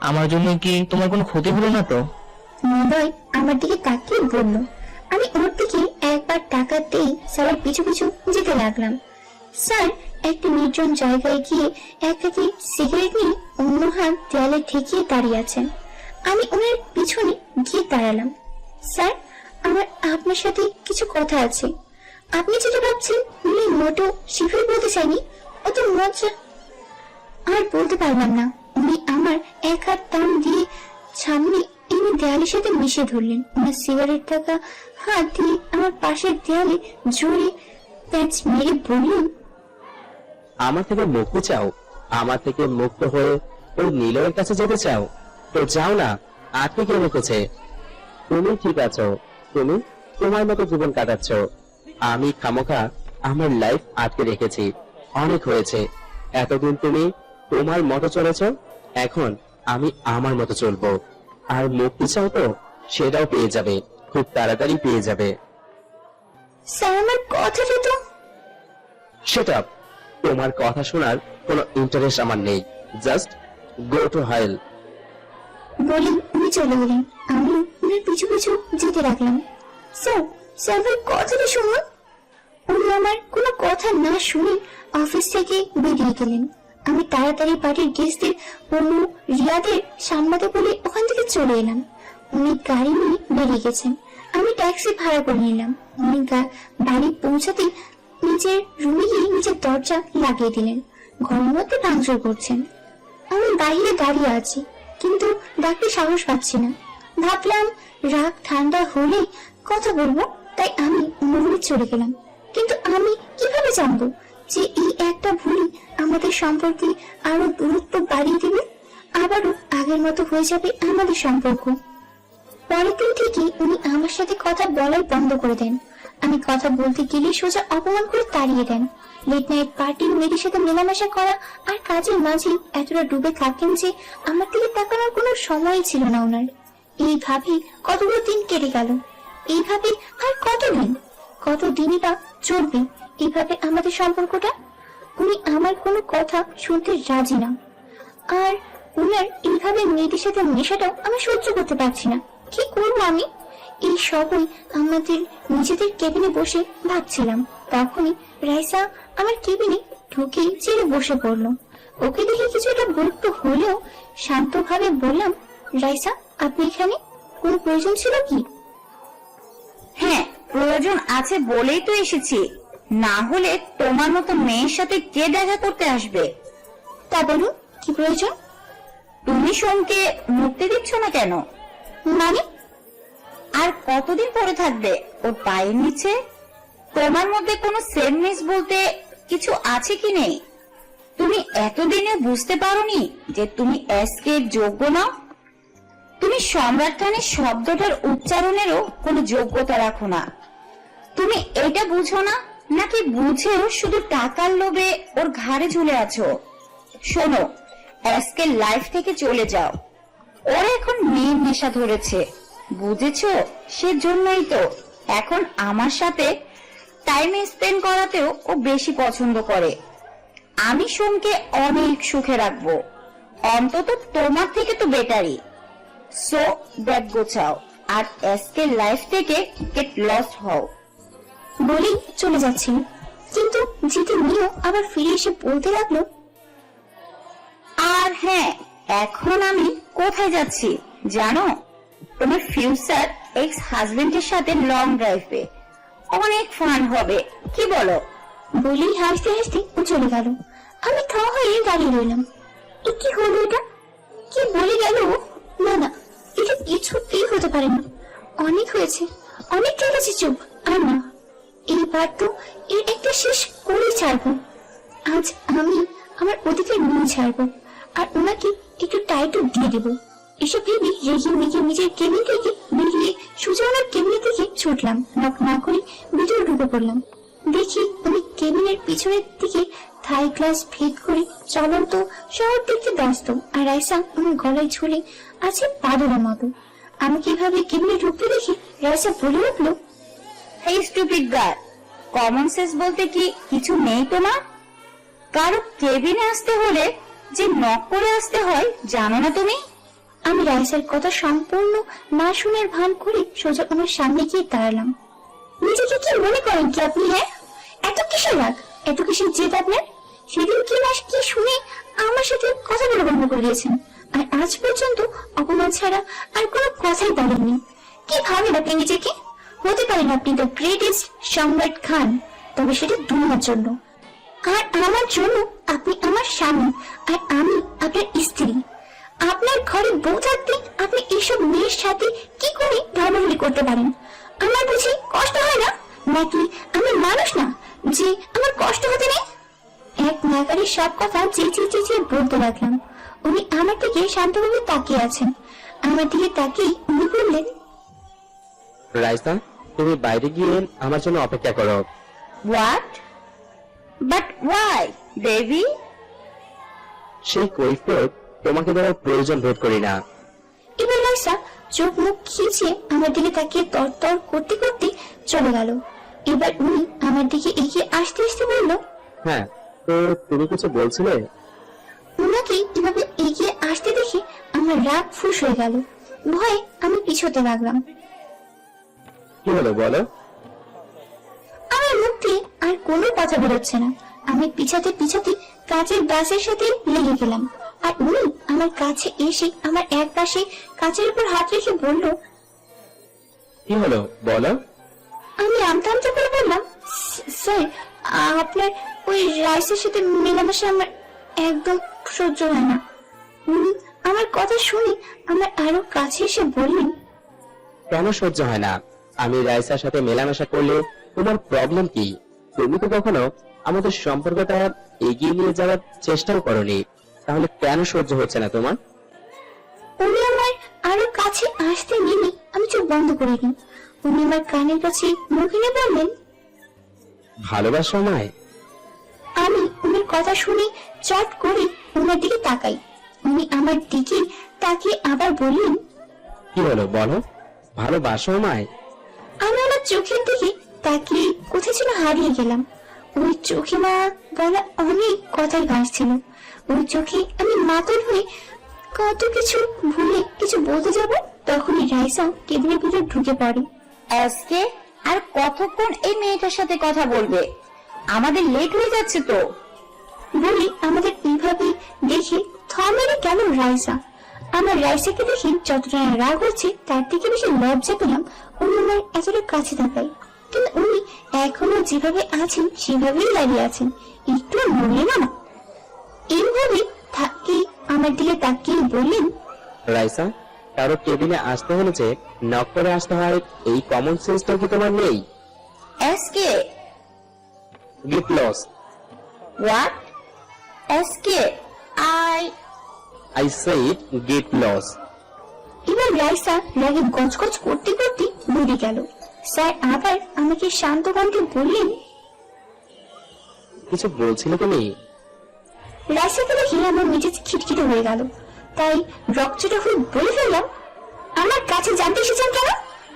আমার জন্য কি তোমার কোনো ক্ষতি হলো না তো? নিলয় আমার দিকে তাকিয়ে বলল। আমি ওর দিকে একবার তাকাতেই স্যারের পিছু পিছু যেতে লাগলাম। স্যার একটা নির্জন জায়গায় গিয়ে এক প্যাকেট সিগারেট নিয়ে অন্য হাত দেয়ালে ঠেকিয়ে দাঁড়িয়ে আছেন। আমি ওনার পিছনে গিয়ে দাঁড়ালাম। স্যার আমার আপনার সাথে কিছু কথা আছে। আপনি যেটা ভাবছেন উনি মোটো শিফির বলতে চাইনি, অত মজা আর বলতে পারলাম না। উনি আমার এক হাত টান দিয়ে সামনে এনে দেয়ালের সাথে মিশে ধরলেন। ওনার সিগারেট থাকা হাত দিয়ে আমার পাশের দেয়ালে জোরে প্যাঁচ মেরে বললেন, আমার থেকে মুক্তি চাও? আমার থেকে মুক্ত হয়ে ওই নিলয়ের কাছে যেতে চাও? তো যাও না, আটকে কে রেখেছে? তুমি ঠিক আছো, তুমি তোমার মতো জীবন কাটাচ্ছ। আমি খামোখা আমার লাইফ আটকে রেখেছি। অনেক হয়েছে, এতদিন তুমি তোমার মতো চলেছ, এখন আমি আমার মতো চলবো। আর মুক্তি চাও তো সেটাও পেয়ে যাবে, খুব তাড়াতাড়ি পেয়ে যাবে। স্যার আমার কথাটা তো। সেটা তোমার কথা শোনার কোনো ইন্টারেস্ট আমার নেই। Just go to hell. বলে উনি চলে গেলেন। আমি উনার পিছু পিছু যেতে লাগলাম। স্যার স্যার আমার কথাটা শুনুন। উনি আমার কোনো কথা না শুনে অফিস থেকে বেরিয়ে গেলেন। আমি তাড়াতাড়ি বাড়ির গেস্টদের অন্য রিয়াদের সামলাতে বলে ওখান থেকে চলে এলাম। উনি গাড়ি নিয়ে বেরিয়ে গেছেন। আমি ট্যাক্সি ভাড়া করে নিলাম। উনি বাড়ি পৌঁছাতে নিজের রুমে গিয়ে নিজের দরজা লাগিয়ে দিলেন। ঘরের মধ্যে ভাঙচুর করছেন। আমি বাইরে দাঁড়িয়ে আছি, কিন্তু ডাকতে সাহস পাচ্ছি না। ভাবলাম রাগ ঠান্ডা হলে কথা বলবো, তাই আমি মুভি চলে গেলাম। কিন্তু আমি কিভাবে জানবো যে এই একটা ভুলই আমাদের সম্পর্কে আরো দূরত্ব বাড়িয়ে দেবে, আবারও আগের মতো হয়ে যাবে আমাদের সম্পর্ক। পরের দিন থেকে উনি আমার সাথে কথা বলাই বন্ধ করে দেন। আমি কথা বলতে গেলে সোজা অপমান করে তাড়িয়ে দেন। লেট নাইট পার্টি, মেয়েদের সাথে মেলামেশা করা আর কাজের মাঝে এতটা ডুবে থাকেন যে আমার দিকে তাকানোর কোনো সময় ছিল না ওনার। এইভাবে কতগুলো দিন কেটে গেল। এইভাবে আর কতদিনই বা চলবে এইভাবে আমাদের সম্পর্কটা? উনি আমার কোনো কথা শুনতে রাজি না। আর উনার এইভাবে মেয়েদের সাথে মেশাটাও আমি সহ্য করতে পারছি না। কি করবো আমি? এই সবই আমাদের নিজেদের কেবিনে বসে ভাবছিলাম। তখনই রাইসা আমার কেবিনে ঢুকে চেড়ে বসে পড়লো। ওকে দেখে কিছুটা বিরক্ত হলেও শান্তভাবে বললাম, রাইসা আপনি এখানে কোনো প্রয়োজন ছিল কি? হ্যাঁ প্রয়োজন আছে বলেই তো এসেছি, না হলে তোমার মতো মেয়ের সাথে কে দেখা করতে আসবে? তা বলুন কি প্রয়োজন? তুমি সোমকে মুক্তি দিচ্ছ না কেন? মানে? আর কতদিন পরে থাকবে ওর পায়ের নিচে? তোমার মধ্যে কোনো সেমনেস বলতে কিছু আছে কি নেই? তুমি এতদিনে বুঝতে পারোনি যে তুমি এসকে যোগ্য নাও? তুমি সম্রাট খানের শব্দটার উচ্চারণেরও কোনো যোগ্যতা রাখো না। তুমি এটা বুঝো না, নাকি বুঝেও শুধু টাকার লোভে ওর ঘাড়ে ঝুলে আছো? শোনো, এসকে লাইফ থেকে চলে যাও। ওর এখন মেয়ের নেশা ধরেছে, বুঝেছো? সেজন্যই তো এখন আমার সাথে টাইম স্পেন্ড করাতেও ও বেশি পছন্দ করে। আমি সোমকে অনেক সুখে রাখবো, অন্তত তোমার থেকে তো বেটারই। সো ব্যাগ গোছাও আর এসকে লাইফ থেকে গেট লস্ট হও। বলেই চলে যাচ্ছি, কিন্তু যেতে নিয়েও আবার ফিরে এসে বলতে লাগলো, আর হ্যাঁ, এখন আমি কোথায় যাচ্ছি জানো? তোমার ফিউচার এক্স হাজবেন্ডের সাথে লং ড্রাইভে, অনেক ফান হবে, কি বলো? বলেই হাসতে হাসতে ও চলে গেল। আমি থ হয়ে দাঁড়িয়ে রইলাম। কি হলো এটা? কি বলে গেল? না না, এটা কিছুতেই হতে পারে না। অনেক হয়েছে, অনেক কেটেছে চুপ। আর না, এইবার তো এর একটা শেষ করেই ছাড়বো। আজ আমি আমার অতীতের মন ছাড়বো আর ওনাকে একটু টাইটও দিয়ে দেবো। এসব ভেবে রেগে মেগে নিজের কেবিন থেকে বেরিয়ে সোজা ওনার কেবিনের দিকে ছুটলাম। নক না করে ভিতরে ঢুকে পড়লাম। দেখি উনি কেবিনের পিছনের দিকে থাই গ্লাস ভেদ করে চলন্ত শহর দেখতে ব্যস্ত, আর রাইসা আমার গলায় ঝুলে আছে পাদরের মতো। আমি কিভাবে কেবিনে ঢুকতে দেখি রাইসা বলে উঠলো, এই স্টুপিড গার্ল, কমন সেন্স বলতে কি কিছু নেই তোমার? কারো কেবিনে আসতে হলে যে নক করে আসতে হয় জানো না তুমি? আমি রাইসার কথা সম্পূর্ণ না শুনের ভান করে সোজা ওনার সামনে গিয়ে দাঁড়ালাম। নিজেকে কি মনে করেন কি আপনি? হ্যাঁ, এত কিসের রাগ, এত কিসের জেদ আপনার? সেদিন কি না কি শুনে আমার সাথে কথা বলে বন্ধ করে দিয়েছেন, আর আজ পর্যন্ত অপমান ছাড়া আর কোনো কথাই বলেননি। কি ভাবেন আপনি নিজেকে? হতে পারেন আপনি দ্য গ্রেটেস্ট সম্রাট খান, তবে সেটা দুনিয়ার জন্য, আর আমার জন্য আপনি আমার স্বামী, আর আমি আপনার স্ত্রী। আপনার ঘরে বউ থাকতে আপনি এইসব মেয়ের সাথে কি করে ধর্মগুলি করতে পারেন? আমার বুঝি কষ্ট হয় না? নাকি আমি মানুষ না যে আমার কষ্ট হতে নেই? এক নাগারে সব কথা চেঁচিয়ে চেঁচিয়ে বলতে লাগলাম। উনি আমার দিকে শান্তভাবে তাকিয়ে আছেন। আমার দিকে তাকিয়ে উনি বললেন, রাইসা, তুমি বাইরে গিয়ে আমার জন্য অপেক্ষা করো। হোয়াট? But why baby? সেই কৈফিয়ত তোমাকে দেওয়ার প্রয়োজন বোধ করি না। এবার লাইসা চোখ মুখ খিচিয়ে আমার দিকে তাকিয়ে তর করতে করতে চলে গেল। এবার উনি আমার দিকে এগিয়ে আসতে আসতে বলল, হ্যাঁ, তো তুমি কিছু বলছিলে? উনাকে এভাবে এগিয়ে আসতে দেখে আমার রাগ ফুস হয়ে গেল। ভয়ে আমি পিছোতে লাগলাম। কি হলো বলো? আমার মুখ দিয়ে আর কোনো কথা বেরোচ্ছে না। আমি পিছাতে পিছাতে কাঁচের গ্লাসের সাথে লেগে গেলাম, আর উনি আমার কাছে এসে আমার এক পাশে কাঁচের উপর হাত রেখে বলল, কি হলো বলো? আমি আমতা আমতা করে বললাম, স্যার, আপনার ওই রাইসের সাথে মেলামেশা আমার একদম সহ্য হয় না। উনি আমার কথা শুনে আমার আরো কাছে এসে বললেন, কেন সহ্য হয় না? আমি রাইসার সাথে মেলামেশা করলে তোমার প্রবলেম কি? তুমি তো কখনো আমাদের সম্পর্কটা এগিয়ে নিয়ে যাওয়ার চেষ্টাও করনি, তাহলে কেন সহ্য হচ্ছে না তোমার? উনি আমার আরো কাছে আসতে নিলে আমি চোখ বন্ধ করে দিই। উনি আমার কানের কাছে মুখ এনে বললেন, ভালোবাসো আমায়? আমি উনার কথা শুনে চট করে উনার দিকে তাকাই। উনি আমার দিকে তাকিয়ে আবার বললেন, কি হলো বলো, ভালোবাসো আমায়? আমি ওনার চোখের দিকে তাকিয়ে কোথায় যেন হারিয়ে গেলাম। ওই চোখে না বলা অনেক কথাই ভাসছিল। ওই চোখে আমি মাতল হয়ে কত কিছু ভুলে কিছু বলতে যাব, তখনই রাইসা কেবিনের ভিতরে ঢুকে পড়ে। আজকে আর কতক্ষণ এই মেয়েটার সাথে কথা বলবে? আমাদের লেট হয়ে যাচ্ছে তো। বলি আমাদের এইভাবে দেখে থমেরে গেল রাইসা। আমার রাইসাকে দেখে যতটা রাগ হচ্ছে তার থেকে বেশি লজ্জা পেলাম উনি আমার এতটা কাছে থাকায়। কিন্তু উনি এখনো যেভাবে আছেন সেভাবেই দাঁড়িয়ে আছেন, একটু নড়লেন না। এইভাবে থাকি আমার দিকে তাকিয়ে বললেন, রাইসা, কারো টেবিলে আসতে হলে যে নক করে আসতে হয়, এই কমন সেন্সটা কি তোমার নেই? এসকে? Get lost. হোয়াট? এসকে? I said get lost. এবার রাইসা রাগে গজগজ করতে করতে বেরিয়ে গেল। স্যার আবার আমাকে শান্ত কণ্ঠে বললেন, কিছু বলছিলে তুমি? রাইসাকে দেখে আমার মেজাজ খিটখিটে হয়ে গেল, তাই রকচটা হয়ে বলে ফেললাম, আমার কাছে জানতে এসেছেন কেন?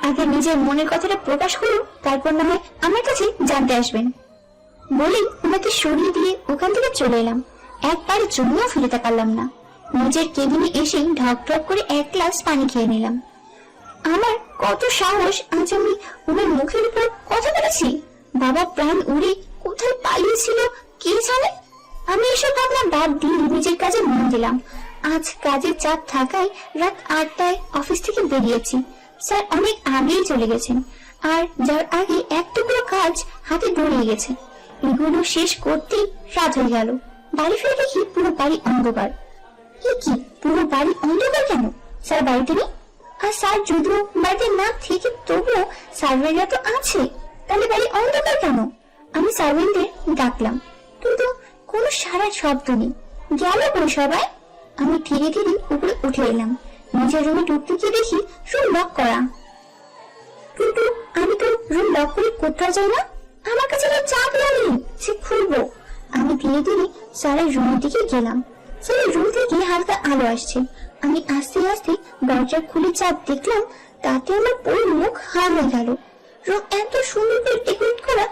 আগে নিজের মনের কথাটা প্রকাশ করুন, তারপর না হয় আমার কাছে জানতে আসবেন। বলেই ওনাকে সরিয়ে দিয়ে ওখান থেকে চলে এলাম। একবারের জন্যও ফিরে তাকালাম না। নিজের কেবিনে এসে ঢক ঢক করে এক গ্লাস পানি খেয়ে নিলাম। আমার কত সাহস, আজ আমি ওনার মুখের উপর কথা বলেছি। বাবা প্রাণ উড়ে কোথায় পালিয়েছিল কে জানে। আমি এসব ভাবনা বাদ দিয়ে নিজের কাজে মন দিলাম। আজ কাজের চাপ থাকায় রাত 8টায় অফিস থেকে বেরিয়েছি। স্যার অনেক আগেই চলে গেছেন, আর যার আগে এক টুকরো কাজ হাতে ধরিয়ে গেছে। এগুলো শেষ করতেই রাত হয়ে গেল। বাড়ি ফিরে দেখি পুরো বাড়ি অন্ধকার। কি পুরো বাড়ি অন্ধকার কেন? স্যার বাড়িতে নেই? আর স্যার যদিও বাড়িতে না থেকে তবুও সার্ভেন্টরা তো আছে, তাহলে বাড়ি অন্ধকার কেন? আমি সার্ভেন্টদের ডাকলাম, কিন্তু কোনো সারা শব্দ নেই। গেল কই সবাই? আমি ধীরে ধীরে উপরে উঠে এলাম। নিজের রুমে ঢুকতে গিয়ে দেখি রুম লক করা। কিন্তু আমি তো রুম লক করে কোথাও যাই না। আমার কাছে তো চাবি নেই যে খুলবো। আমি ধীরে ধীরে স্যারের রুমের দিকে গেলাম। স্যারের রুম থেকে হালকা আলো আসছে। আমি আস্তে আস্তে দরজা খুলে যা দেখলাম তাতে আমার পুরো মুখ হার হয়ে গেল। রুম এত সুন্দর করে ডেকোরেট করা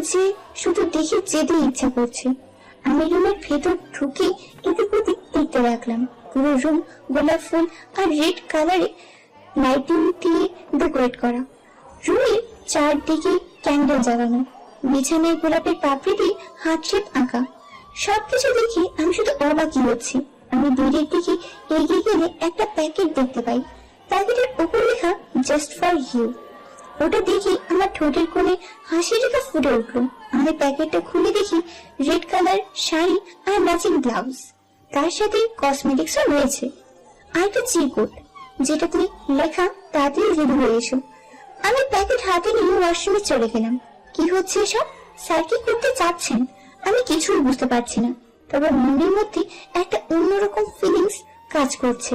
যে শুধু দেখে যেতে ইচ্ছা করছে। আমি রুমের ভেতর ঢুকে এদিক ওদিক দেখতে লাগলাম। পুরো রুম গোলাপ ফুল আর রেড কালারে লাইটিং দিয়ে ডেকোরেট করা। রুমের চারদিকে ক্যান্ডেল জ্বালানো, বিছানায় গোলাপের পাপড়ি দিয়ে হার্ট শেপ আঁকা। সবকিছু দেখে আমি শুধু অবাকই হচ্ছি। আমি দূরের দিকে এগিয়ে গেলে একটা প্যাকেট দেখতে পাই। প্যাকেটের উপর লেখা জাস্ট ফর ইউ। ওটা দেখে আমার ঠোঁটের কোণে হাসির রেখা ফুটে উঠলো। আমি প্যাকেটটা খুলে দেখি রেড কালার শাড়ি আর ম্যাচিং ব্লাউজ, তার সাথে কসমেটিক্সও রয়েছে আর একটা চিরকুট যেটাতে লেখা তাড়াতাড়ি রেডি হয়ে এসো। আমি প্যাকেট হাতে নিয়ে ওয়াশরুমে চলে গেলাম। কি হচ্ছে এসব? স্যার কি করতে চাচ্ছেন আমি কিছুই বুঝতে পারছি না, তবে মনের মধ্যে একটা অন্যরকম ফিলিংস কাজ করছে।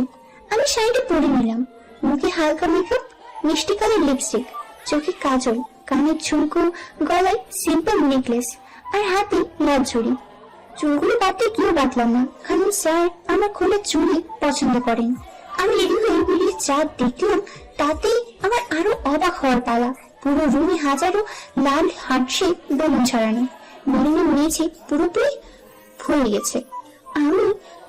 আমি শাড়িটা পরে নিলাম। মুখে হালকা মেকআপ, মিষ্টি কালার লিপস্টিক, চোখে কাজল, কানের ঝুমকো, গলায় সিম্পল নেকলেস আর হাতে লাল চুড়ি। চুলগুলো বাঁধতে গিয়ে বাঁধলাম না, কারণ স্যার আমার খোলা চুড়ি পছন্দ করেন। আমি রেডি হয়ে বেরিয়ে যা দেখলাম তাতেই আমার আরো অবাক হওয়ার পালা। পুরো রুমে হাজারো লাল হার্ট শেপ বেলুন ছড়ানো। বেলুনের নিচে পুরোপুরি ভরে গেছে। আমি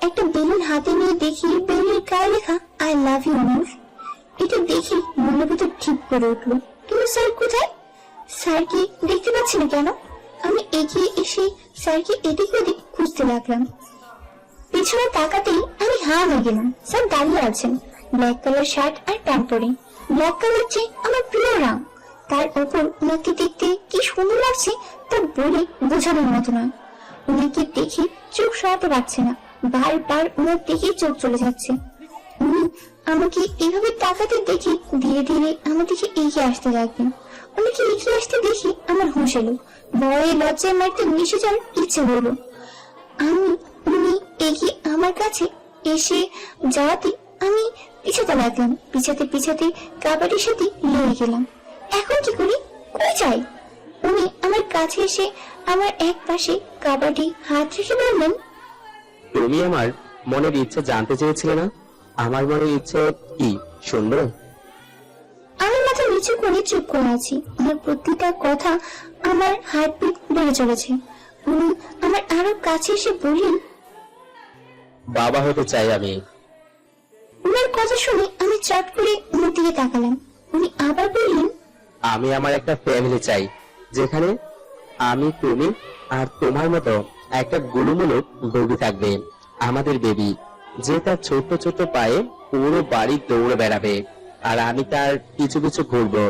একটা বেলুন হাতে নিয়ে দেখি বেলুনের গায়ে লেখা আই লাভ ইউ নূর। এটা দেখি মনের ভিতর ঠিক করে উঠলো, কিন্তু স্যার কোথায়? স্যারকে দেখতে পাচ্ছি না কেন? আমি এগিয়ে এসে স্যারকে এদিক ওদিক খুঁজতে লাগলাম। পিছনে তাকাতেই আমি হা হয়ে গেলাম। স্যার দাঁড়িয়ে আছেন, ব্ল্যাক কালার শার্ট আর প্যান্ট পরে। ব্ল্যাক কালার যে আমার প্রিয় রং, তার উপর ওনাকে দেখতে কি সুন্দর লাগছে তা বলে বোঝানোর মতো নয়। ওনাকে দেখে চোখ সরাতে পারছে না, বারবার ওনার দিকে চোখ চলে যাচ্ছে। উনি আমাকে এভাবে তাকাতে দেখে ধীরে ধীরে আমার দিকে এগিয়ে আসতে লাগবেন। ওনাকে এগিয়ে আসতে দেখে আমার হুঁশ এলো। ভয়ে লজ্জায় মারতে মিশে যাওয়ার ইচ্ছে হলো। উনি এগিয়ে আমার কাছে এসে যাওয়াতে আমি পিছাতে লাগলাম। পিছাতে কাবাডির সাথে লেগে গেলাম। এখন কি করি? কই যাই? উনি আমার কাছে এসে আমার এক পাশে কাবাডি হাত রেখে বললেন, তুমি আমার মনের ইচ্ছে জানতে চেয়েছিলে না? আমার মনের ইচ্ছে কি শুনবে? আমি মাথা নিচু করে চুপ করে আছি। আমার প্রতিটা কথা আমার হার্টবিট বেড়ে চলেছে। উনি আমার আরো কাছে এসে বললেন, বাবা হতে চাই আমি। উনার কথা শুনে আমি চট করে উনার দিকে তাকালাম। উনি আবার বললেন, আমি আমার একটা ফ্যামিলি চাই, যেখানে আমি, তুমি আর তোমার মতো একটা গুলুমুলুক বেবি থাকবে। আমাদের বেবি যে তার ছোট্ট ছোট্ট পায়ে পুরো বাড়ি দৌড়ে বেড়াবে, আর আমি তার পিছু পিছু ঘুরবো।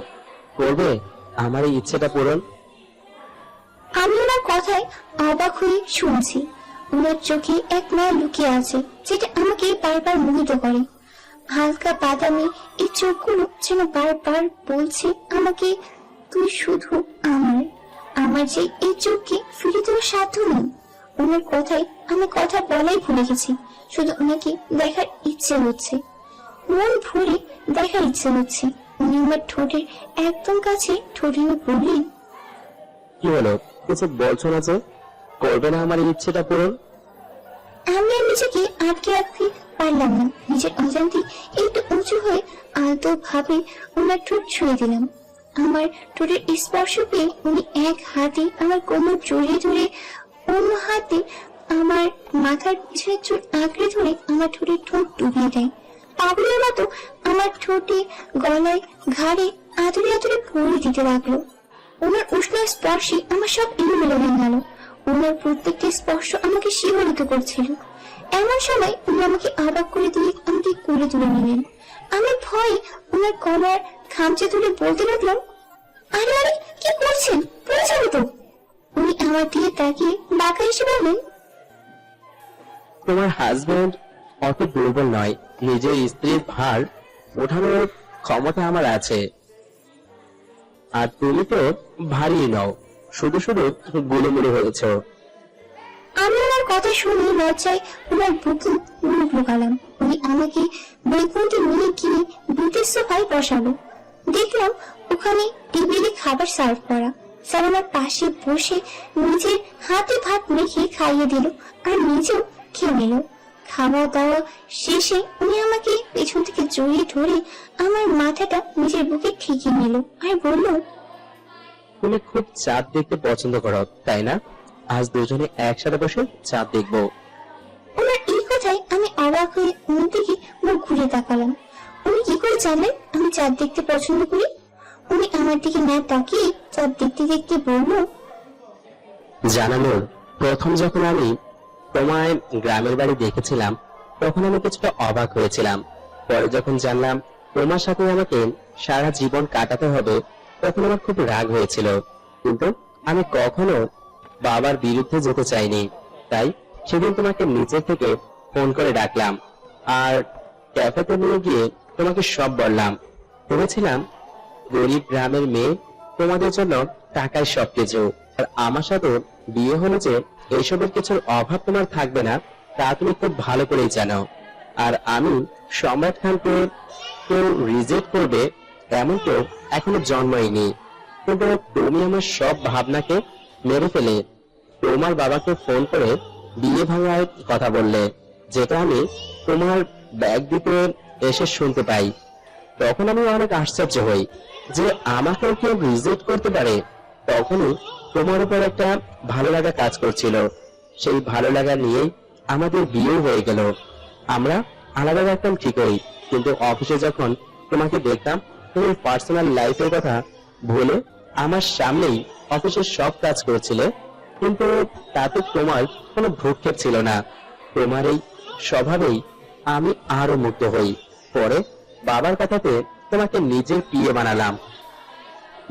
করবে আমার এই ইচ্ছেটা পূরণ? আমি ওনার কথায় অবাক হয়ে শুনছি। ওনার চোখে এক মায়া লুকিয়ে আছে যেটা আমাকে বারবার মোহিত করে। হালকা বাদামি এই চোখগুলো যেন বারবার বলছে আমাকে, তুই শুধু আমার যে এই চোখকে ফিরে দেওয়ার সাধ্য নেই। ওনার কথায় আমি কথা বলাই ভুলে গেছি, শুধু ওনাকে দেখার ইচ্ছে হচ্ছে, মন ভরে দেখার ইচ্ছে হচ্ছে। উনি আমার ঠোঁটের একদম কাছে ঠোঁট এনে বললেন, কি হলো, কিছু বলছো না যে? করবে না আমার এই ইচ্ছেটা পূরণ? আমি আর নিজেকে আটকে রাখতে পারলাম না। নিজের অজান্তে একটু উঁচু হয়ে আলতো ভাবে ওনার ঠোঁট ছুঁয়ে দিলাম। আমার ঠোঁটের স্পর্শ পেয়ে উনি এক হাতে আমার কোমর জড়িয়ে ধরে, অন্য হাতে আমার মাথার পিছনের চুল আঁকড়ে ধরে আমার ঠোঁটের ঠোঁট ডুবিয়ে দেয়। পাগলের মতো আমার ঠোঁটে, গলায়, ঘাড়ে আদরে আদরে ভরে দিতে লাগলো। ওনার উষ্ণ স্পর্শে আমার সব এলোমেলো হয়ে গেল। ওনার প্রত্যেকটি স্পর্শ আমাকে শিহরিত করছিল। এমন সময় উনি আমাকে অবাক করে দিয়ে আমাকে কোলে তুলে নিলেন। আমি ভয়ে ওনার কলার খামচে তুলে বলতে লাগলাম, আরে আরে কি করছেন, পড়ে যাবে তো। উনি আমার দিকে তাকিয়ে বাঁকা এসে বললেন, তোমার হাজবেন্ড অত দুর্বল নয়, নিজের স্ত্রীর ভার ওঠানোর ক্ষমতা আমার আছে। আর তুমি তো ভারী নও, শুধু শুধু গুলোমুলো হয়েছ। আমি ওনার কথা শুনে লজ্জায় ওনার বুকে মুখ লুকালাম। উনি আমাকে বৈকুণ্ঠে নিয়ে গিয়ে ভূতের সোফায় বসালো। দেখলাম ওখানে টেবিলে খাবার সার্ভ করা। স্যার আমার পাশে বসে নিজের হাতে ভাত মেখে খাইয়ে দিল আর নিজেও খেয়ে নিল। খাওয়া দাওয়া শেষে উনি আমাকে পেছন থেকে জড়িয়ে ধরে আমার মাথাটা নিজের বুকে ঠেকিয়ে নিল আর বলল, তুমি খুব চাঁদ দেখতে পছন্দ করো তাই না? আজ দুজনে একসাথে বসে চাঁদ দেখবো। ওনার এই কথায় আমি অবাক হয়ে ওনার দিকে মুখ ঘুরে তাকালাম। উনি কি করে জানলেন আমি চাঁদ দেখতে পছন্দ করি? উনি আমার দিকে না তাকিয়ে চাঁদ দেখতে দেখতে বলল, জানানো, প্রথম যখন আমি তোমায় গ্রামের বাড়ি দেখেছিলাম তখন আমি কিছুটা অবাক হয়েছিলাম। পরে যখন জানলাম তোমার সাথে আমাকে সারা জীবন কাটাতে হবে তখন আমার খুব রাগ হয়েছিল, কিন্তু আমি কখনো বাবার বিরুদ্ধে যেতে চাইনি। তাই সেদিন তোমাকে নিচে থেকে ফোন করে ডাকলাম আর ক্যাফেতে নিয়ে গিয়ে তোমাকে সব বললাম। ভেবেছিলাম গরিব গ্রামের মেয়ে, তোমাদের জন্য টাকায় সবকিছু, আর আমার সাথে বিয়ে হলো যে এইসবের কিছুর অভাব তোমার থাকবে না তা তুমি খুব ভালো করেই জানো। আর আমি সম্রাট খানকে কেউ রিজেক্ট করবে এমন কেউ এখনো জন্মইনি, কিন্তু তুমি আমার সব ভাবনাকে মেরে ফেলে তোমার বাবাকে ফোন করে বিয়ে ভাঙার কথা বললে, যেটা আমি তোমার ব্যাগ দিতে এসে শুনতে পাই। তখন আমি অনেক আশ্চর্য হই যে আমাকে কেউ রিজেক্ট করতে পারে। তখনই তোমার উপর একটা ভালো লাগা কাজ করছিল, সেই ভালো লাগা নিয়েই আমাদের বিয়ে হয়ে গেল। আমরা আলাদা রাখতাম ঠিকই, কিন্তু অফিসে যখন তোমাকে দেখতাম তুমি পার্সোনাল লাইফের কথা ভুলে আমার সামনেই অফিসের সব কাজ করছিলে, কিন্তু তাতে তোমার কোনো ভ্রুক্ষেপ ছিল না। তোমার এই স্বভাবেই আমি আরো মুগ্ধ হই। পরে বাবার কথাতে তোমাকে নিজের প্রিয় বানালাম।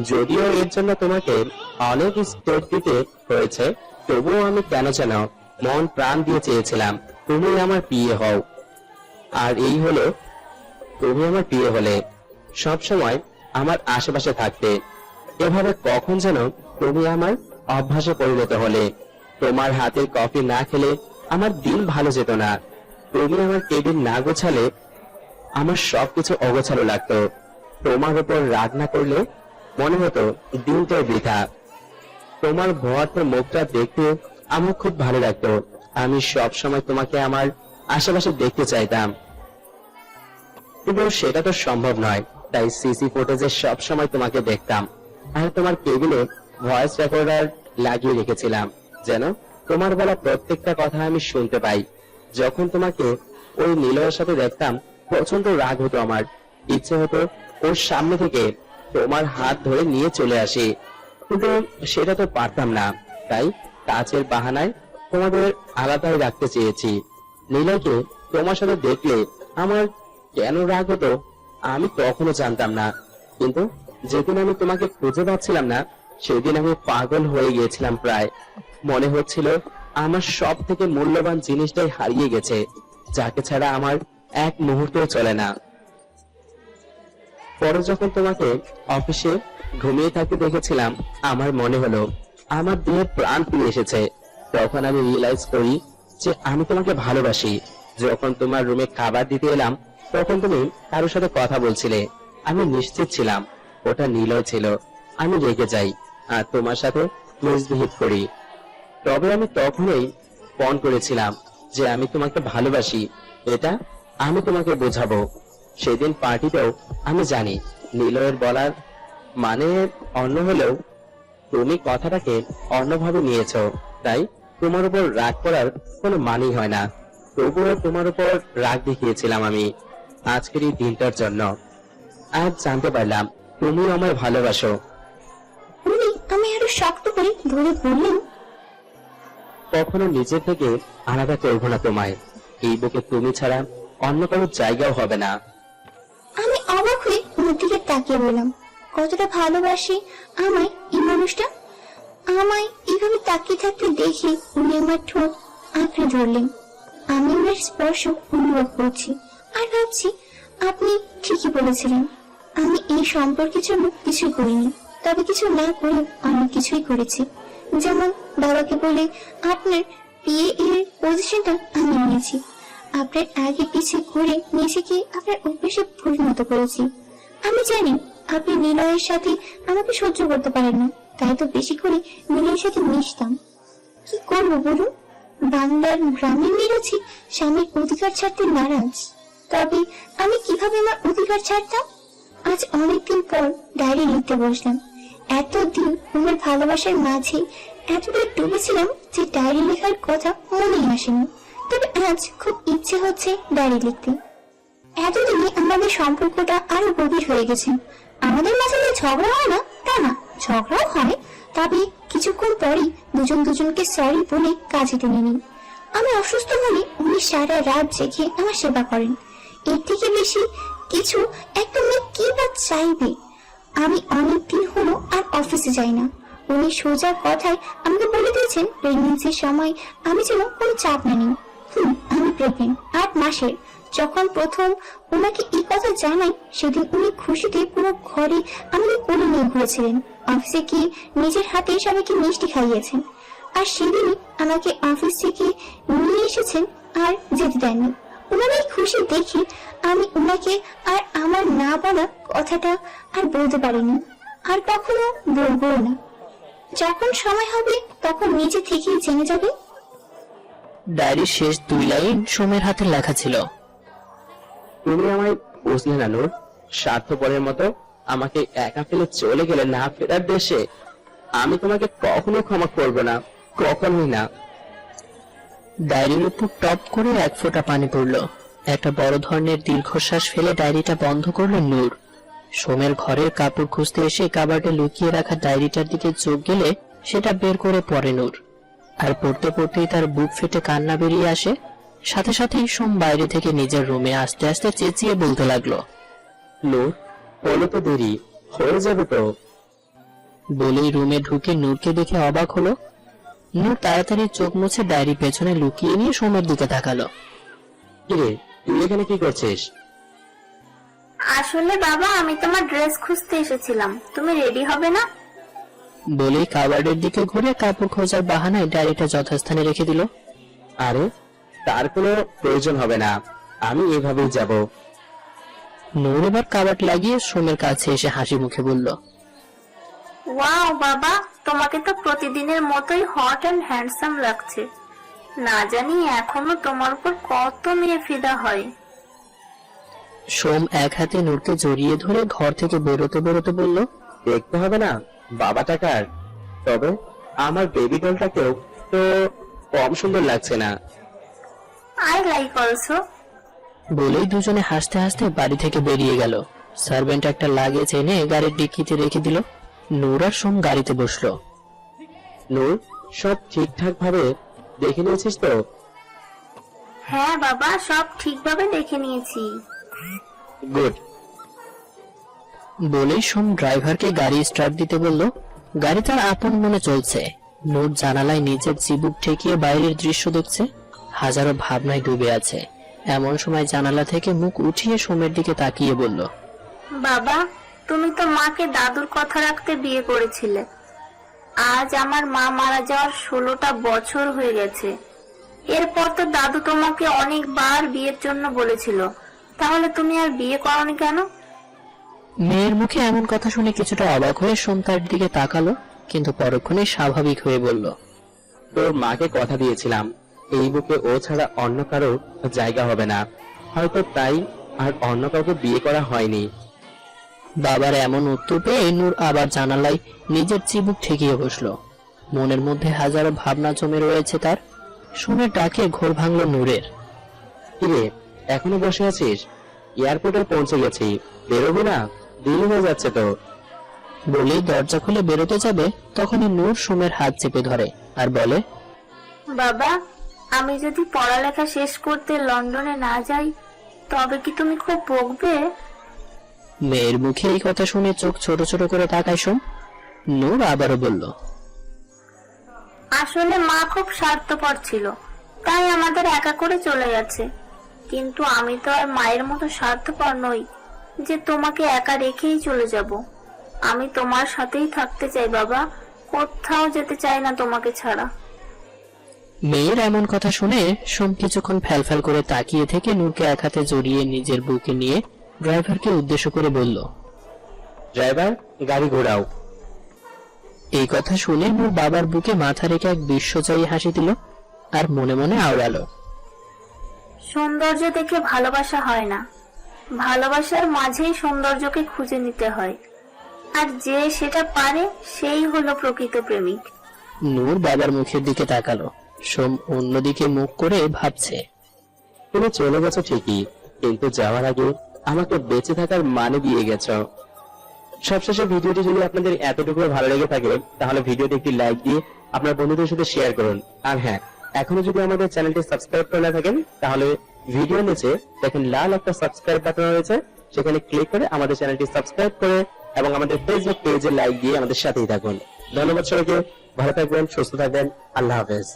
যদিও এর জন্য তোমাকে অনেক স্টেপ দিতে হয়েছে, তবুও আমি কেন যেন মন প্রাণ দিয়ে চেয়েছিলাম তুমি আমার প্রিয় হও। আর এই হলো, তুমি আমার প্রিয় হলে, সব সময় আমার আশেপাশে থাকতে। এভাবে কখন যেন তুমি আমার অভ্যাসে পরিণত হলে। তোমার হাতের কফি না খেলে আমার দিন ভালো যেত না। তুমি আমার টেবিল না গোছালে আমার সবকিছু অগোছালো লাগতো। তোমার উপর রাগ না করলে মনে হতো দিনটাই বৃথা। তোমার ভয়ার্থ মুখটা দেখতে আমার খুব ভালো লাগতো। আমি সব সময় তোমাকে আমার আশেপাশে দেখতে চাইতাম, কিন্তু সেটা তো সম্ভব নয়। তাই সিসি ফুটেজে সব সময় তোমাকে দেখতাম, আর তোমার টেবিলে ভয়েস রেকর্ডার লাগিয়ে রেখেছিলাম যেন তোমার বলা প্রত্যেকটা কথা আমি শুনতে পাই। যখন তোমাকে ওই নীলয়ের সাথে দেখতাম প্রচন্ড রাগ হতো আমার। ইচ্ছে হতো ওর সামনে থেকে তোমার হাত ধরে নিয়ে চলে আসি, কিন্তু সেটা তো পারতাম না। তাই কাজের বাহানায় তোমাদের আলাদাই রাখতে চেয়েছি। নীলয়কে তোমার সাথে দেখলে আমার কেন রাগ হতো আমি কখনো জানতাম না, কিন্তু যেদিন আমি তোমাকে খুঁজে পাচ্ছিলাম না সেদিন আমি পাগল হয়ে গিয়েছিলাম। প্রায় মনে হচ্ছিল আমার সব থেকে মূল্যবান জিনিসটাই হারিয়ে গেছে, যাকে ছাড়া আমার এক মুহূর্ত চলে না। পরে যখন তোমাকে অফিসে ঘুমিয়ে থাকতে দেখেছিলাম আমার মনে হলো আমার দেহে প্রাণ ফিরে এসেছে। তখন আমি রিয়েলাইজ করি যে আমি তোমাকে ভালোবাসি। যখন তোমার রুমে খাবার দিতে এলাম তখন তুমি কারোর সাথে কথা বলছিলে। আমি নিশ্চিত ছিলাম ওটা নীলয় ছিল। আমি রেগে যাই আর তোমার সাথে মিসবিহেভ করি। তবে আমি তখনই ফোন করেছিলাম যে আমি তোমাকে ভালোবাসি, এটা আমি তোমাকে বোঝাবো। সেদিন পার্টিতেও আমি জানি নীলয়ের বলার মানে অন্য হলেও তুমি কথাটাকে অন্যভাবে নিয়েছো, তাই তোমার উপর রাগ করার কোনো মানেই হয় না। তবুও তোমার উপর রাগ দেখিয়েছিলাম আমি আজকের এই দিনটার জন্য। আজ জানতে পারলাম তুমি আমায় ভালোবাসো। উনি আমি আরো শক্ত করে ধরে বললেন, কখনো নিজে থেকে আলাদা করবো না তোমায়। এই বুকে তুমি ছাড়া অন্য কারো জায়গাও হবে না। আমি অবাক হয়ে ওর দিকে তাকিয়ে বললাম, কতটা ভালোবাসি আমায় এই মানুষটা। আমায় এইভাবে তাকিয়ে থাকতে দেখে উনি আমার ঠোঁট আঁকড়ে ধরলেন। আমি ওনার স্পর্শ অনুভব করছি আর ভাবছি আপনি ঠিকই বলেছিলেন। আমি এই সম্পর্কের জন্য কিছুই করিনি, তবে কিছু না করে অনেক কিছুই করেছি। যেমন বাবাকে বলে আপনার পিএ এর পজিশনটা আমি নিয়েছি। আপনার আগে পিছে ঘুরে নিজেকে আপনার অভ্যেসে পরিণত করেছি। আমি জানি আপনি নিলয়ের সাথে আমাকে সহ্য করতে পারেন না, তাই তো বেশি করে নিলয়ের সাথে মিশতাম। কি করবো বলুন? বাংলার গ্রামে মেরেছি স্বামীর অধিকার ছাড়তে নারাজ, তবে আমি কিভাবে আমার অধিকার ছাড়তাম? আজ অনেকদিন পর ডায়েরি লিখতে বসলাম। এতদিন আমার ভালোবাসার মাঝে এতটা ডুবেছিলাম যে ডায়েরি লেখার কথা মনেই আসেনি, তবে আজ খুব ইচ্ছে হচ্ছে ডায়েরি লিখতে। এতদিনে আমাদের সম্পর্কটা আরো গভীর হয়ে গেছে। আমাদের মাঝে যে ঝগড়া হয় না তা না, ঝগড়াও হয়, তবে কিছুক্ষণ পরেই দুজন দুজনকে সরি বলে কাজে টেনে নিই। আমি অসুস্থ হলে উনি সারা রাত জেগে আমার সেবা করেন। এর থেকে বেশি কিছু একটা মেয়ে কি বা চাইবে? আমি অনেকদিন হলো আর অফিসে যাই না। উনি সোজা কথায় আমাকে বলে দিয়েছেন প্রেগনেন্সির সময় আমি যেন কোনো চাপ না নিই। আমি প্রেগনেন্ট 8 মাসের। যখন প্রথম ওনাকে এই কথা জানাই সেদিন উনি খুশিতে পুরো ঘরে আমাকে কোলে নিয়ে ঘুরেছিলেন। অফিসে গিয়ে নিজের হাতে সবাইকে মিষ্টি খাইয়েছেন, আর সেদিনই আমাকে অফিস থেকে নিয়ে এসেছেন আর যেতে দেননি। ওনার এই খুশি দেখে আমি ওনাকে আর আমার না বলা কথাটা আর বলতে পারিনি, আর কখনো বলবো না। যখন সময় হবে তখন নিজে থেকেই জেনে যাবে। ডায়েরির শেষ 2 লাইন সোমের হাতে লেখা ছিল। তুমি আমায় বুঝলে না নূর, স্বার্থপরের মতো আমাকে একা ফেলে চলে গেলে না ফেরার দেশে। আমি তোমাকে কখনো ক্ষমা করবো না, কখনোই না। ডায়েরির উপর টপ করে 1 ফোঁটা পানি পড়লো। একটা বড় ধরনের দীর্ঘশ্বাস ফেলে ডায়েরিটা বন্ধ করলো নূর। সোমের ঘরের কাপড় খুঁজতে এসে কাবার্ডে লুকিয়ে রাখা ডায়েরিটার দিকে চোখ গেলে সেটা বের করে পড়ে নূর। আর পড়তে পড়তেই তার বুক ফেটে কান্না বেরিয়ে আসে। সাথে সাথেই সোম বাইরে থেকে নিজের রুমে আস্তে আস্তে চেঁচিয়ে বলতে লাগলো, নূর, হলো তো দেরি, হয়ে যাবে তো। বলেই রুমে ঢুকে নূরকে দেখে অবাক হলো। নূর তাড়াতাড়ি চোখ মুছে ডায়েরি পেছনে লুকিয়ে নিয়ে সোমের দিকে তাকালো। কিরে, তুই এখানে কি করছিস? আসলে বাবা আমি তোমার ড্রেস খুঁজতে এসেছিলাম, তুমি রেডি হবে না? বলেই কাবার্ডের দিকে ঘুরে কাপড় খোঁজার বাহানায় ডায়েরিটা যথাস্থানে রেখে দিল। আরে তার কোনো প্রয়োজন হবে না, আমি এভাবেই যাব। নূর এবার কাবার্ড লাগিয়ে সোমের কাছে এসে হাসি মুখে বলল, ওয়াও বাবা, তোমাকে তো প্রতিদিনের মতোই হট এন্ড হ্যান্ডসাম লাগছে। না জানি এখনো তোমার উপর কত মেয়ে ফিদা হয়। সোম এক হাতে নূরকে জড়িয়ে ধরে ঘর থেকে বেরোতে বেরোতে বলল, দেখতে হবে না বাবা টাকার, তবে আমার বেবি ডলটাকেও তো কম সুন্দর লাগছে না। I like also. বলেই দুজনে হাসতে হাসতে বাড়ি থেকে বেরিয়ে গেল। সার্ভেন্ট একটা লাগেজ এনে গাড়ির ডিক্কিতে রেখে দিল। নূর আর সোম গাড়িতে বসলো। নূর, সব ঠিকঠাক ভাবে দেখে নিয়েছিস তো? হ্যাঁ বাবা, সব ঠিকভাবে দেখে নিয়েছি। গুড। বলেই সোম ড্রাইভারকে গাড়ি স্টার্ট দিতে বলল। গাড়ি তার আপন মনে চলছে। নূর জানালায় নিজের চিবুক ঠেকিয়ে বাইরের দৃশ্য দেখছে। হাজারো ভাবনায় ডুবে আছে। এমন সময় জানালা থেকে মুখ উঠিয়ে সোমের দিকে তাকিয়ে বলল, বাবা, তুমি তো মাকে দাদুর কথা রাখতে বিয়ে করেছিলে। আজ আমার মা মারা যাওয়ার 16টা বছর হয়ে গেছে। এরপর তো দাদু তোমাকে অনেকবার বিয়ের জন্য বলেছিল, তাহলে তুমি আর বিয়ে করনি কেন? মেয়ের মুখে এমন কথা শুনে কিছুটা অবাক হয়ে সোম তার দিকে তাকালো, কিন্তু পরক্ষণে স্বাভাবিক হয়ে বলল, তোর মাকে কথা দিয়েছিলাম এই বুকে ও ছাড়া অন্য কারো জায়গা হবে না, হয়তো তাই আর অন্য কাউকে বিয়ে করা হয়নি। বাবার এমন উত্তর পেয়ে নূর আবার জানালায় নিজের চিবুক ঠেকিয়ে বসলো। মনের মধ্যে হাজারো ভাবনা জমে রয়েছে তার। সোমের ডাকে ঘোর ভাঙল নূরের। কিরে, এখনো বসে আছিস? এয়ারপোর্টে পৌঁছে গেছি, বেরোবো না? দেরি হয়ে যাচ্ছে তো। বলেই দরজা খুলে বেরোতে যাবে, তখনই নূর সোমের হাত চেপে ধরে আর বলে, বাবা, আমি যদি পড়ালেখা শেষ করতে লন্ডনে না যাই তবে কি তুমি খুব বকবে? মেয়ের মুখে এই কথা শুনে চোখ ছোট ছোট করে তাকায় সোম। নূর আবারও বলল, আসলে মা খুব স্বার্থপর ছিল, তাই আমাদের একা করে চলে গেছে। কিন্তু আমি তো আর মায়ের মতো স্বার্থপর নই যে তোমাকে একা রেখেই চলে যাব। আমি তোমার সাথেই থাকতে চাই বাবা, কোথাও যেতে চাই না তোমাকে ছাড়া। মেয়ের এমন কথা শুনে সোম কিছুক্ষণ ফ্যালফ্যাল করে তাকিয়ে থেকে নূরকে এক হাতে জড়িয়ে নিজের বুকে নিয়ে ড্রাইভারকে উদ্দেশ্য করে বলল। ড্রাইভার, গাড়ি ঘোরাও। এই কথা শুনে নূর বাবার বুকে মাথা রেখে এক বিশ্বজয়ী হাসি দিল আর মনে মনে আওড়ালো। সৌন্দর্য দেখে ভালোবাসা হয় না, ভালোবাসার মাঝেই সৌন্দর্যকে খুঁজে নিতে হয়, আর যে সেটা পারে সেই হলো প্রকৃত প্রেমিক। নূর বাবার মুখের দিকে তাকালো। সোম অন্যদিকে মুখ করে ভাবছে। তুমি চলে গেছো ঠিকই, কিন্তু যাওয়ার আগে আমাকে বেঁচে থাকার মানে দিয়ে গেছো। সবশেষে ভিডিওটি যদি আপনাদের এতটুকু ভালো লেগে থাকে তাহলে ভিডিওটি একটি লাইক দিয়ে আপনার বন্ধুদের সাথে শেয়ার করুন। আর হ্যাঁ, এখনো যদি আমাদের চ্যানেলটি সাবস্ক্রাইব করে না থাকেন তাহলে ভিডিও নিচে দেখেন লাল একটা সাবস্ক্রাইব বাটন রয়েছে, সেখানে ক্লিক করে আমাদের চ্যানেলটি সাবস্ক্রাইব করে এবং আমাদের ফেসবুক পেজে লাইক দিয়ে আমাদের সাথেই থাকুন। ধন্যবাদ সবাইকে, ভালো থাকবেন, সুস্থ থাকবেন, আল্লাহ হাফেজ।